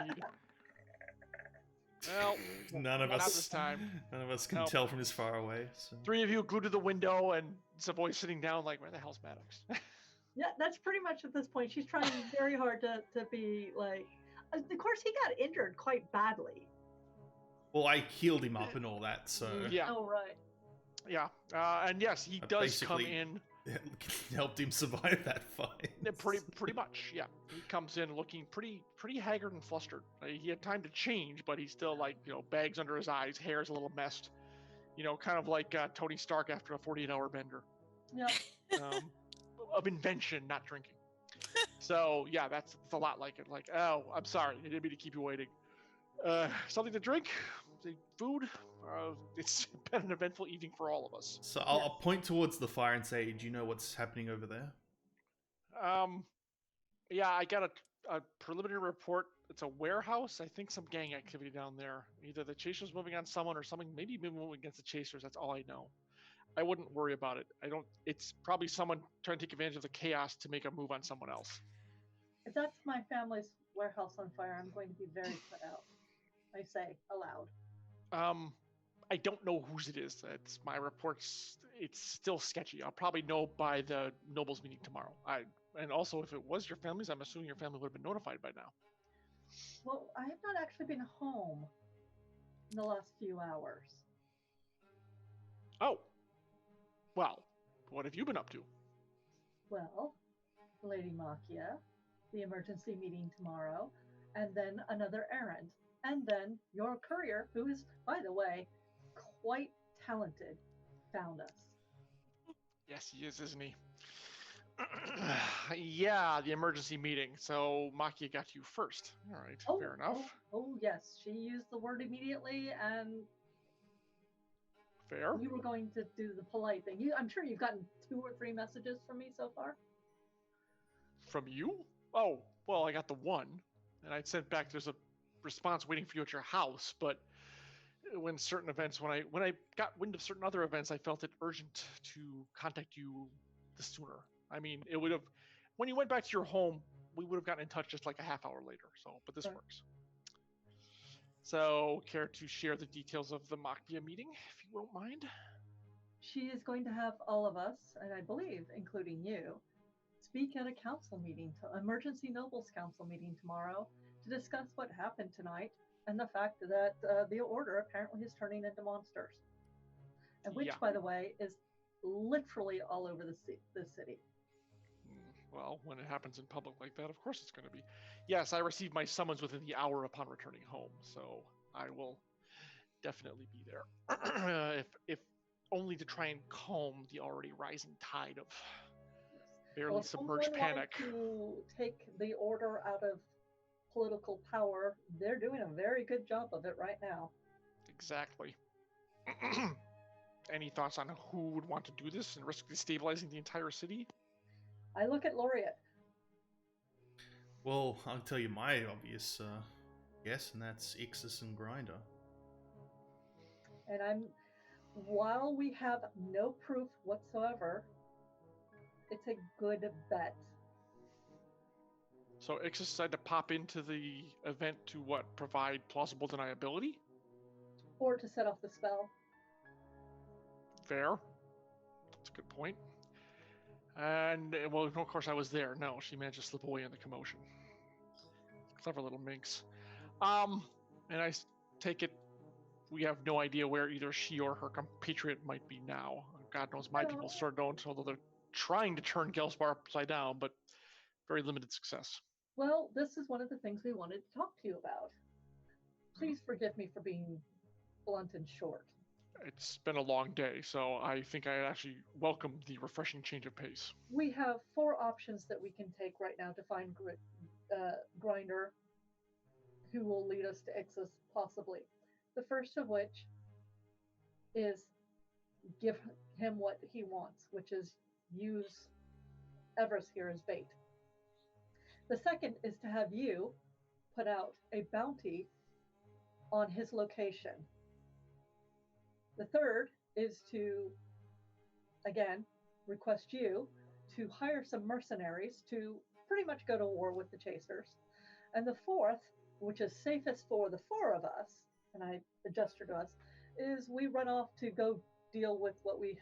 Well, None of not us. this time. None of us can Nope. tell from this far away. So. Three of you glued to the window, and Savoy sitting down, like, where the hell's Maddox? Yeah, that's pretty much at this point. She's trying very hard to be like. Of course, he got injured quite badly. Well, I healed him up and all that, so Yeah, Oh, right. yeah. And yes, he I does come basically- in. helped him survive that fight. Pretty much, yeah. He comes in looking pretty haggard and flustered. He had time to change, but he's still like, bags under his eyes, hair's a little messed. Kind of like Tony Stark after a 48-hour bender. Yeah. Of invention, not drinking. So yeah, that's a lot like it. Like, oh, I'm sorry, I didn't mean to keep you waiting. Something to drink? Food? It's been an eventful evening for all of us. So I'll point towards the fire and say, "Do you know what's happening over there?" Yeah, I got a preliminary report. It's a warehouse. I think some gang activity down there. Either the chasers moving on someone or something. Maybe moving against the chasers. That's all I know. I wouldn't worry about it. It's probably someone trying to take advantage of the chaos to make a move on someone else. If that's my family's warehouse on fire, I'm going to be very put out. I say aloud. I don't know whose it is. It's my reports. It's still sketchy. I'll probably know by the nobles meeting tomorrow. And also, if it was your family's, I'm assuming your family would have been notified by now. Well, I have not actually been home in the last few hours. Oh. Well, what have you been up to? Well, Lady Makia, the emergency meeting tomorrow, and then another errand. And then your courier, who is, by the way, quite talented, found us. Yes, he is, isn't he? Yeah, the emergency meeting. So Makia got you first. All right, fair enough. Oh, yes. She used the word immediately, and Fair. you were going to do the polite thing. I'm sure you've gotten 2 or 3 messages from me so far. From you? Oh, well, I got the one, and I sent back. There's a response waiting for you at your house. But when certain events, when I got wind of certain other events, I felt it urgent to contact you the sooner. I mean, it would have, when you went back to your home, we would have gotten in touch just like a half hour later. So, but this works. So, care to share the details of the Makia meeting, if you won't mind? She is going to have all of us, and I believe, including you, speak at a council meeting, emergency nobles council meeting tomorrow, to discuss what happened tonight and the fact that the order apparently is turning into monsters, and which, by the way, is literally all over the city. Well, when it happens in public like that, of course it's going to be. Yes, I received my summons within the hour upon returning home, so I will definitely be there. if only to try and calm the already rising tide of barely submerged panic. To take the order out of political power, they're doing a very good job of it right now. Exactly. Any thoughts on who would want to do this and risk destabilizing the entire city? I look at Laureate. Well, I'll tell you my obvious guess, and that's Ixis and Grinder. And while we have no proof whatsoever, it's a good bet. So Ixis decided to pop into the event to what? Provide plausible deniability? Or to set off the spell. Fair. That's a good point. And, well, of course I was there. No, she managed to slip away in the commotion. Clever little minx. And I take it we have no idea where either she or her compatriot might be now. God knows my people sure don't, although they're trying to turn Gelsbar upside down, but very limited success. Well, this is one of the things we wanted to talk to you about. Please forgive me for being blunt and short. It's been a long day, so I think I actually welcome the refreshing change of pace. We have 4 options that we can take right now to find Grinder, who will lead us to Ixis, possibly. The first of which is give him what he wants, which is use Everest here as bait. The second is to have you put out a bounty on his location. The third is to, again, request you to hire some mercenaries to pretty much go to war with the chasers. And the fourth, which is safest for the 4 of us, and I gesture to us, is we run off to go deal with what we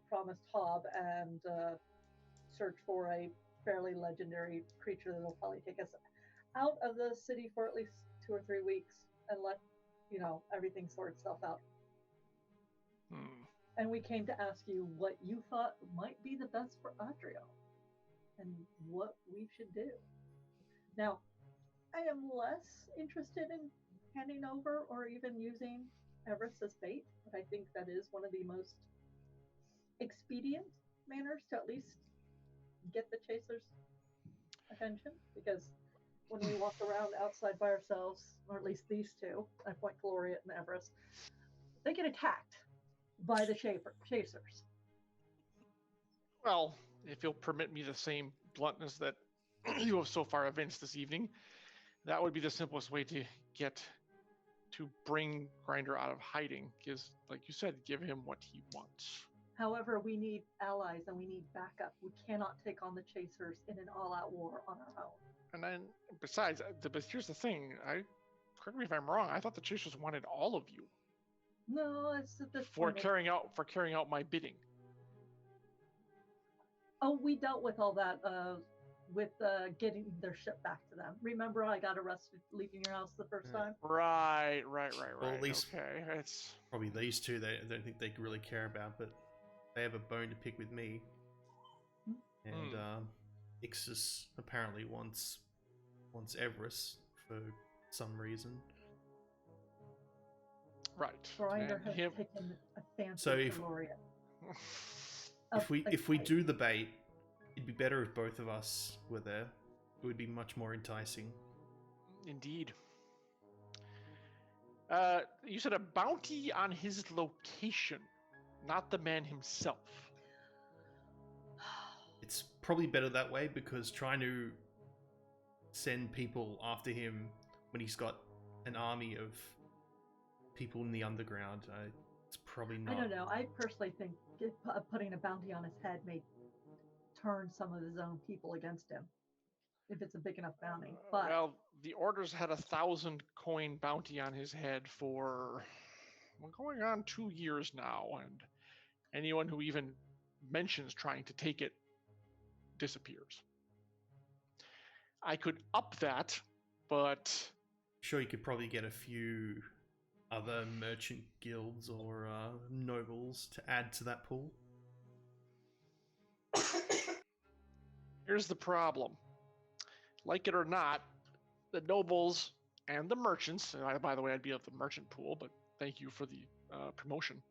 promised Hob and search for a fairly legendary creature that will probably take us out of the city for at least 2 or 3 weeks and let everything sort itself out. And we came to ask you what you thought might be the best for Adrio and what we should do. Now, I am less interested in handing over or even using Everest as bait, but I think that is one of the most expedient manners to at least get the chasers' attention, because when we walk around outside by ourselves, or at least these 2, I point to Laureate and Everest, they get attacked by the chasers. Well, if you'll permit me the same bluntness that you have so far evinced this evening, that would be the simplest way to bring Grinder out of hiding, because, like you said, give him what he wants. However, we need allies and we need backup. We cannot take on the chasers in an all-out war on our own. And then, besides, but here's the thing. Correct me if I'm wrong, I thought the chasers wanted all of you. No, it's at this for point. carrying out my bidding. Oh, we dealt with all that with getting their ship back to them. Remember, I got arrested leaving your house the first time. Right. Well, at least okay, it's probably these two. I don't think they really care about, but they have a bone to pick with me. And Ixis apparently wants Everest for some reason. right. Grinder has him... taken a fancy So if we do the bait, it'd be better if both of us were there. It would be much more enticing. Indeed. You said a bounty on his location, not the man himself. It's probably better that way, because trying to send people after him when he's got an army of people in the underground, it's probably not. I don't know. I personally think putting a bounty on his head may turn some of his own people against him, if it's a big enough bounty. But Well, the orders had 1,000 coin bounty on his head for going on 2 years now, and anyone who even mentions trying to take it disappears. I could up that, but Sure, you could probably get a few other merchant guilds or nobles to add to that pool. here's the problem. Like it or not, the nobles and the merchants, and by the way, I'd be of the merchant pool, but thank you for the promotion,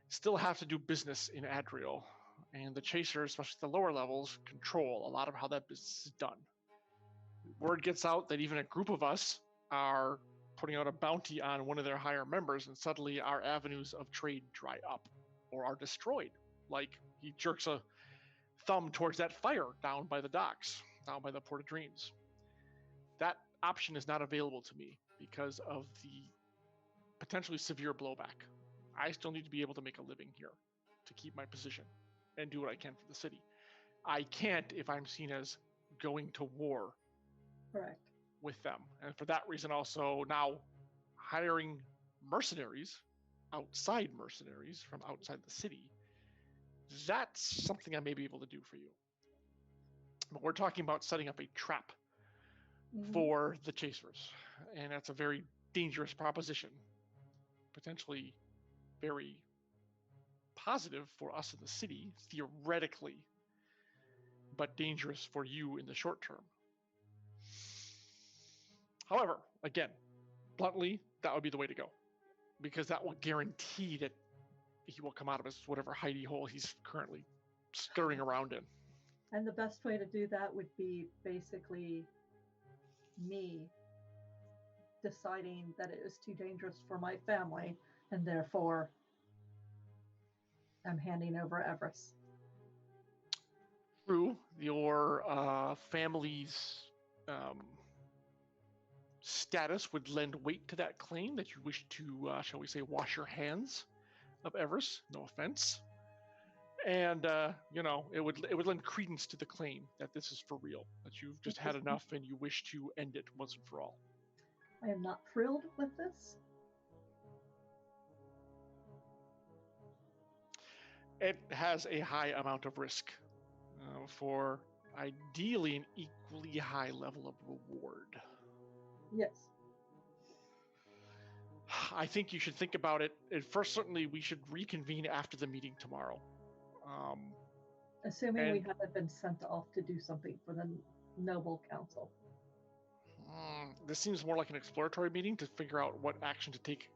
still have to do business in Adriel. And the chasers, especially the lower levels, control a lot of how that business is done. Word gets out that even a group of us are putting out a bounty on one of their higher members, and suddenly our avenues of trade dry up or are destroyed. Like he jerks a thumb towards that fire down by the docks, down by the Port of Dreams. That option is not available to me because of the potentially severe blowback. I still need to be able to make a living here to keep my position and do what I can for the city. I can't if I'm seen as going to war correct. with them. And for that reason also now hiring mercenaries from outside the city, that's something I may be able to do for you. But we're talking about setting up a trap for the chasers, and that's a very dangerous proposition, potentially very positive for us in the city theoretically, but dangerous for you in the short term. However, again, bluntly, that would be the way to go, because that will guarantee that he will come out of his whatever hidey hole he's currently stirring around in. And the best way to do that would be basically me deciding that it is too dangerous for my family, and therefore I'm handing over Everest. True, your family's status would lend weight to that claim that you wish to, shall we say, wash your hands of Everest. No offense. And it would lend credence to the claim that this is for real, that you've just had enough and you wish to end it once and for all. I am not thrilled with this. It has a high amount of risk for ideally an equally high level of reward. Yes. I think you should think about it. And first, certainly, we should reconvene after the meeting tomorrow. Assuming we haven't been sent off to do something for the Noble Council. This seems more like an exploratory meeting to figure out what action to take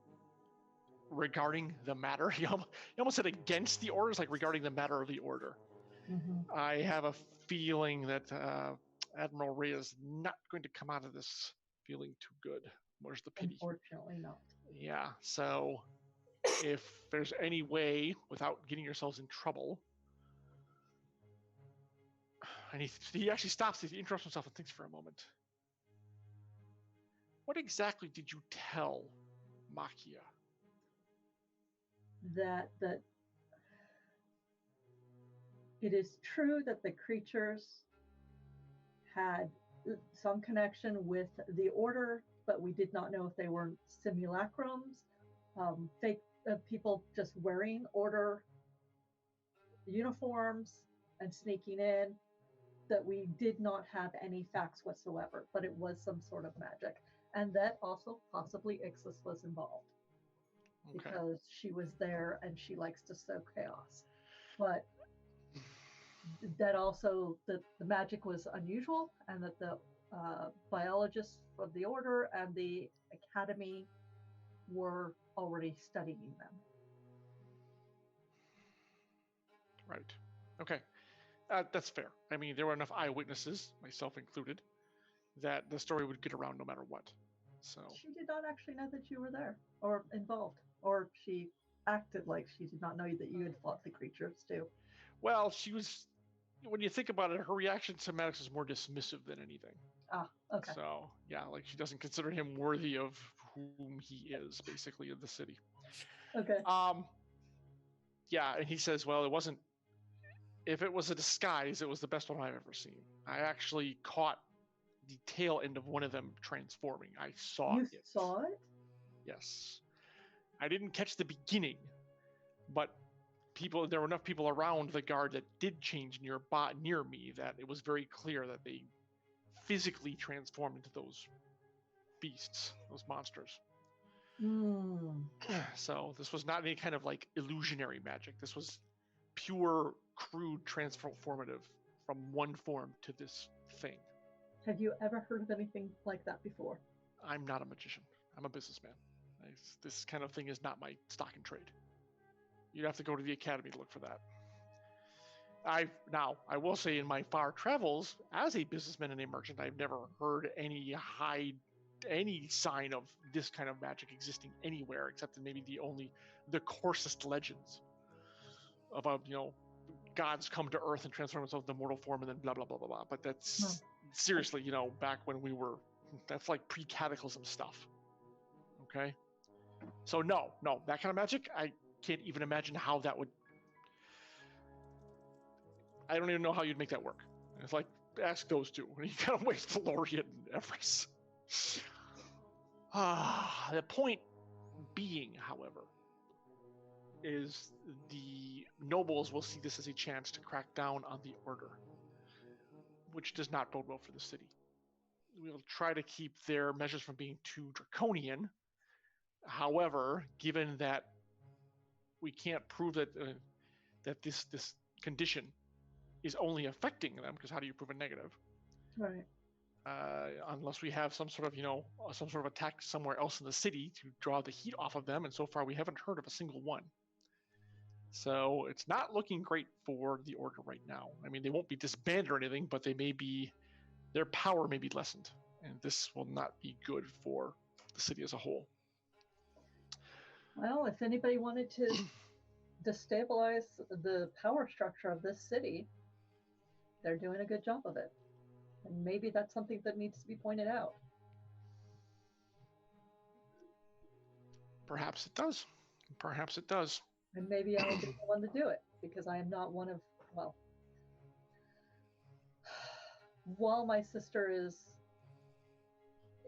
regarding the matter. You almost said against the orders, like regarding the matter of the order. Mm-hmm. I have a feeling that Admiral Ray is not going to come out of this feeling too good. Where's the pity? Unfortunately not. Yeah, so if there's any way, without getting yourselves in trouble, and he actually stops, he interrupts himself and thinks for a moment. What exactly did you tell Makia? That it is true that the creatures had some connection with the order, but we did not know if they were simulacrums, fake people just wearing order uniforms and sneaking in, that we did not have any facts whatsoever, but it was some sort of magic. And that also possibly Ixis was involved because she was there and she likes to sow chaos. But that also, the magic was unusual, and that the biologists of the order and the academy were already studying them. Right. Okay. That's fair. I mean, there were enough eyewitnesses, myself included, that the story would get around no matter what. So she did not actually know that you were there or involved, or she acted like she did not know that you had fought the creatures too. Well, she was. When you think about it, her reaction to Maddox is more dismissive than anything. Ah, okay. So yeah, like she doesn't consider him worthy of whom he is, basically, in the city. Okay. Yeah, and he says, well, it wasn't. If it was a disguise, it was the best one I've ever seen. I actually caught the tail end of one of them transforming. I saw it. You saw it? Yes. I didn't catch the beginning, but there were enough people around the guard that did change near me that it was very clear that they physically transformed into those beasts, those monsters. So this was not any kind of like illusionary magic. This was pure, crude, transformative from one form to this thing. Have you ever heard of anything like that before? I'm not a magician. I'm a businessman. This kind of thing is not my stock and trade. You'd have to go to the academy to look for that. I will say, in my far travels as a businessman and a merchant, I've never heard any sign of this kind of magic existing anywhere, except in maybe the coarsest legends of gods come to Earth and transform themselves into mortal form and then blah blah blah blah blah. But that's seriously, back when that's like pre-cataclysm stuff. Okay, so no, that kind of magic, I can't even imagine how that would. I don't even know how you'd make that work. It's like, ask those two. You gotta waste the Laureate and Everest. The point being, however, is the nobles will see this as a chance to crack down on the order, which does not bode well for the city. We'll try to keep their measures from being too draconian. However, given that we can't prove that this condition is only affecting them, because how do you prove a negative? Right. Unless we have some sort of attack somewhere else in the city to draw the heat off of them, and so far we haven't heard of a single one. So it's not looking great for the order right now. I mean, they won't be disbanded or anything, but their power may be lessened, and this will not be good for the city as a whole. Well, if anybody wanted to destabilize the power structure of this city, they're doing a good job of it. And maybe that's something that needs to be pointed out. Perhaps it does. And maybe I'll be the one to do it, because I am not one of, while my sister is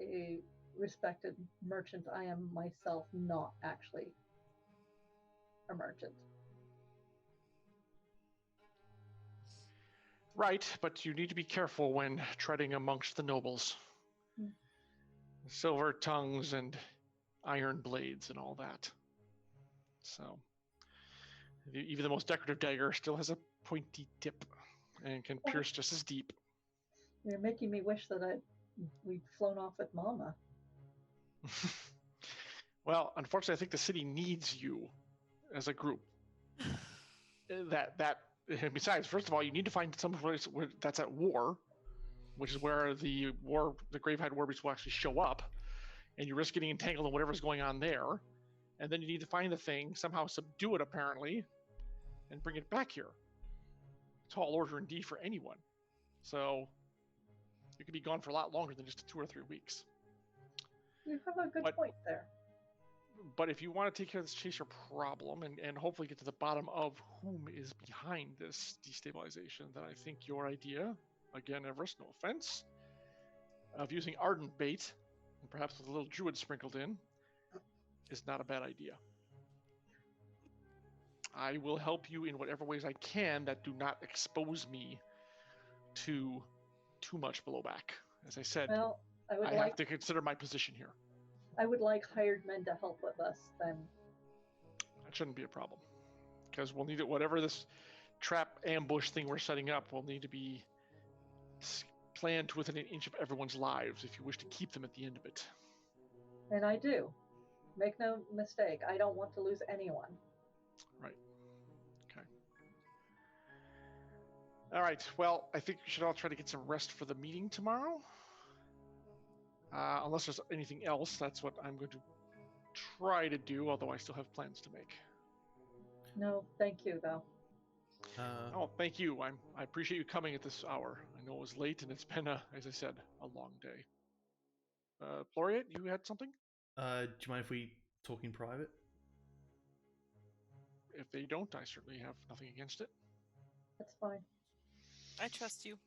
a respected merchant, I am myself not actually a merchant. Right, but you need to be careful when treading amongst the nobles. Silver tongues and iron blades and all that. So, even the most decorative dagger still has a pointy tip and can pierce just as deep. You're making me wish that we'd flown off with Mama. Well, unfortunately, I think the city needs you as a group. Besides, first of all, you need to find some place that's at war, which is where the Gravehide War Beast will actually show up, and you risk getting entangled in whatever's going on there. And then you need to find the thing, somehow subdue it apparently, and bring it back here. Tall order indeed for anyone. So you could be gone for a lot longer than just 2 or 3 weeks. You have a good point there. But if you want to take care of this chaser problem and hopefully get to the bottom of whom is behind this destabilization, then I think your idea, again, Everest, no offense, of using ardent bait, and perhaps with a little druid sprinkled in, is not a bad idea. I will help you in whatever ways I can that do not expose me to too much blowback. As I said, Well, I have to consider my position here. I would like hired men to help with us then. That shouldn't be a problem. Because we'll need it, whatever this trap ambush thing we're setting up will need to be planned within an inch of everyone's lives if you wish to keep them at the end of it. And I do. Make no mistake, I don't want to lose anyone. Right. Okay. All right. Well, I think we should all try to get some rest for the meeting tomorrow. Unless there's anything else, that's what I'm going to try to do, although I still have plans to make. No, thank you, though. Oh, thank you. I appreciate you coming at this hour. I know it was late, and it's been, as I said, a long day. Florian, you had something? Do you mind if we talk in private? If they don't, I certainly have nothing against it. That's fine. I trust you.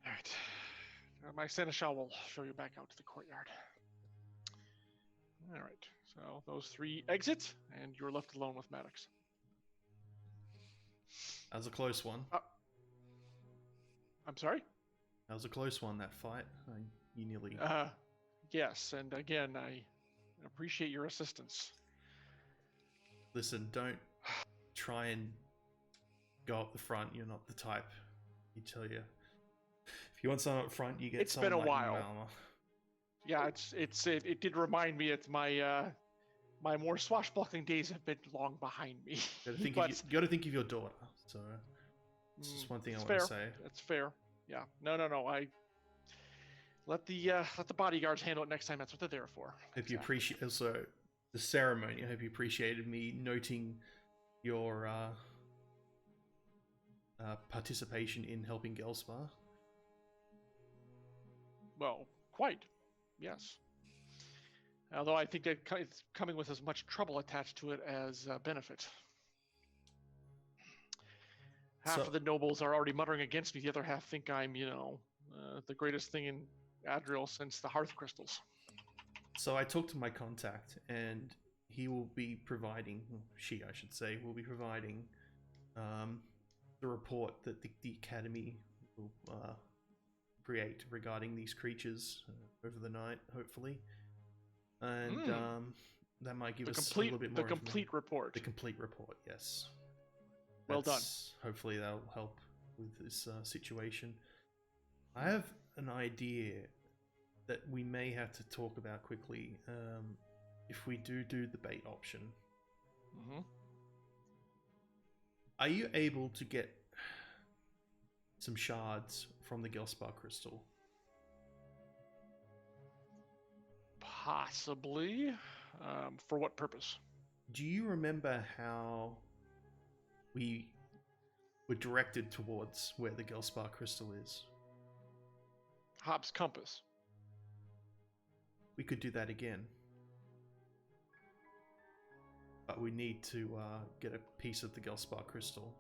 All right. My seneschal will show you back out to the courtyard. All right. So those 3 exit, and you're left alone with Maddox. That was a close one. I'm sorry? That was a close one, that fight. You nearly... Yes, and again, I appreciate your assistance. Listen, don't try and go up the front. You're not the type. You tell you. If you want someone up front, you get It's someone been a like while. Malma. Yeah, it did remind me that my more swashbuckling days have been long behind me. You got to think of your daughter. So it's just one thing I want to say. That's fair. Yeah. No. I let the bodyguards handle it next time. That's what they're there for. Hope you appreciate also the ceremony. I hope you appreciated me noting your participation in helping Gelspar. Well, quite. Yes. Although I think that it's coming with as much trouble attached to it as benefit. Half of the nobles are already muttering against me. The other half think I'm, the greatest thing in Adriel since the hearth crystals. So I talked to my contact, and he will be providing, I should say, will be providing the report that the Academy will create regarding these creatures over the night, hopefully. And that might give us a little bit more The complete report. The complete report, yes. Well done. Hopefully that'll help with this situation. I have an idea that we may have to talk about quickly if we do the bait option. Mm-hmm. Are you able to get some shards from the Gelspar crystal? Possibly. For what purpose? Do you remember how we were directed towards where the Gelspar crystal is? Hobbs' compass. We could do that again. But we need to get a piece of the Gelspar crystal.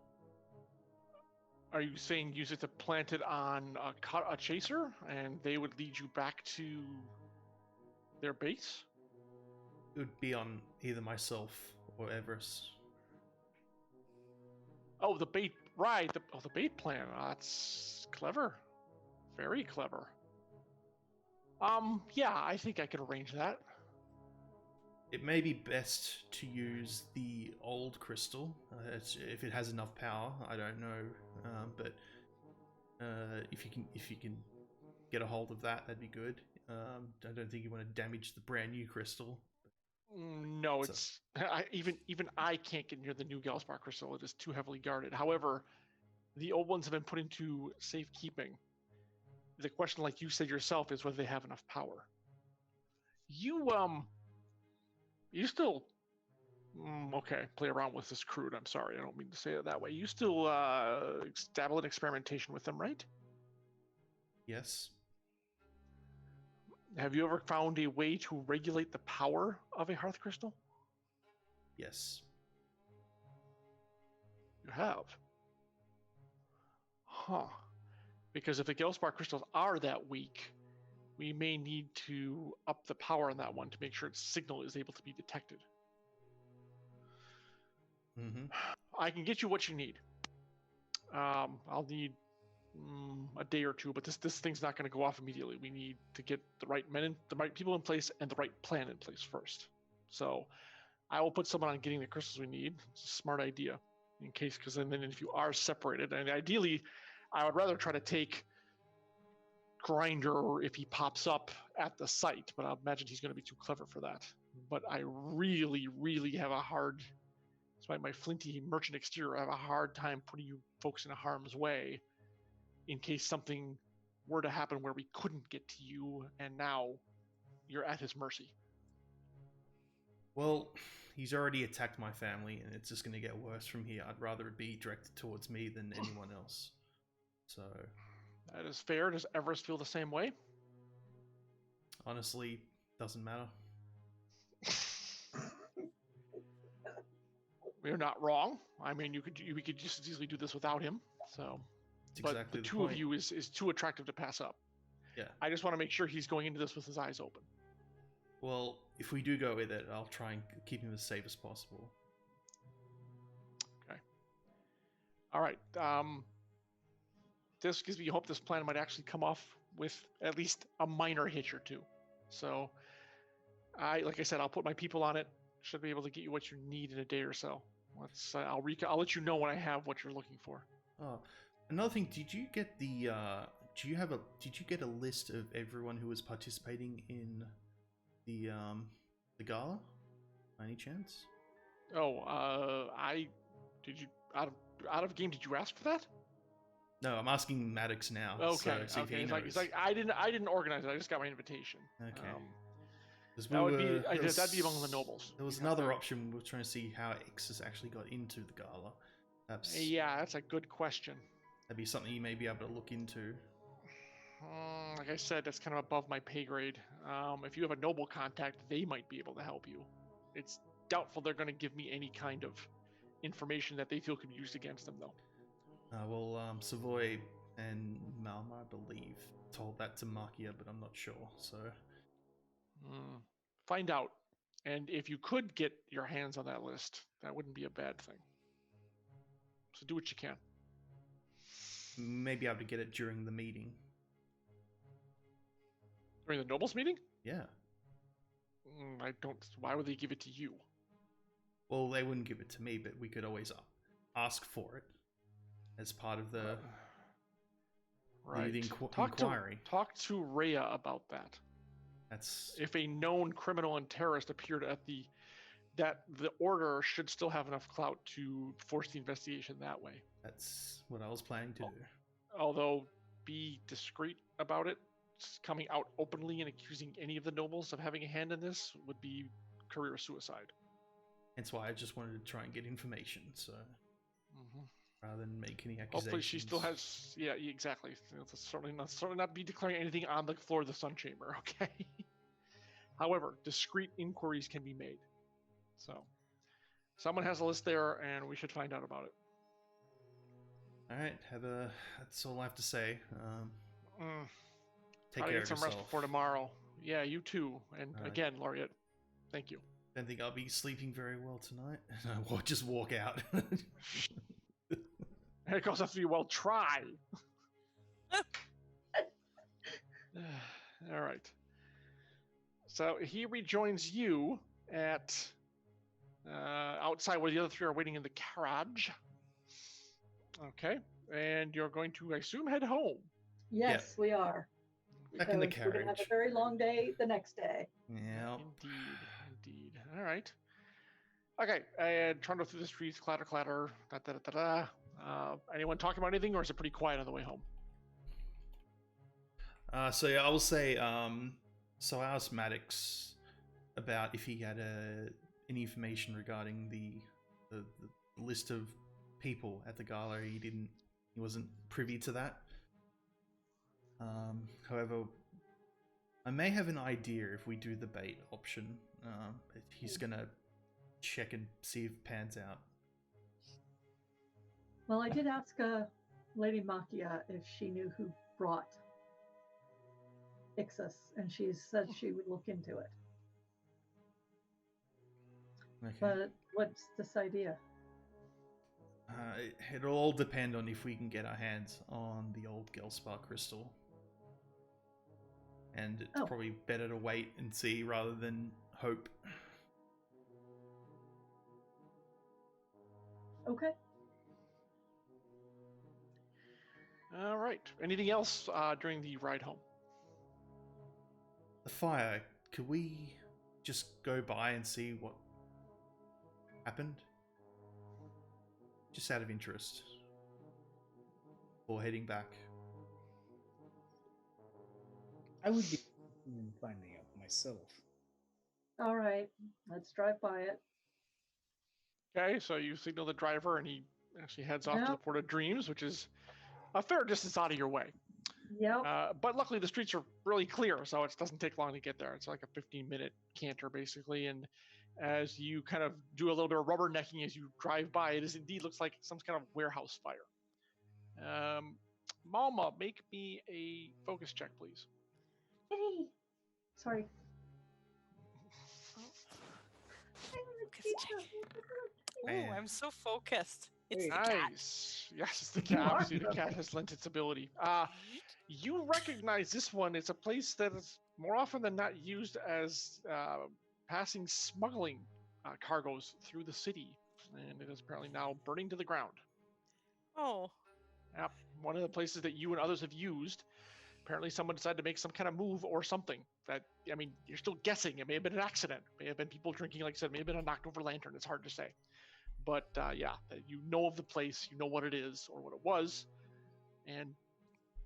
Are you saying use it to plant it on a chaser, and they would lead you back to their base? It would be on either myself or Everest. Oh, the bait, right. The bait plan. That's clever. Very clever. Yeah, I think I could arrange that. It may be best to use the old crystal, if it has enough power. I don't know, but if you can get a hold of that, that'd be good. I don't think you want to damage the brand new crystal. No, even I can't get near the new Gelspar crystal. It is too heavily guarded. However, the old ones have been put into safekeeping. The question, like you said yourself, is whether they have enough power. You still okay, play around with this crude. I'm sorry, I don't mean to say it that way. You still dabble in experimentation with them, right? Yes. Have you ever found a way to regulate the power of a hearth crystal? Yes. You have? Huh. Because if the Gelspar crystals are that weak, we may need to up the power on that one to make sure its signal is able to be detected. Mm-hmm. I can get you what you need. I'll need a day or two, but this thing's not going to go off immediately. We need to get the right the right people in place, and the right plan in place first. So I will put someone on getting the crystals we need. It's a smart idea, in case, because then if you are separated, and ideally, I would rather try to take Grinder if he pops up at the site, but I imagine he's going to be too clever for that. But I really, really have a hard, despite my flinty merchant exterior, I have a hard time putting you folks in harm's way in case something were to happen where we couldn't get to you, and now you're at his mercy. Well, he's already attacked my family, and it's just going to get worse from here. I'd rather it be directed towards me than anyone else. So... That is fair. Does Everest feel the same way? honestly, doesn't matter. You're not wrong. I mean, we could just as easily do this without him. So, It's but exactly the the two point. of you is too attractive to pass up. Yeah. I just want to make sure he's going into this with his eyes open. Well, if we do go with it, I'll try and keep him as safe as possible. Okay. All right. This gives me hope this plan might actually come off with at least a minor hitch or two. So, like I said, I'll put my people on it. Should be able to get you what you need in a day or so. I'll let you know when I have what you're looking for. Oh, another thing. Did you get the? Did you get a list of everyone who was participating in the gala? By any chance? Oh, did you out of game? Did you ask for that? No, I'm asking Maddox now. Okay, so okay. It's like I didn't organize it. I just got my invitation. Okay. 'Cause That'd be among the nobles. There was another option. We were trying to see how X's actually got into the gala. Perhaps Yeah, that's a good question. that'd be something you may be able to look into. Like I said, that's kind of above my pay grade. If you have a noble contact, they might be able to help you. It's doubtful they're going to give me any kind of information that they feel could be used against them, though. Savoy and Malma, I believe, told that to Markia, but I'm not sure. So find out, and if you could get your hands on that list, that wouldn't be a bad thing. So do what you can. Maybe able to get it during the meeting. During the nobles meeting? Yeah. I don't. Why would they give it to you? Well, they wouldn't give it to me, but we could always ask for it as part of the inquiry. Talk to Rhea about that. That's if a known criminal and terrorist appeared at the order should still have enough clout to force the investigation that way. That's what I was planning to do. Although, be discreet about it. Coming out openly and accusing any of the nobles of having a hand in this would be career suicide. That's why I just wanted to try and get information, so rather than make any accusations. Hopefully she still has, yeah, exactly. Certainly not be declaring anything on the floor of the Sun Chamber, okay? However, discreet inquiries can be made. So, someone has a list there, and we should find out about it. All right, that's all I have to say. Take Try care to get of some yourself. rest before tomorrow. Yeah, you too. And again, Laureate, thank you. Don't think I'll be sleeping very well tonight. I'll just walk out. It goes after you. Well, try. All right. So he rejoins you at outside where the other three are waiting in the carriage. Okay, and you're going to, I assume, head home. Yes, we are. Back in the Because we're carriage. gonna have a very long day the next day. Yeah. Indeed. All right. Okay, and trying to go through the streets, clatter, clatter, da. Anyone talking about anything, or is it pretty quiet on the way home? So yeah, I will say. So I asked Maddox about if he had any information regarding the list of people at the gala. He wasn't privy to that. However, I may have an idea if we do the bait option. He's gonna check and see if it pans out. Well, I did ask Lady Makia if she knew who brought Ixus, and she said she would look into it. Okay. But what's this idea? It'll all depend on if we can get our hands on the old Gelspar crystal. And it's probably better to wait and see rather than hope. Okay. All right. Anything else during the ride home? The fire, could we just go by and see what happened? Just out of interest. Before heading back. I would be interested in finding out myself. All right. Let's drive by it. Okay, so you signal the driver, and he actually heads off to the Port of Dreams, which is a fair distance out of your way. Yep. But luckily, the streets are really clear, so it doesn't take long to get there. It's like a 15-minute canter, basically. And as you kind of do a little bit of rubbernecking as you drive by, it is indeed looks like some kind of warehouse fire. Malma, make me a focus check, please. Hey. Sorry. Ooh, I'm so focused. It's the cat. Nice. Yes, it's the cat. Obviously, the cat has lent its ability. You recognize this one. It's a place that is more often than not used as passing smuggling cargoes through the city, and it is apparently now burning to the ground. Oh. Yep, one of the places that you and others have used. Apparently, someone decided to make some kind of move or something. That, I mean, you're still guessing. It may have been an accident. It may have been people drinking, like I said, it may have been a knocked over lantern. It's hard to say. But yeah, you know of the place, you know what it is or what it was, and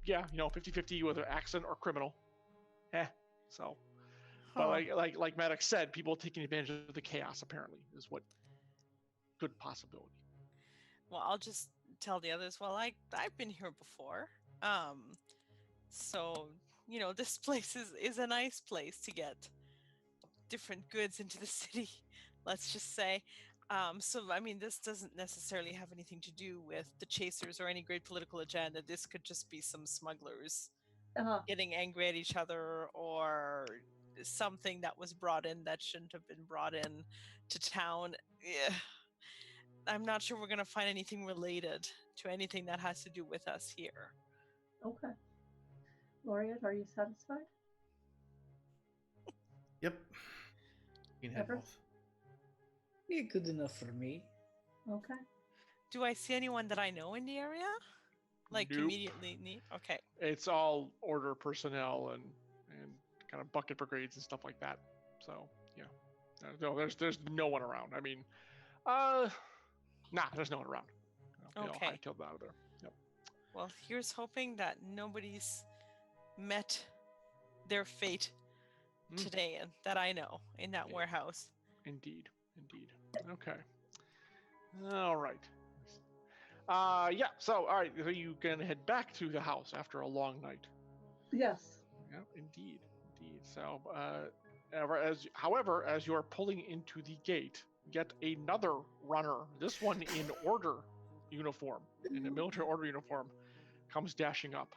yeah, 50-50 whether accident or criminal. So, but like Maddox said, people taking advantage of the chaos apparently is what good possibility. Well, I'll just tell the others. Well, I've been here before, so this place is a nice place to get different goods into the city. Let's just say. So, I mean, this doesn't necessarily have anything to do with the chasers or any great political agenda. This could just be some smugglers getting angry at each other, or something that was brought in that shouldn't have been brought in to town. Yeah. I'm not sure we're going to find anything related to anything that has to do with us here. Okay. Laureate, are you satisfied? Yep. You can have both. Yeah, good enough for me. Okay. Do I see anyone that I know in the area? Like Nope. immediately? Okay. It's all order personnel and kind of bucket brigades and stuff like that. So yeah, no, there's no one around. I mean, there's no one around. They all hightailed out of there. Yep. Well, here's hoping that nobody's met their fate today, and that I know in that warehouse. Indeed. Okay. All right. Yeah. So, all right. So you can head back to the house after a long night. Yes. Yeah. Indeed. So, however, as you are pulling into the gate, yet another runner, this one in order uniform, in a military order uniform, comes dashing up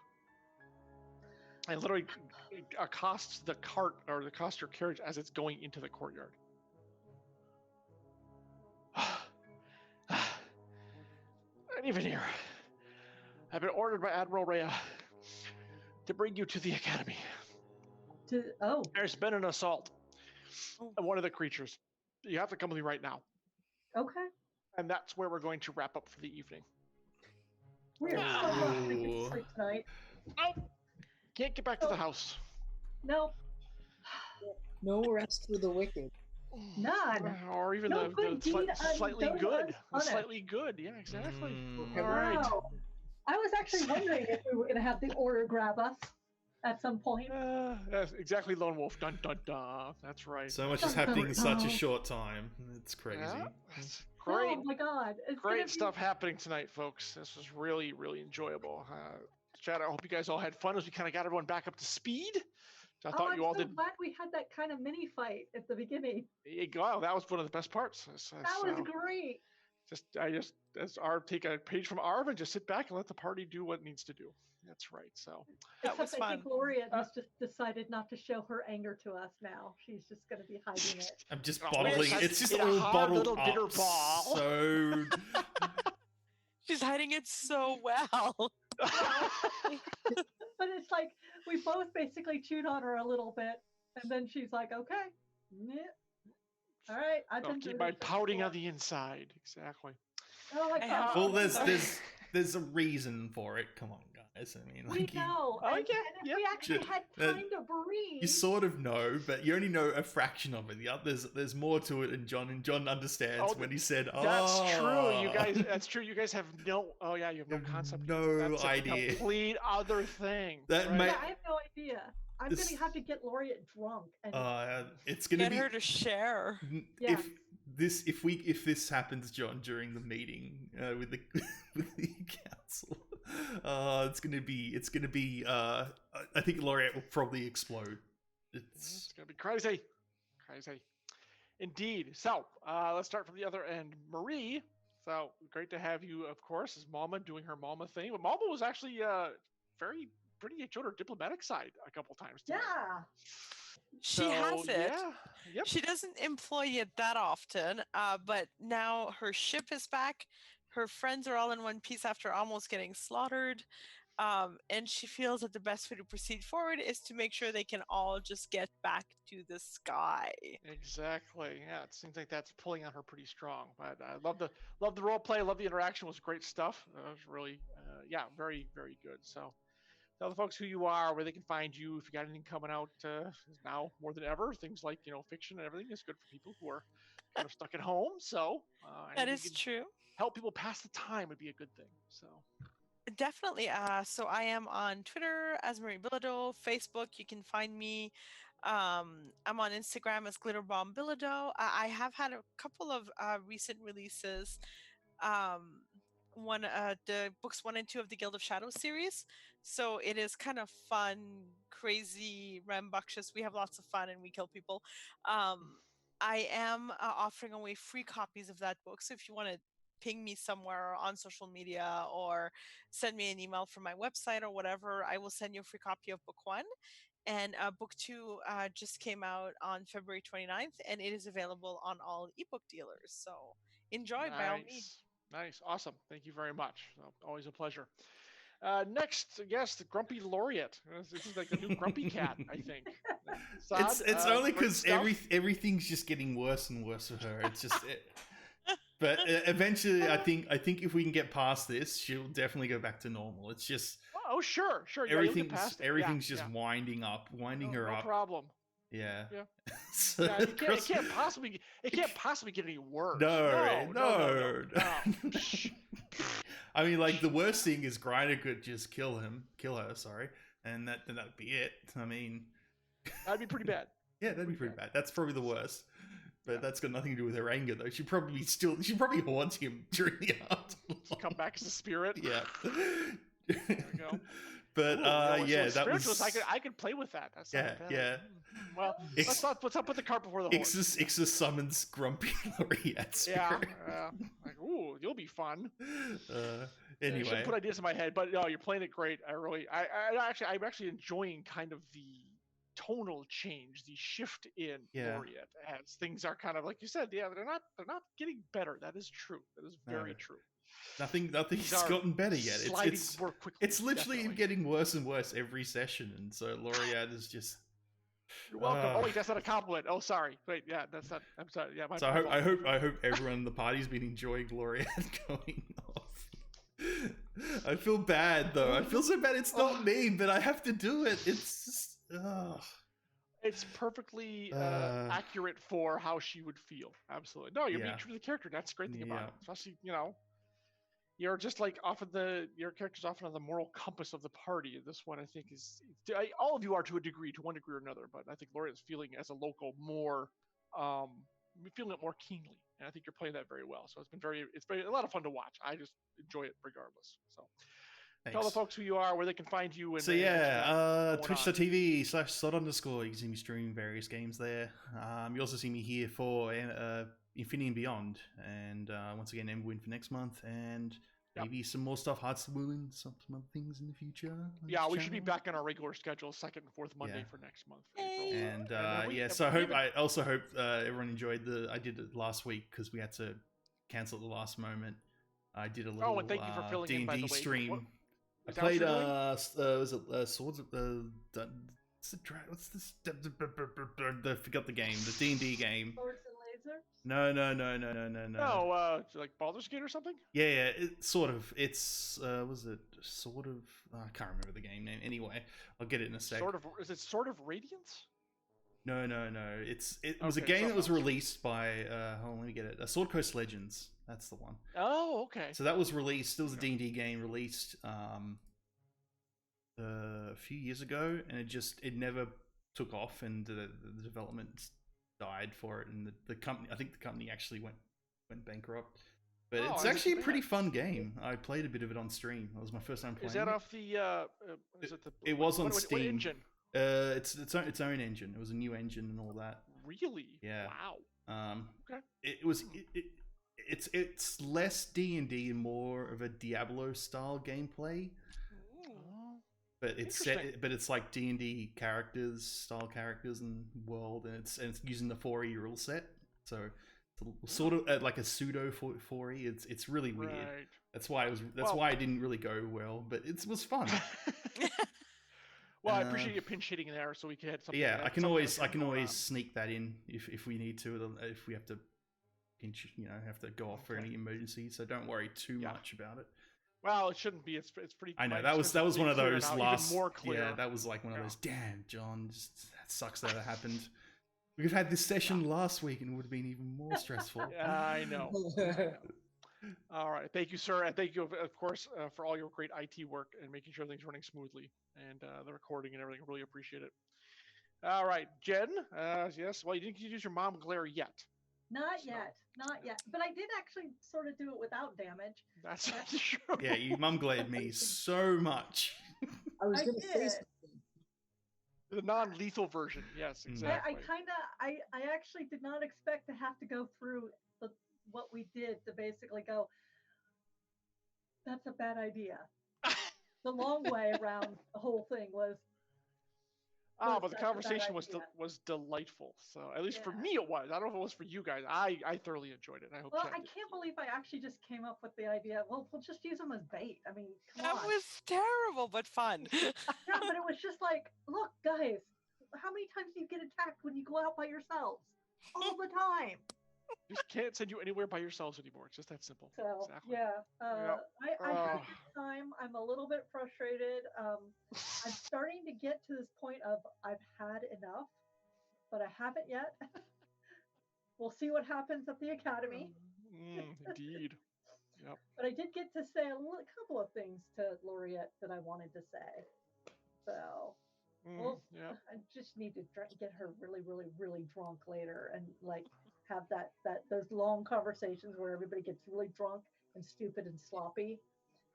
and literally accosts the cart or accosts your carriage as it's going into the courtyard. And even here, I've been ordered by Admiral Rhea to bring you to the academy. There's been an assault on one of the creatures. You have to come with me right now. Okay. And that's where we're going to wrap up for the evening. We're so thinking sleep tonight. Oh, can't get back to the house. No. No rest for the wicked. None. Or even No good deed slightly undone good. unpunished. Slightly good. Yeah, exactly. Wow. All right. I was actually wondering if we were going to have the order grab us at some point. That's exactly, Lone Wolf. Dun dun dun. That's right. So much is happening in such a short time. It's crazy. Yeah, that's great. Oh my god. It's Great stuff happening tonight, folks. This was really, really enjoyable. Chat, I hope you guys all had fun as we kind of got everyone back up to speed. I thought you all did. I'm glad we had that kind of mini fight at the beginning. Wow, that was one of the best parts. That was great. As Arv, take a page from Arv and just sit back and let the party do what it needs to do. That's right. So that was fun. I think Gloria just decided not to show her anger to us now. She's just going to be hiding it. I'm just bottling. It's just all bottled up. So She's hiding it so well. But it's like we both basically chewed on her a little bit, and then she's like, "Okay, yeah, all right, I've I'll been keep through my this pouting before." on the inside. Exactly. Oh my I God! have- Well, Sorry. there's a reason for it. Come on, guys. I mean, We like know, Oh, and, yeah, and if yeah. we actually had time to breathe, you sort of know, but you only know a fraction of it. There's more to it, and John understands Oh, when he said, "Oh, That's true. You guys. That's true. You guys have no. Oh yeah, you have no have concept. no That's idea. A complete other thing. That right? may- yeah, I have no idea. I'm This- gonna have to get Laureate drunk and it's gonna Get be her to share. Yes. if this happens, John, during the meeting with the with the council, it's gonna be. I think Laureate will probably explode. It's gonna be crazy, crazy, indeed. So let's start from the other end, Marie. So great to have you, of course, as Mama doing her Mama thing. But Mama was actually pretty showed her diplomatic side a couple times. Tonight. yeah. She has So, it. Yeah. Yep. She doesn't employ it that often, but now her ship is back. Her friends are all in one piece after almost getting slaughtered. And she feels that the best way to proceed forward is to make sure they can all just get back to the sky. Exactly. Yeah, it seems like that's pulling on her pretty strong. But I love the role play. Love the interaction. It was great stuff. It was really very very good. So tell the folks who you are, where they can find you. If you got anything coming out now more than ever, things like fiction and everything is good for people who are kind of stuck at home. So That anything is you can true. help people pass the time would be a good thing. So Definitely. So I am on Twitter as Marie Bilodeau. Facebook, you can find me. I'm on Instagram as Glitterbomb Bilodeau. I have had a couple of recent releases. The books 1 and 2 of the Guild of Shadows series. So it is kind of fun, crazy, rambunctious. We have lots of fun and we kill people. I am offering away free copies of that book. So if you want to ping me somewhere on social media or send me an email from my website or whatever, I will send you a free copy of book 1. And book 2 just came out on February 29th, and it is available on all ebook dealers. So enjoy by all means. Nice, awesome. Thank you very much. Always a pleasure. Next guest, the Grumpy Laureate. This is like the new Grumpy Cat, I think. Saad, It's only great because stuff. everything's just getting worse and worse for her. It's just. But eventually, I think if we can get past this, she'll definitely go back to normal. It's just Oh, sure. Yeah, you'll get past it. everything's Yeah, just yeah. winding her No up. problem. Yeah. Yeah. So, Yeah, it can't possibly get any worse. No. No. I mean, like the worst thing is Griner could just kill her. Sorry, and that'd be it. I mean, That'd be pretty bad. yeah, that'd be pretty bad. That's probably the worst. But Yeah. that's got nothing to do with her anger, though. She probably haunts him during the afterlife. Come back as a spirit. Yeah. There we go. But Ooh, yeah, so that was. spiritualist. I could play with that. That's Yeah, yeah. Well, let's not put the cart before the horse. Ixus summons Grumpy Laureate spirit. Yeah. Like, ooh, you'll be fun. I Anyway, shouldn't put ideas in my head, but no, you're playing it great. I'm actually enjoying kind of the tonal change, the shift in Yeah. Laureate as things are kind of like you said. Yeah, they're not getting better. That is true. That is very true. nothing's These are gotten better yet. sliding It's more quickly. it's literally definitely. getting worse and worse every session, and so Laureate is just. You're welcome. Oh wait, that's not a compliment. Oh sorry. Wait, yeah, that's not. I'm sorry. Yeah, my So fault. I hope everyone in the party's been enjoying Laureate going off. I feel bad though. I feel so bad. It's not me, but I have to do it. It's just. It's perfectly accurate for how she would feel. Absolutely. No, you're being true to the character. That's the great thing about it. Especially, you're just like your character's often on the moral compass of the party. This one, I think, is all of you are to a degree, to one degree or another. But I think Laura is feeling as a local more, feeling it more keenly, and I think you're playing that very well. So it's been a lot of fun to watch. I just enjoy it regardless. So. Thanks. Tell the folks who you are, where they can find you. And So twitch.tv/sod_. You can see me stream various games there. You also see me here for Infinity and Beyond, and once again Emberwind for next month, and maybe some more stuff, Hearts of the Moon, some other things in the future. Yeah, we should be back on our regular schedule, second and fourth Monday for next month. For April. And so I also hope everyone enjoyed I did it last week because we had to cancel at the last moment. I did a little and thank you for filling D in, and by D the way. stream. What- I is that what played you're doing? was it Swords of what's this? I forgot the game. The D&D game. Swords and lasers. No. No, like Baldur's Gate or something? Yeah, it sort of. It's was it sort of? I can't remember the game name. Anyway, I'll get it in a sec. Is it Sword of Radiance? No. It was a Okay, game that was something else. released by. Hold on, let me get it. Sword Coast Legends. That's the one. Oh, okay. So that was released. It was a D&D game released a few years ago, and it never took off, and the development died for it, and the company. I think the company actually went bankrupt. But it's actually a pretty fun game. I played a bit of it on stream. That was my first time playing. Is that it. off the? Is it the? It was on what Steam. engine? Its own engine. It was a new engine and all that. Really? Yeah. Wow. Okay. It's less D&D and more of a Diablo style gameplay. Oh, But it's it's like D&D style characters and world, and it's using the 4E rule set. So it's sort of like a pseudo 4E. It's really weird. right. That's why it didn't really go well, but it was fun. Well, I appreciate you pinch hitting there, so we can hit something. Yeah, I can always going on. sneak that in if we need to, if we have to pinch, have to go off for any emergency. So don't worry too much about it. Well, it shouldn't be. It's pretty. I know that was one of clear those now, last. even more clear. Yeah, that was like one of those. Damn, John, that sucks that it happened. We've had this session last week, and it would have been even more stressful. Yeah, I know. All right, thank you, sir, and thank you, of course, for all your great IT work and making sure everything's running smoothly, and the recording and everything. Really appreciate it. All right, Jen. Yes. Well, you didn't use your mom glare yet. Not yet. But I did actually sort of do it without damage. That's true. Yeah, you mum glared me so much. I was going to say did. something. The non-lethal version. Yes, exactly. I actually did not expect to have to go through what we did to basically go, that's a bad idea. The long way around the whole thing was. But the conversation was delightful. So at least for me it was. I don't know if it was for you guys. I thoroughly enjoyed it. I hope. Well, Jen I did. can't believe I actually just came up with the idea. Well, we'll just use them as bait. I mean, come That on. was terrible, but fun. Yeah, but it was just like, look, guys, how many times do you get attacked when you go out by yourselves? All the time. Just can't send you anywhere by yourselves anymore. It's just that simple. So Exactly. yeah, I had a Oh. good time. I'm a little bit frustrated. I'm starting to get to this point of I've had enough, but I haven't yet. We'll see what happens at the academy. Indeed. Yep. But I did get to say a couple of things to Laureate that I wanted to say. So well, Yeah. I just need to get her really, really, really drunk later, and like have those long conversations where everybody gets really drunk and stupid and sloppy.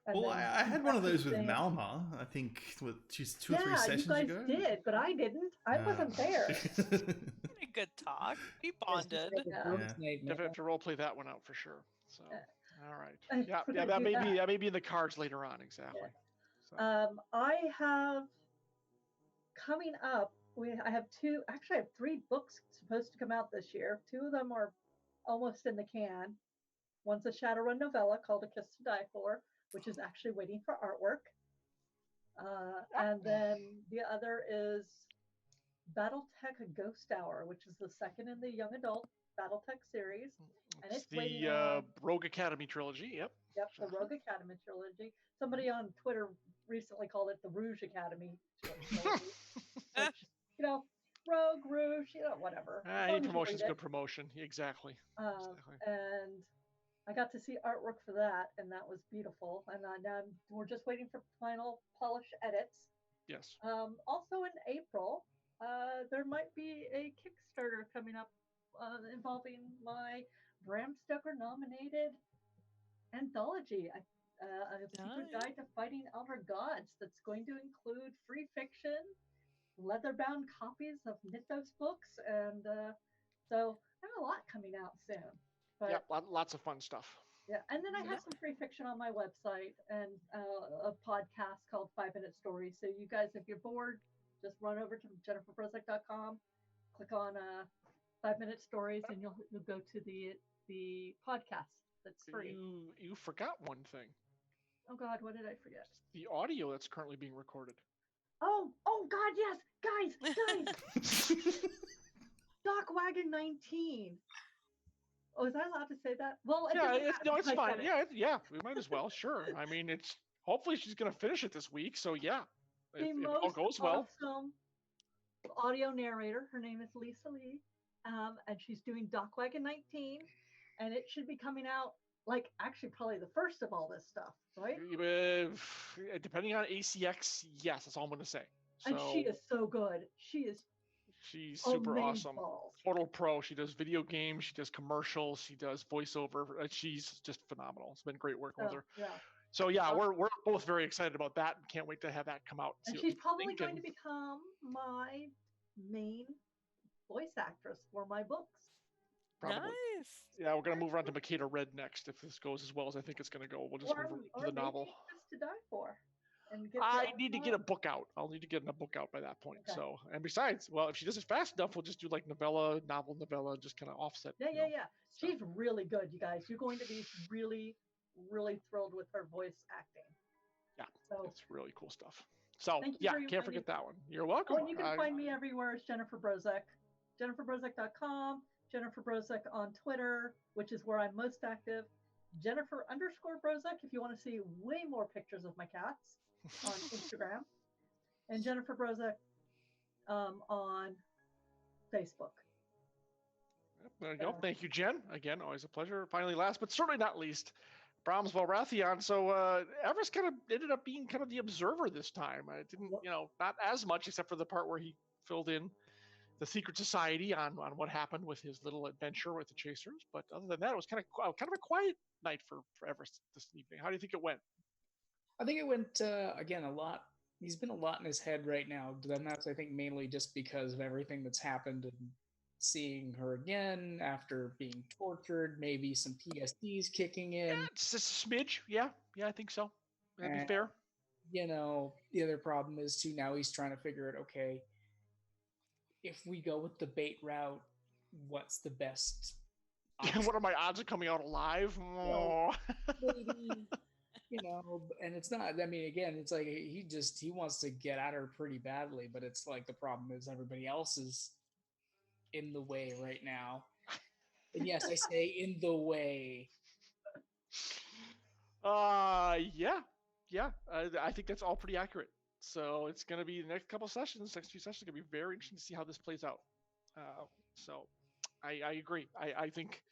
And Well, then I had one of those with thing. Malma. I think just 2 or 3 sessions you guys ago. did, but I didn't. I wasn't there. A good talk. We bonded. Definitely have to role play that one out for sure. So, all right. I Yeah, forgot that to do may be in the cards later on. Exactly. So. I have coming up. I have 3 books supposed to come out this year. 2 of them are almost in the can. One's a Shadowrun novella called A Kiss to Die For, which is actually waiting for artwork. And then the other is Battletech A Ghost Hour, which is the second in the young adult Battletech series. And it's the Rogue Academy trilogy. Yep. Yep, the Rogue Academy trilogy. Somebody on Twitter recently called it the Rouge Academy trilogy. Which, Rogue, Rouge, whatever. Any promotion's good promotion. Exactly. And I got to see artwork for that, and that was beautiful. And now we're just waiting for final polish edits. Yes. Also in April, there might be a Kickstarter coming up involving my Bram Stoker nominated anthology, A Secret Guide to Fighting Outer Gods, that's going to include free fiction, leather-bound copies of Mythos books, and so I have a lot coming out soon. But, yep, lots of fun stuff. Yeah, and then I have some free fiction on my website and a podcast called 5 Minute Stories. So you guys, if you're bored, just run over to jenniferbrozek.com, click on 5 Minute Stories, and you'll go to the podcast that's free. You forgot one thing. Oh God, what did I forget? The audio that's currently being recorded. Oh God, yes, guys, Doc Wagon 19. Oh, is I allowed to say that? Well, it doesn't matter it's if I fine. said it. Yeah, we might as well. Sure. I mean, it's hopefully she's gonna finish it this week. So yeah, The if all most goes well. awesome audio narrator. Her name is Lisa Lee, and she's doing Doc Wagon 19, and it should be coming out like actually probably the first of all this stuff, right? Depending on ACX, yes, that's all I'm gonna say. So, And she is so good. She's super awesome. balls. Total pro. She does video games. She does commercials. She does voiceover. She's just phenomenal. It's been great working with her. Yeah. So yeah, we're both very excited about that and can't wait to have that come out. And she's probably going to become my main voice actress for my books. Probably. Nice. Yeah, we're gonna move on to Makeda Red next if this goes as well as I think it's gonna go. We'll just move on to the novel. Just to die for. And I need to get a book out. I'll need to get a book out by that point. Okay. So, and besides, well, if she does it fast enough, we'll just do like novel, just kind of offset. Yeah. So. She's really good, you guys. You're going to be really, really thrilled with her voice acting. Yeah, so it's really cool stuff. So yeah, can't forget that one. You're welcome. Oh, and you can find me everywhere as Jennifer Brozek. JenniferBrozek.com, Jennifer Brozek on Twitter, which is where I'm most active. Jennifer_Brozek if you want to see way more pictures of my cats on Instagram. And Jennifer Brozek on Facebook. There you go. Thank you, Jen. Again, always a pleasure. Finally, last but certainly not least, Brahms Valrathion. So Everest kind of ended up being kind of the observer this time. It didn't, not as much except for the part where he filled in the secret society on what happened with his little adventure with the chasers. But other than that, it was kind of a quiet night for Everest this evening. How do you think it went? I think it went again a lot. He's been a lot in his head right now. And that's I think mainly just because of everything that's happened and seeing her again after being tortured, maybe some PSDs kicking in. Yeah, it's just a smidge. Yeah, I think so. That'd be fair. The other problem is too now he's trying to figure it. Okay, if we go with the bait route, what's the best option? What are my odds of coming out alive? Maybe, and it's not. I mean, again, it's like he wants to get at her pretty badly, but it's like the problem is everybody else is in the way right now. And yes, I say in the way. Yeah. I think that's all pretty accurate. So it's going to be the next few sessions are going to be very interesting to see how this plays out. So I agree. I think,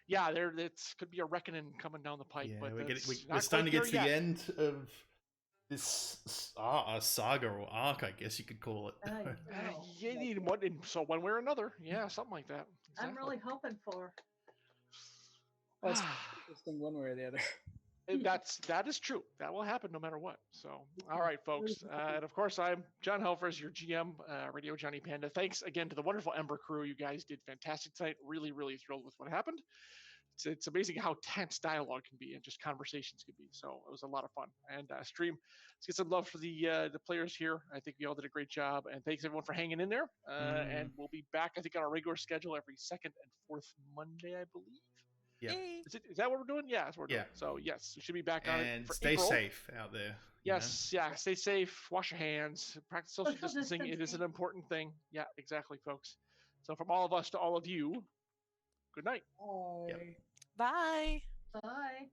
it could be a reckoning coming down the pipe. Yeah, but we're starting to get to the end of this saga or arc, I guess you could call it. You need one way or another. Yeah, something like that. Exactly. I'm really hoping for. Well, it's interesting one way or the other. That is true. That will happen no matter what. So, all right, folks. And of course, I'm John Helfers, your GM, Radio Johnny Panda. Thanks again to the wonderful Ember crew. You guys did fantastic tonight. Really, really thrilled with what happened. It's amazing how tense dialogue can be and just conversations can be. So it was a lot of fun. And stream, let's get some love for the players here. I think we all did a great job. And thanks everyone for hanging in there. And we'll be back, I think, on our regular schedule every second and fourth Monday, I believe. Yeah. Is that what we're doing? Yeah, that's what we're doing. So yes, we should be back on it. And stay safe out there. Yes, stay safe. Wash your hands. Practice social distancing. It is an important thing. Yeah, exactly, folks. So from all of us to all of you, good night. Bye. Yep. Bye. Bye.